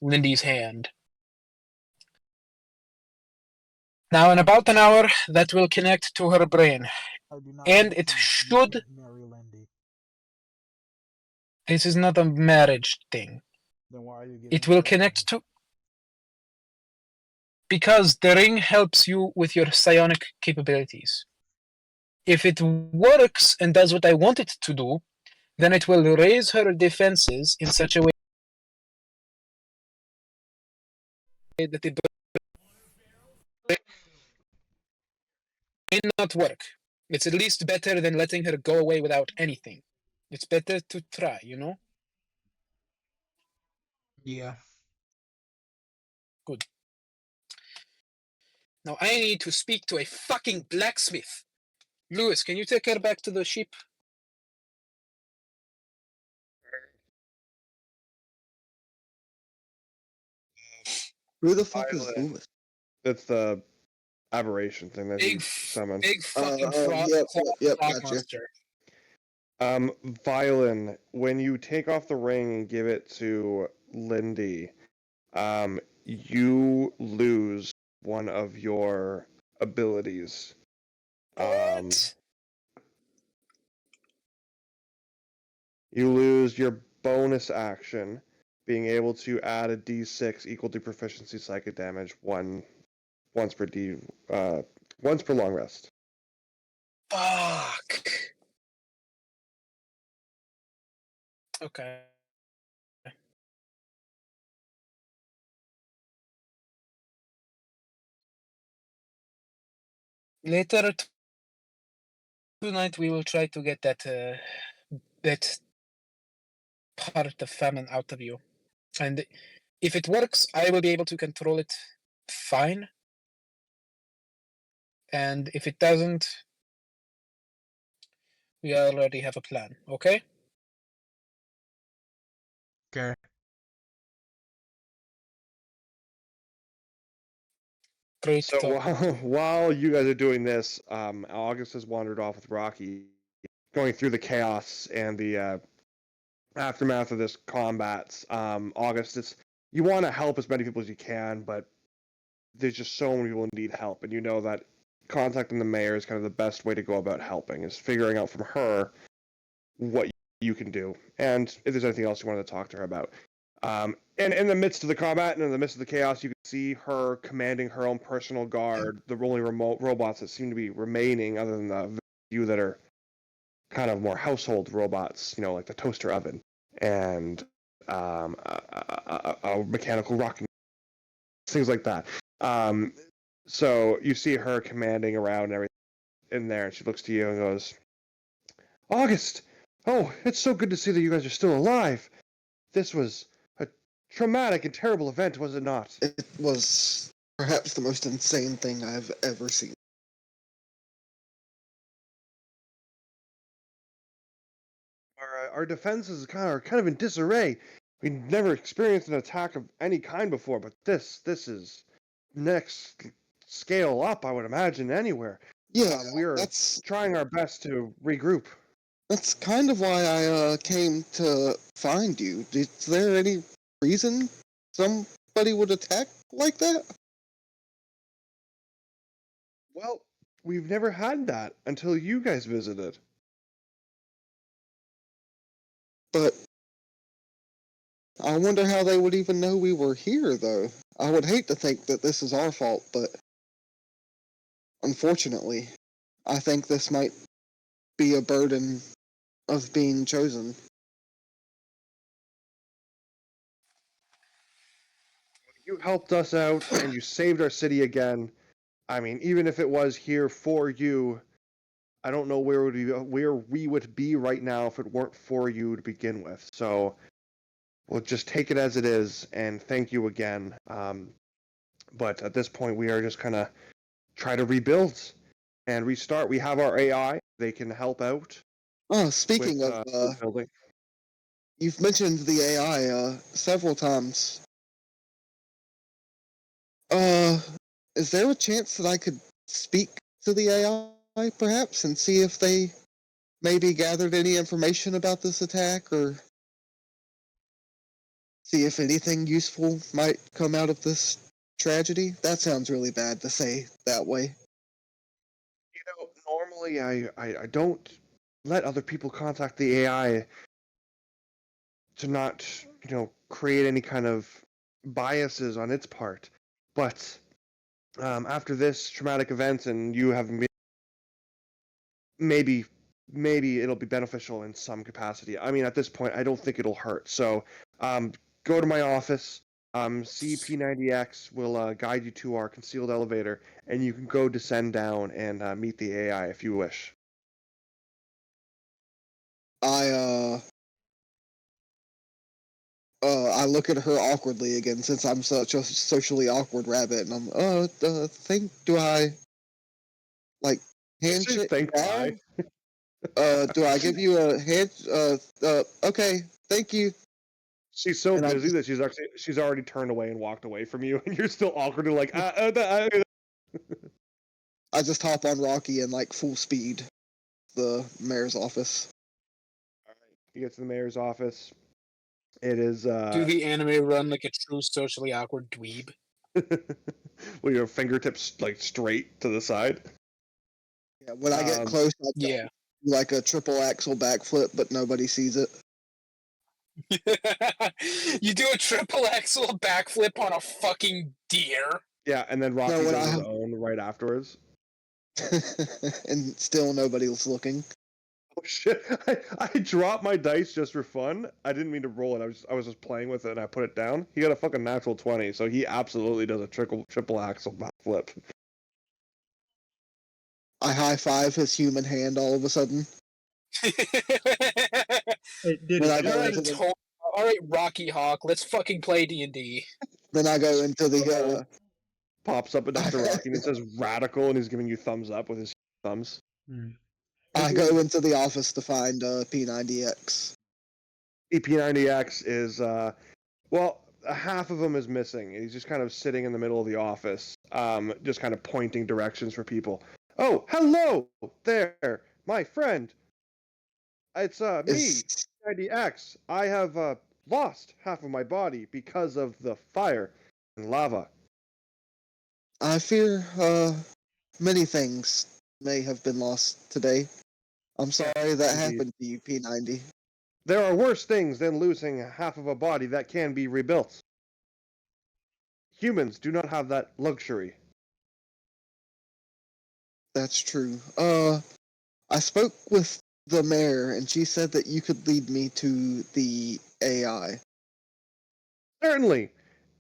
Lindy's hand. Now, in about an hour, that will connect to her brain. I do not And wish it to should... marry Lindy. This is not a marriage thing. Then why are you giving It will it up connect to... Because the ring helps you with your psionic capabilities. If it works and does what I want it to do, then it will raise her defenses in such a way that it may not work. It's at least better than letting her go away without anything. It's better to try, you know? Yeah. Good. Now I need to speak to a fucking blacksmith. Lewis, can you take her back to the ship? Who the fuck is Violet. Lewis? That's the aberration thing that he Big, summoned. big fucking Yep, frog gotcha. monster. Violin, when you take off the ring and give it to Lindy, you lose one of your abilities. What? You lose your bonus action, being able to add a d6 equal to proficiency psychic damage once per long rest. Fuck. Okay. Later tonight we will try to get that part of famine out of you. And if it works, I will be able to control it fine. And if it doesn't, we already have a plan, okay? Okay. Great So talk. while you guys are doing this, August has wandered off with Rocky, going through the chaos and the aftermath of this combat. August, you want to help as many people as you can, but there's just so many people who need help, and you know that contacting the mayor is kind of the best way to go about helping, is figuring out from her what you can do, and if there's anything else you wanted to talk to her about. And in the midst of the combat and in the midst of the chaos, you can see her commanding her own personal guard, the only remote robots that seem to be remaining, other than the few that are kind of more household robots, like the toaster oven and a mechanical rocking, things like that. So you see her commanding around and everything in there, and she looks to you and goes, August! Oh, it's so good to see that you guys are still alive. This was a traumatic and terrible event, was it not? It was perhaps the most insane thing I've ever seen. Our defenses are kind of in disarray. We never experienced an attack of any kind before, but this is next scale up, I would imagine, anywhere. Yeah, We are that's trying our best to regroup. that's kind of why I came to find you. Is there any reason somebody would attack like that? Well, we've never had that until you guys visited. But I wonder how they would even know we were here, though. I would hate to think that this is our fault, but unfortunately, I think this might be a burden of being chosen. You helped us out, and you saved our city again. I mean, even if it was here for you, I don't know where we would be right now if it weren't for you to begin with. So we'll just take it as it is, and thank you again. But at this point, we are just kind of try to rebuild and restart. We have our AI; they can help out Oh, speaking with of, building. you've mentioned the AI several times. Uh, is there a chance that I could speak to the AI, perhaps, and see if they maybe gathered any information about this attack, or see if anything useful might come out of this tragedy? That sounds really bad to say that way. You know, normally I don't let other people contact the AI to not, create any kind of biases on its part. But after this traumatic event, and you have maybe it'll be beneficial in some capacity. I mean, at this point, I don't think it'll hurt. So, go to my office. CP90X will guide you to our concealed elevator, and you can go descend down and meet the AI if you wish. I I look at her awkwardly again since I'm such a socially awkward rabbit, and I'm do I like handshake Thank now? God. Do I give you a hand? Okay, thank you. She's so And I busy just, that she's already turned away and walked away from you, and you're still awkwardly like, I just hop on Rocky and like full speed the mayor's office. You get to the mayor's office. It is Do the anime run like a true socially awkward dweeb? with your fingertips like straight to the side. Yeah, when I get close, I Yeah. do like a triple axle backflip, but nobody sees it. You do a triple axel backflip on a fucking deer. Yeah, and then Rocky No, when does I his have, own right afterwards. and still nobody was looking. Oh shit! I dropped my dice just for fun. I didn't mean to roll it. I was just playing with it, and I put it down. He got a fucking natural 20, so he absolutely does a triple axle backflip. I high five his human hand all of a sudden. It did Then it I You're go at into a the total. All right, Rocky Hawk, let's fucking play D&D. then I go into the Pops up next to Rocky and it says radical, and he's giving you thumbs up with his thumbs. Hmm. I go into the office to find P90X. EP90X is well, half of him is missing. He's just kind of sitting in the middle of the office, just kind of pointing directions for people. Oh, hello there, my friend. It's me, Is EP90X. I have lost half of my body because of the fire and lava. I fear many things may have been lost today. I'm sorry that Indeed. happened to you, P90. There are worse things than losing half of a body that can be rebuilt. Humans do not have that luxury. That's true. I spoke with the mayor, and she said that you could lead me to the AI. Certainly.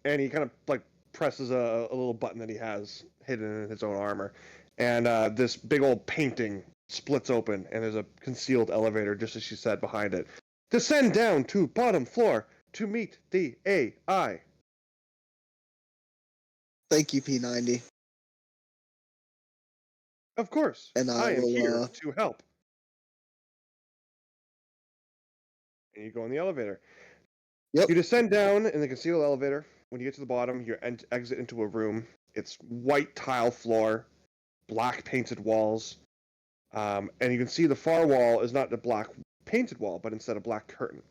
And he kind of like presses a little button that he has hidden in his own armor. And this big old painting splits open, and there's a concealed elevator, just as she said, behind it. Descend down to bottom floor to meet the AI. Thank you, P90. Of course, And I I am here will, to help. And you go in the elevator. Yep. You descend down in the concealed elevator. When you get to the bottom, you exit into a room. It's white tile floor, black painted walls, and you can see the far wall is not a black painted wall, but instead a black curtain.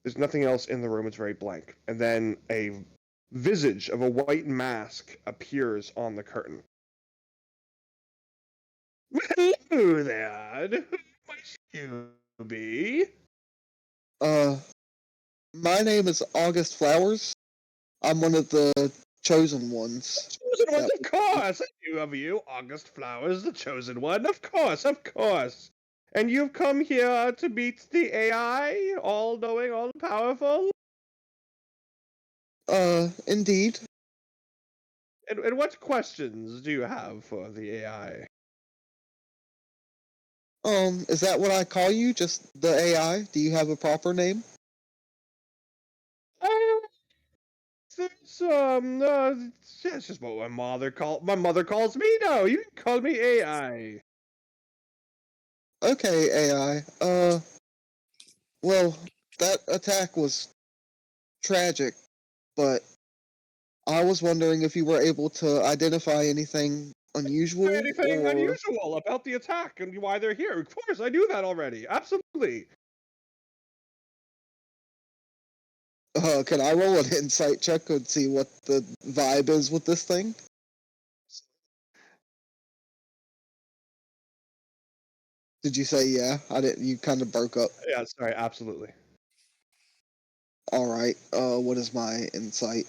There's nothing else in the room. It's very blank. And then a visage of a white mask appears on the curtain. Hello there. Who might you be? My name is August Flowers. I'm one of the chosen ones. Chosen ones, of course. I knew of you, August Flowers, the chosen one. Of course, of course. And you've come here to meet the AI, all-knowing, all-powerful? Indeed. And what questions do you have for the AI? Is that what I call you? Just the AI? Do you have a proper name? There's it's just what my mother calls me. No, you can call me AI. Okay, AI. Well, that attack was tragic, but I was wondering if you were able to identify anything unusual Anything or unusual about the attack and why they're here? Of course, I knew that already. Absolutely. can I roll an insight check and see what the vibe is with this thing? Did you say yeah? I didn't. You kind of broke up. Yeah, sorry, absolutely. All right. What is my insight?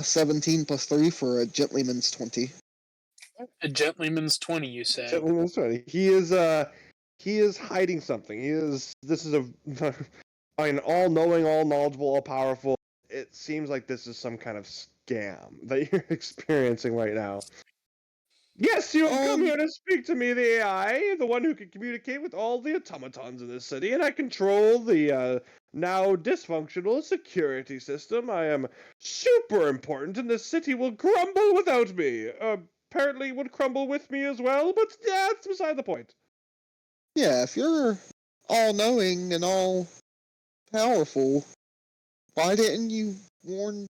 17 plus 3 for a gentleman's 20. A gentleman's 20, you say? Gentleman's 20. He is hiding something. This is an all-knowing, all-knowledgeable, all-powerful. It seems like this is some kind of scam that you're experiencing right now. Yes, you have come here to speak to me, the AI, the one who can communicate with all the automatons in this city, and I control the now dysfunctional security system. I am super important, and the city will crumble without me. Apparently, would crumble with me as well, but that's beside the point. Yeah, if you're all knowing and all powerful, why didn't you warn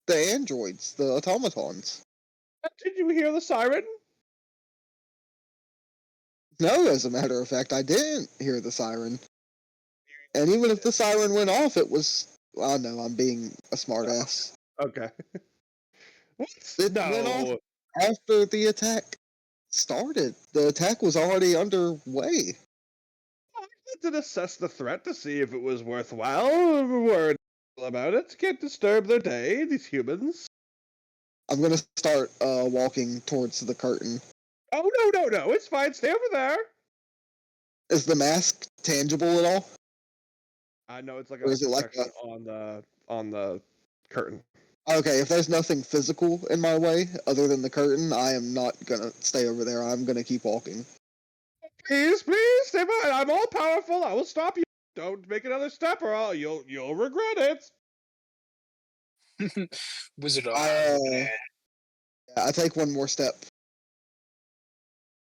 the androids, the automatons? Did you hear the siren? No, as a matter of fact, I didn't hear the siren. And even if the siren went off, it was. I know, I'm being a smartass. Okay. What? It went off No. after the attack started. The attack was already underway. I had to assess the threat to see if it was worthwhile. Worried about it. Can't disturb their day, these humans. I'm gonna start walking towards the curtain. Oh, no. It's fine. Stay over there. Is the mask tangible at all? I know it's like Or a is it like protection on the curtain. Okay, if there's nothing physical in my way other than the curtain, I am not gonna stay over there. I'm gonna keep walking. Please, stay behind. I'm all powerful. I will stop you. Don't make another step, or you'll regret it. Wizard of I take one more step.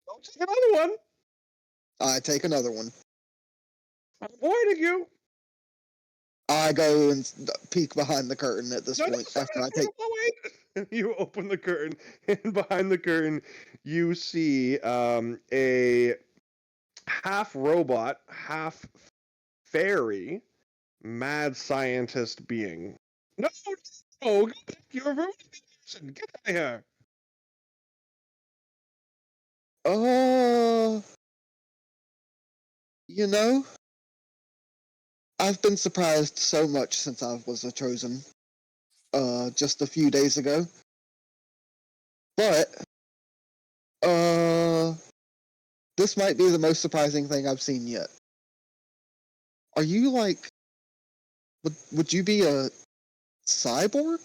Don't take another one. I take another one. I'm avoiding you. I go and peek behind the curtain at this point after I take. Wait. You open the curtain, and behind the curtain, you see a half robot, half fairy, mad scientist being. No, go back. You're ruining the illusion. Get out of here. Uh, you know, I've been surprised so much since I was a chosen. Just a few days ago. But, this might be the most surprising thing I've seen yet. Are you like, would you be a cyborg?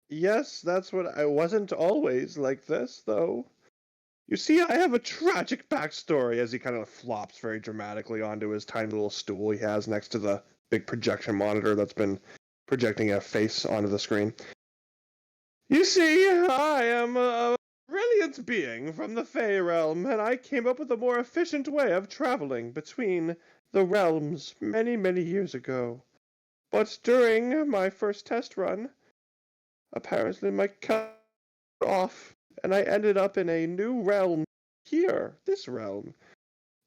Yes, that's what I wasn't always like this, though. You see, I have a tragic backstory as he kind of flops very dramatically onto his tiny little stool he has next to the big projection monitor that's been projecting a face onto the screen. You see, I am a brilliant being from the Fey realm, and I came up with a more efficient way of traveling between the realms many, many years ago. But during my first test run, apparently my cut off, and I ended up in a new realm here, this realm.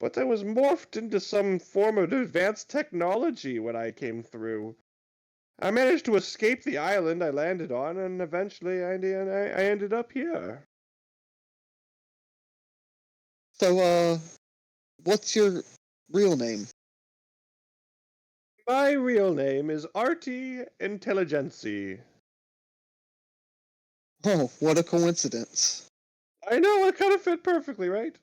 But I was morphed into some form of advanced technology when I came through. I managed to escape the island I landed on, and eventually I ended up here. So, what's your real name? My real name is Artie Intelligency. Oh, what a coincidence. I know, it kind of fit perfectly, right?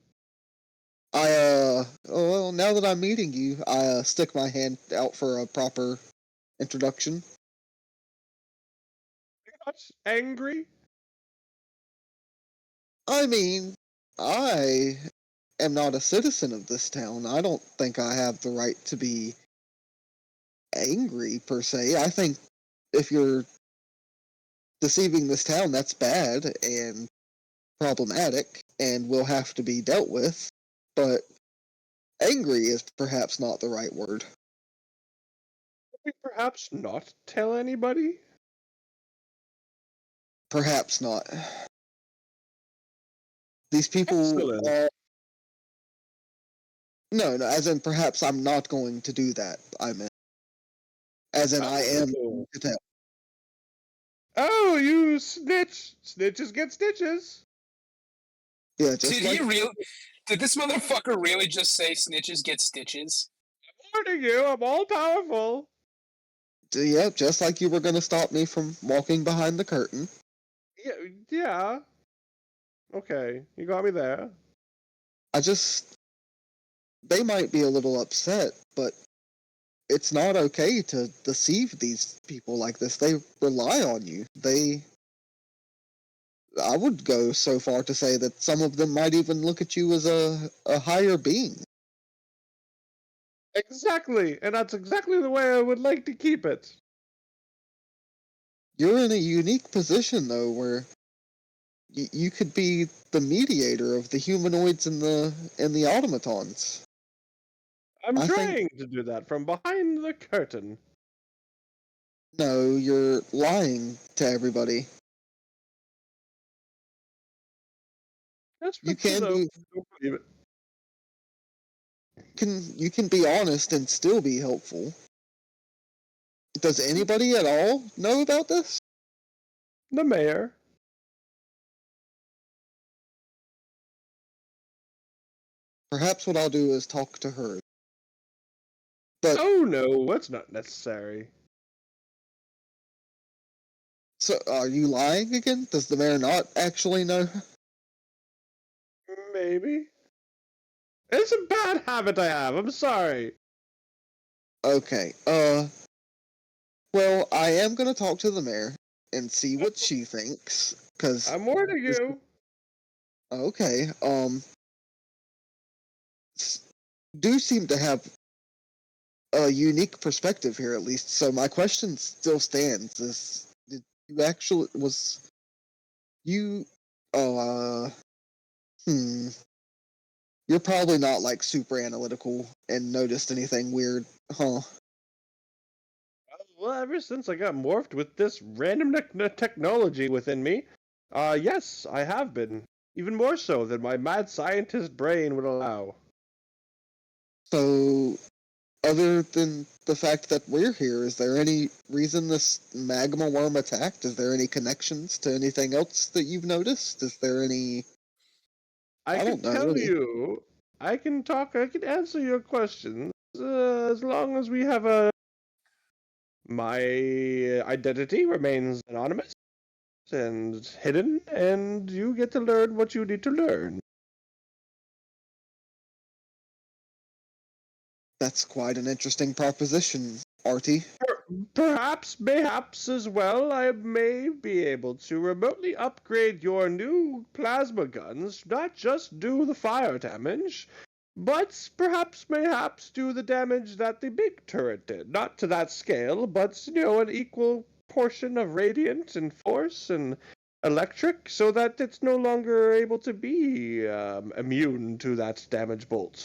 well, now that I'm meeting you, I stick my hand out for a proper introduction. You're not angry? I mean, I am not a citizen of this town. I don't think I have the right to be angry, per se. I think if you're deceiving this town, that's bad and problematic and will have to be dealt with. But angry is perhaps not the right word. Could we perhaps not tell anybody? Perhaps not. These people Excellent. are. No, as in perhaps I'm not going to do that. I meant. As in I am going to tell. Oh, you snitch! Snitches get stitches. Yeah, just Did like. he really? Did this motherfucker really just say snitches get stitches? I'm warning you, I'm all powerful. Yep, just like you were going to stop me from walking behind the curtain. Yeah. Okay, you got me there. I just. They might be a little upset, but it's not okay to deceive these people like this. They rely on you. I would go so far to say that some of them might even look at you as a higher being. Exactly, and that's exactly the way I would like to keep it. You're in a unique position, though, where you could be the mediator of the humanoids and the automatons. I'm I trying think to do that from behind the curtain. no, you're lying to everybody. That's You true, can though. be Don't believe it. you can be honest and still be helpful. Does anybody at all know about this? The mayor. Perhaps what I'll do is talk to her. But Oh no, that's not necessary. so are you lying again? Does the mayor not actually know? Maybe. It's a bad habit I have. I'm sorry. Okay. Well, I am gonna talk to the mayor and see what she thinks. Cause I'm warning you. okay. Do seem to have a unique perspective here, at least. So my question still stands: did you actually was you? Oh, hmm. You're probably not like super analytical and noticed anything weird, huh? Well, ever since I got morphed with this random technology within me, yes, I have been. Even more so than my mad scientist brain would allow. So, other than the fact that we're here, is there any reason this magma worm attacked? Is there any connections to anything else that you've noticed? Is there any? I I can don't know, tell really. you, I can answer your questions, as long as we have a. My identity remains anonymous and hidden, and you get to learn what you need to learn. That's quite an interesting proposition, Artie. Perhaps, mayhaps as well, I may be able to remotely upgrade your new plasma guns, not just do the fire damage, but perhaps, mayhaps do the damage that the big turret did. Not to that scale, but, an equal portion of radiant and force and electric, so that it's no longer able to be immune to that damage bolt.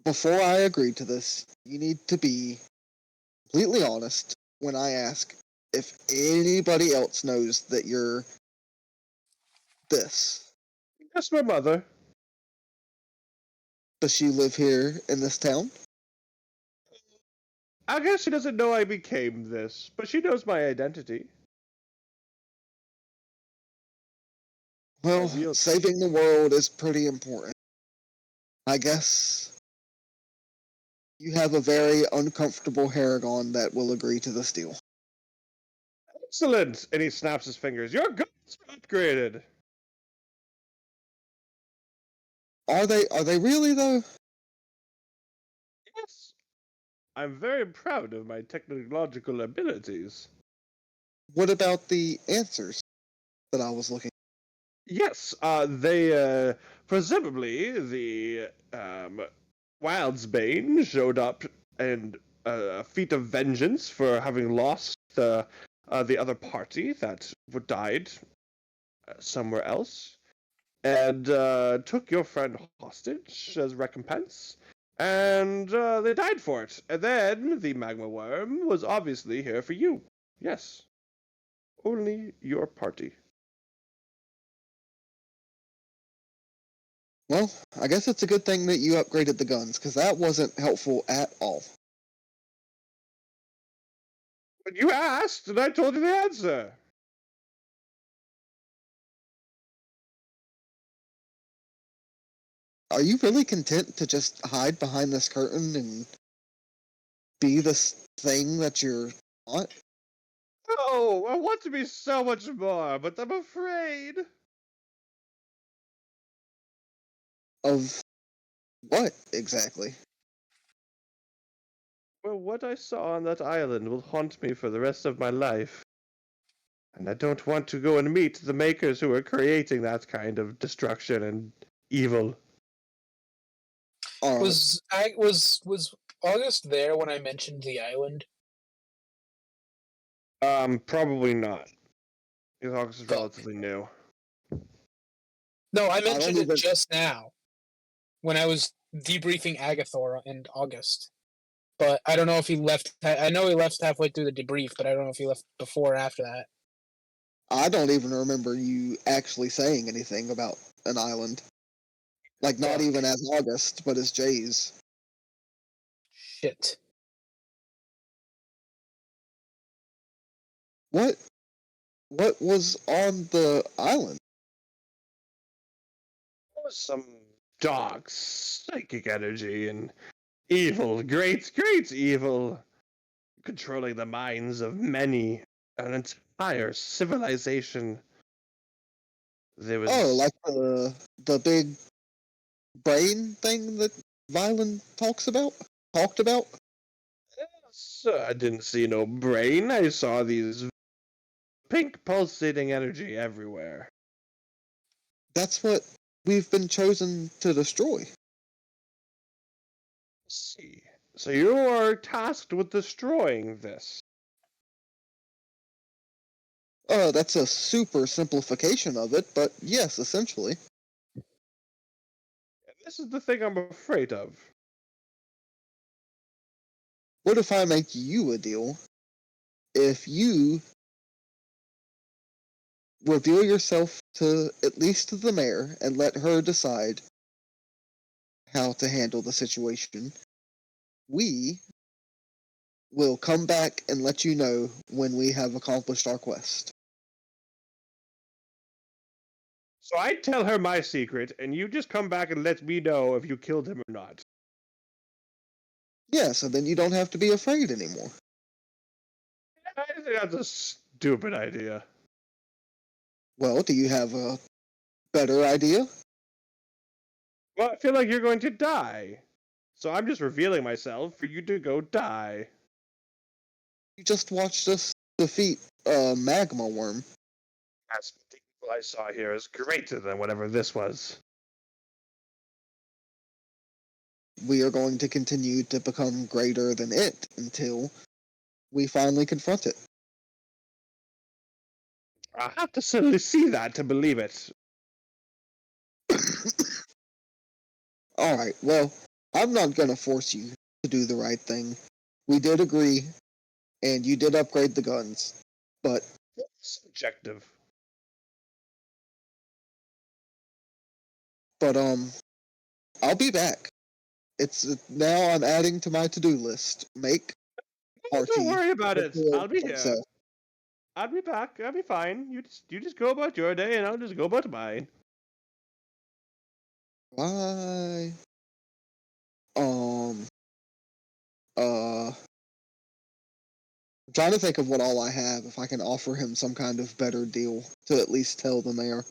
Before I agree to this, you need to be completely honest when I ask if anybody else knows that you're this. That's my mother. Does she live here in this town? I guess she doesn't know I became this, but she knows my identity. Well, Revealed. saving the world is pretty important. I guess you have a very uncomfortable Haragon that will agree to this deal. Excellent! And he snaps his fingers. Your guns are upgraded! Are they really though? Yes, I'm very proud of my technological abilities. What about the answers that I was looking? Yes, they presumably the Wildsbane showed up and a feat of vengeance for having lost the other party that died somewhere else, and took your friend hostage as recompense. And they died for it. And then the magma worm was obviously here for you. Yes, only your party. Well, I guess it's a good thing that you upgraded the guns, because that wasn't helpful at all. But you asked, and I told you the answer. Are you really content to just hide behind this curtain and be this thing that you're not? Oh, I want to be so much more, but I'm afraid. Of what exactly? Well, what I saw on that island will haunt me for the rest of my life. And I don't want to go and meet the makers who are creating that kind of destruction and evil. Was was August there when I mentioned the island? Probably not. Because August is Fuck. relatively new. No, I don't mentioned it even- just now when I was debriefing Agathor and August. But I don't know if he left. I know he left halfway through the debrief, but I don't know if he left before or after that. I don't even remember you actually saying anything about an island. Like, not Fuck. even as August, but as Jay's. Shit. What was on the island? There was some dark psychic energy and evil, great, great evil, controlling the minds of many, an entire civilization. There was Oh, like the big brain thing that Violen talked about? Yes, I didn't see no brain. I saw these pink pulsating energy everywhere. That's what we've been chosen to destroy. See, so you are tasked with destroying this. That's a super simplification of it, but yes, essentially. And this is the thing I'm afraid of. What if I make you a deal? If you reveal yourself to at least to the mayor and let her decide how to handle the situation, we will come back and let you know when we have accomplished our quest. So I tell her my secret, and you just come back and let me know if you killed him or not. Yeah, so then you don't have to be afraid anymore. I think that's a stupid idea. Well, do you have a better idea? Well, I feel like you're going to die. So I'm just revealing myself for you to go die. You just watched us defeat a magma worm. That's the evil I saw here is greater than whatever this was. We are going to continue to become greater than it until we finally confront it. I have to certainly see that to believe it. Alright, well, I'm not gonna force you to do the right thing. We did agree, and you did upgrade the guns. But, Subjective. but, I'll be back. It's now I'm adding to my to-do list. Make party. Don't worry about it. before I'll be here. sunset. I'll be back. I'll be fine. You just go about your day, and I'll just go about mine. Bye. Um, I'm trying to think of what all I have, if I can offer him some kind of better deal to at least tell the mayor.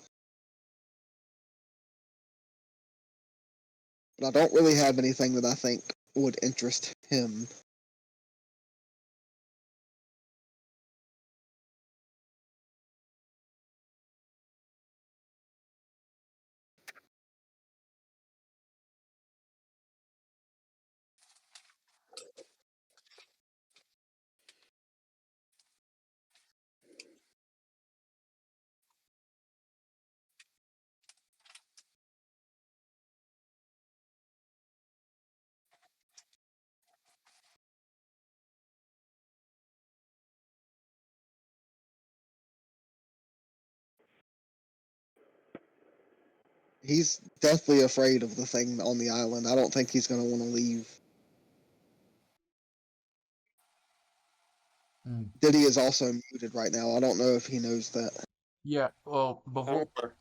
But I don't really have anything that I think would interest him. He's deathly afraid of the thing on the island. I don't think he's going to want to leave. Diddy is also muted right now. I don't know if he knows that. Yeah, well, before. Okay.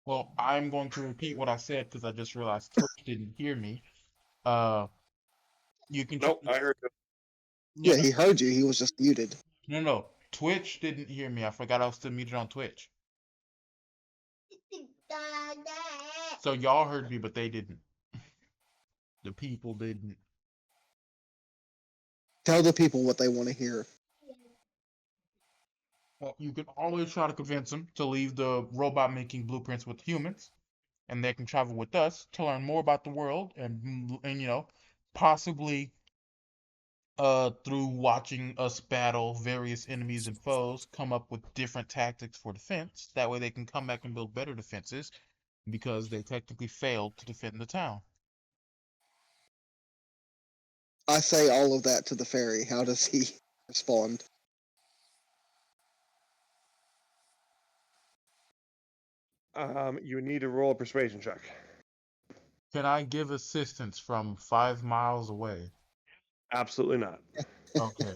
Well, I'm going to repeat what I said because I just realized Twitch didn't hear me. You can. Nope, I heard you. Yeah, he heard you. He was just muted. No. Twitch didn't hear me. I forgot I was still muted on Twitch. So y'all heard me, but they didn't. The people didn't. Tell the people what they want to hear. Well, you can always try to convince them to leave the robot making blueprints with humans, and they can travel with us to learn more about the world, and possibly through watching us battle various enemies and foes, come up with different tactics for defense. That way they can come back and build better defenses because they technically failed to defend the town. I say all of that to the fairy. How does he respond? You would need to roll a persuasion check. Can I give assistance from 5 miles away? Absolutely not. Okay.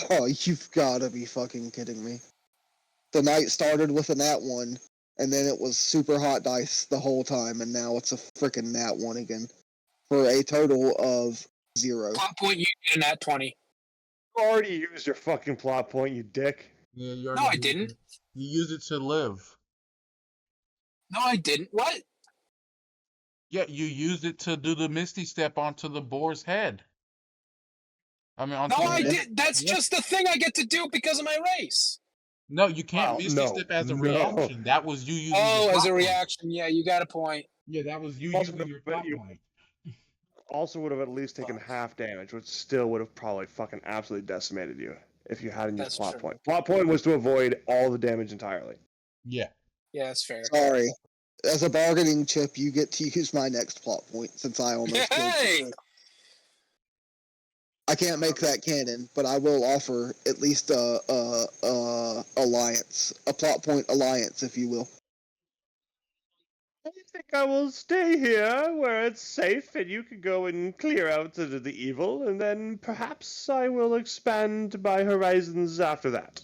Oh, you've got to be fucking kidding me. The night started with a nat 1, and then it was super hot dice the whole time, and now it's a freaking nat 1 again. For a total of 0. Plot point, you get a nat 20. You already used your fucking plot point, you dick. Yeah, you No, I didn't. You use it to live. No, I didn't. What? Yeah, you used it to do the Misty Step onto the boar's head. I mean, No, I did. That's just the thing I get to do because of my race. No, you can't Wow, Misty Step as a reaction. That was you using your Oh, plot as a point. reaction. Yeah, you got a point. Yeah, that was you Also, using your but plot you- point. Also would have at least taken Fuck. half damage, which still would have probably fucking absolutely decimated you if you hadn't used That's plot true. point. Plot point was to avoid all the damage entirely. Yeah. Yeah, that's fair. Sorry. As a bargaining chip, you get to use my next plot point since I almost killed Hey! you. I can't make that canon, but I will offer at least a alliance, a plot point alliance, if you will. I think I will stay here where it's safe and you can go and clear out the evil, and then perhaps I will expand my horizons after that.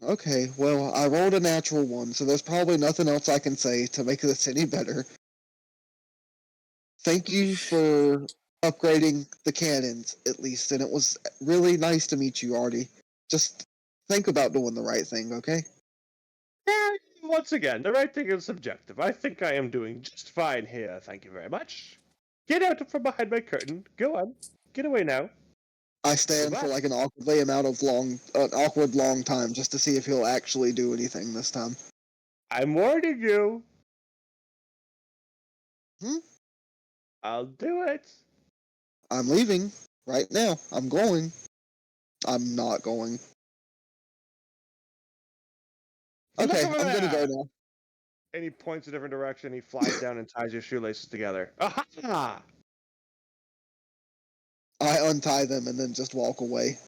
Okay, well, I rolled a natural 1, so there's probably nothing else I can say to make this any better. Thank you for upgrading the cannons, at least, and it was really nice to meet you, Artie. Just think about doing the right thing, okay? Once again, the right thing is subjective. I think I am doing just fine here, thank you very much. Get out from behind my curtain. Go on. Get away now. I stand for like an awkward long time just to see if he'll actually do anything this time. I'm warning you. Hmm? I'll do it. I'm leaving right now. I'm going. I'm not going. Look Okay, over I'm gonna there. go now. And he points a different direction. He flies down and ties your shoelaces together. Aha! I untie them and then just walk away.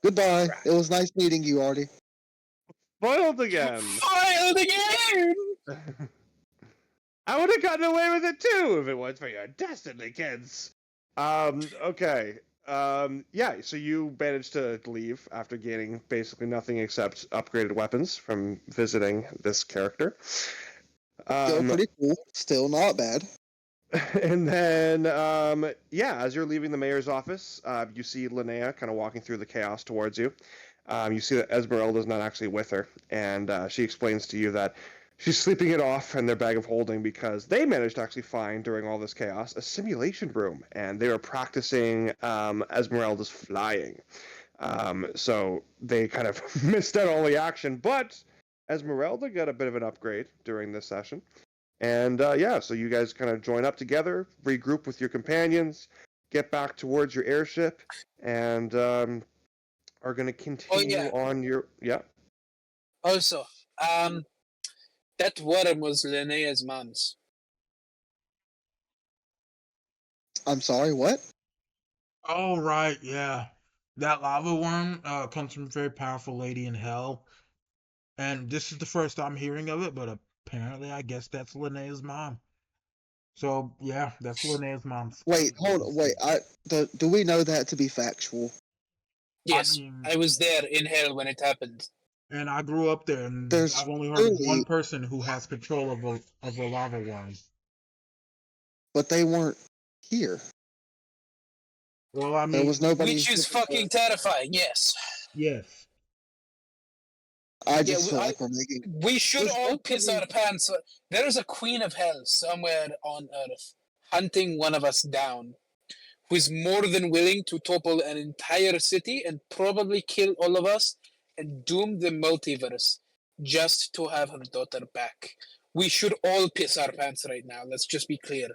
Goodbye. It was nice meeting you, Artie. Foiled again. Foiled again! I would have gotten away with it too if it was for your destiny, kids. Okay. Yeah, so you managed to leave after gaining basically nothing except upgraded weapons from visiting this character. Still pretty cool. Still not bad. And then, yeah, as you're leaving the mayor's office, you see Linnea kind of walking through the chaos towards you. You see that Esmeralda's not actually with her, and she explains to you that she's sleeping it off in their bag of holding because they managed to actually find, during all this chaos, a simulation room, and they were practicing Esmeralda's flying. So they kind of missed out on the action, but Esmeralda got a bit of an upgrade during this session. And yeah, so you guys kind of join up together, regroup with your companions, get back towards your airship, and are going to continue on your... Yeah. Also, that worm was Linnea's mom's. I'm sorry, what? Oh, right, yeah. That lava worm comes from a very powerful lady in hell. And this is the first time hearing of it, but apparently I guess that's Linnea's mom. So, yeah, that's Linnea's mom's. Wait, hold on, wait. Do we know that to be factual? Yes, mean- I was there in hell when it happened. And I grew up there, and There's I've only heard of truly- one person who has control of a lava worm. But they weren't here. Well, I There mean, was nobody. Which is fucking terrifying, yes. yes. I just Yeah, feel like we're making. We should There's all piss nobody- our pants. There is a queen of hell somewhere on Earth hunting one of us down, who is more than willing to topple an entire city and probably kill all of us and doom the multiverse just to have her daughter back. We should all piss our pants right now. Let's just be clear.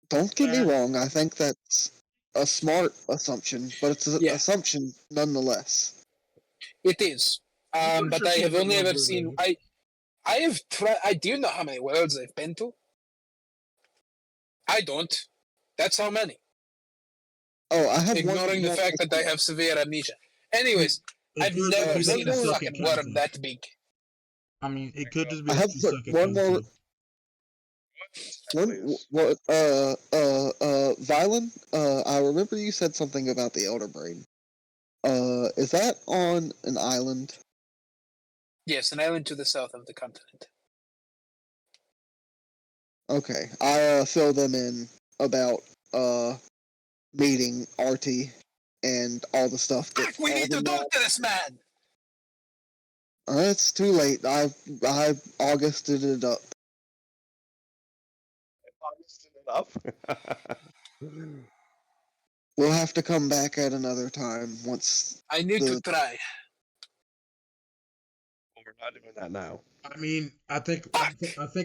Don't get me Yeah. wrong. I think that's a smart assumption, but it's an Yeah. assumption nonetheless. It is. I'm But pretty I sure have she's only a ever lovely seen. lady. I have tried. I do know how many worlds I've been to. I don't. That's how many. Oh, I have Ignoring the one fact that I have severe amnesia. Anyways, It I've could never just be seen that a you suck fucking at worm counting. that big. I mean, it could just be I that have you put suck at one more. counting. What? Vylon. I remember you said something about the Elder Brain. Is that on an island? Yes, an island to the south of the continent. Okay, I fill them in about meeting Artie and all the stuff that. We all need the to talk to this man. It's too late. I Augusted it up. We'll have to come back at another time once. I need to try. We're not doing that now. I mean, I think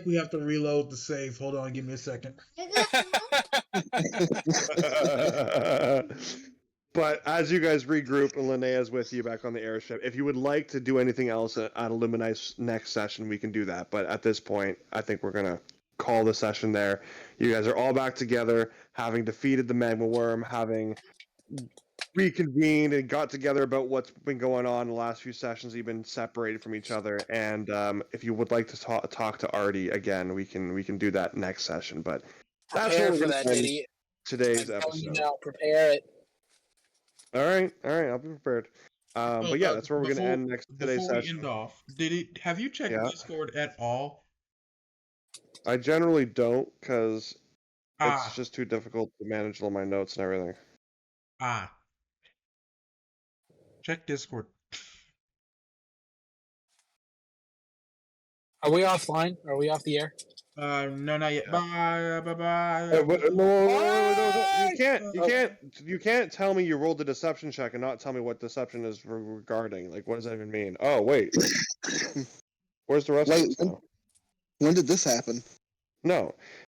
we have to reload the save. Hold on, give me a second. But as you guys regroup and Linnea's with you back on the airship, if you would like to do anything else at Aluminice next session, we can do that. But at this point, I think we're going to call the session there. You guys are all back together, having defeated the magma worm, having reconvened and got together about what's been going on in the last few sessions. You've been separated from each other, and if you would like to talk to Artie again, we can do that next session. But that's Prepare what for we're that, going to end idiot. today's I'm telling you episode. now, prepare it. All right, I'll be prepared. But yeah, that's where we're going to end today's Before we session. end off, have you checked Yeah. Discord at all? I generally don't, because Ah, it's just too difficult to manage all my notes and everything. check Discord. Are we offline? Are we off the air? No, not yet. Yeah. Bye. No, you can't tell me you rolled a deception check and not tell me what deception is regarding. Like, what does that even mean? Oh, wait. Where's the rest of Wait, this now? when did this happen? No.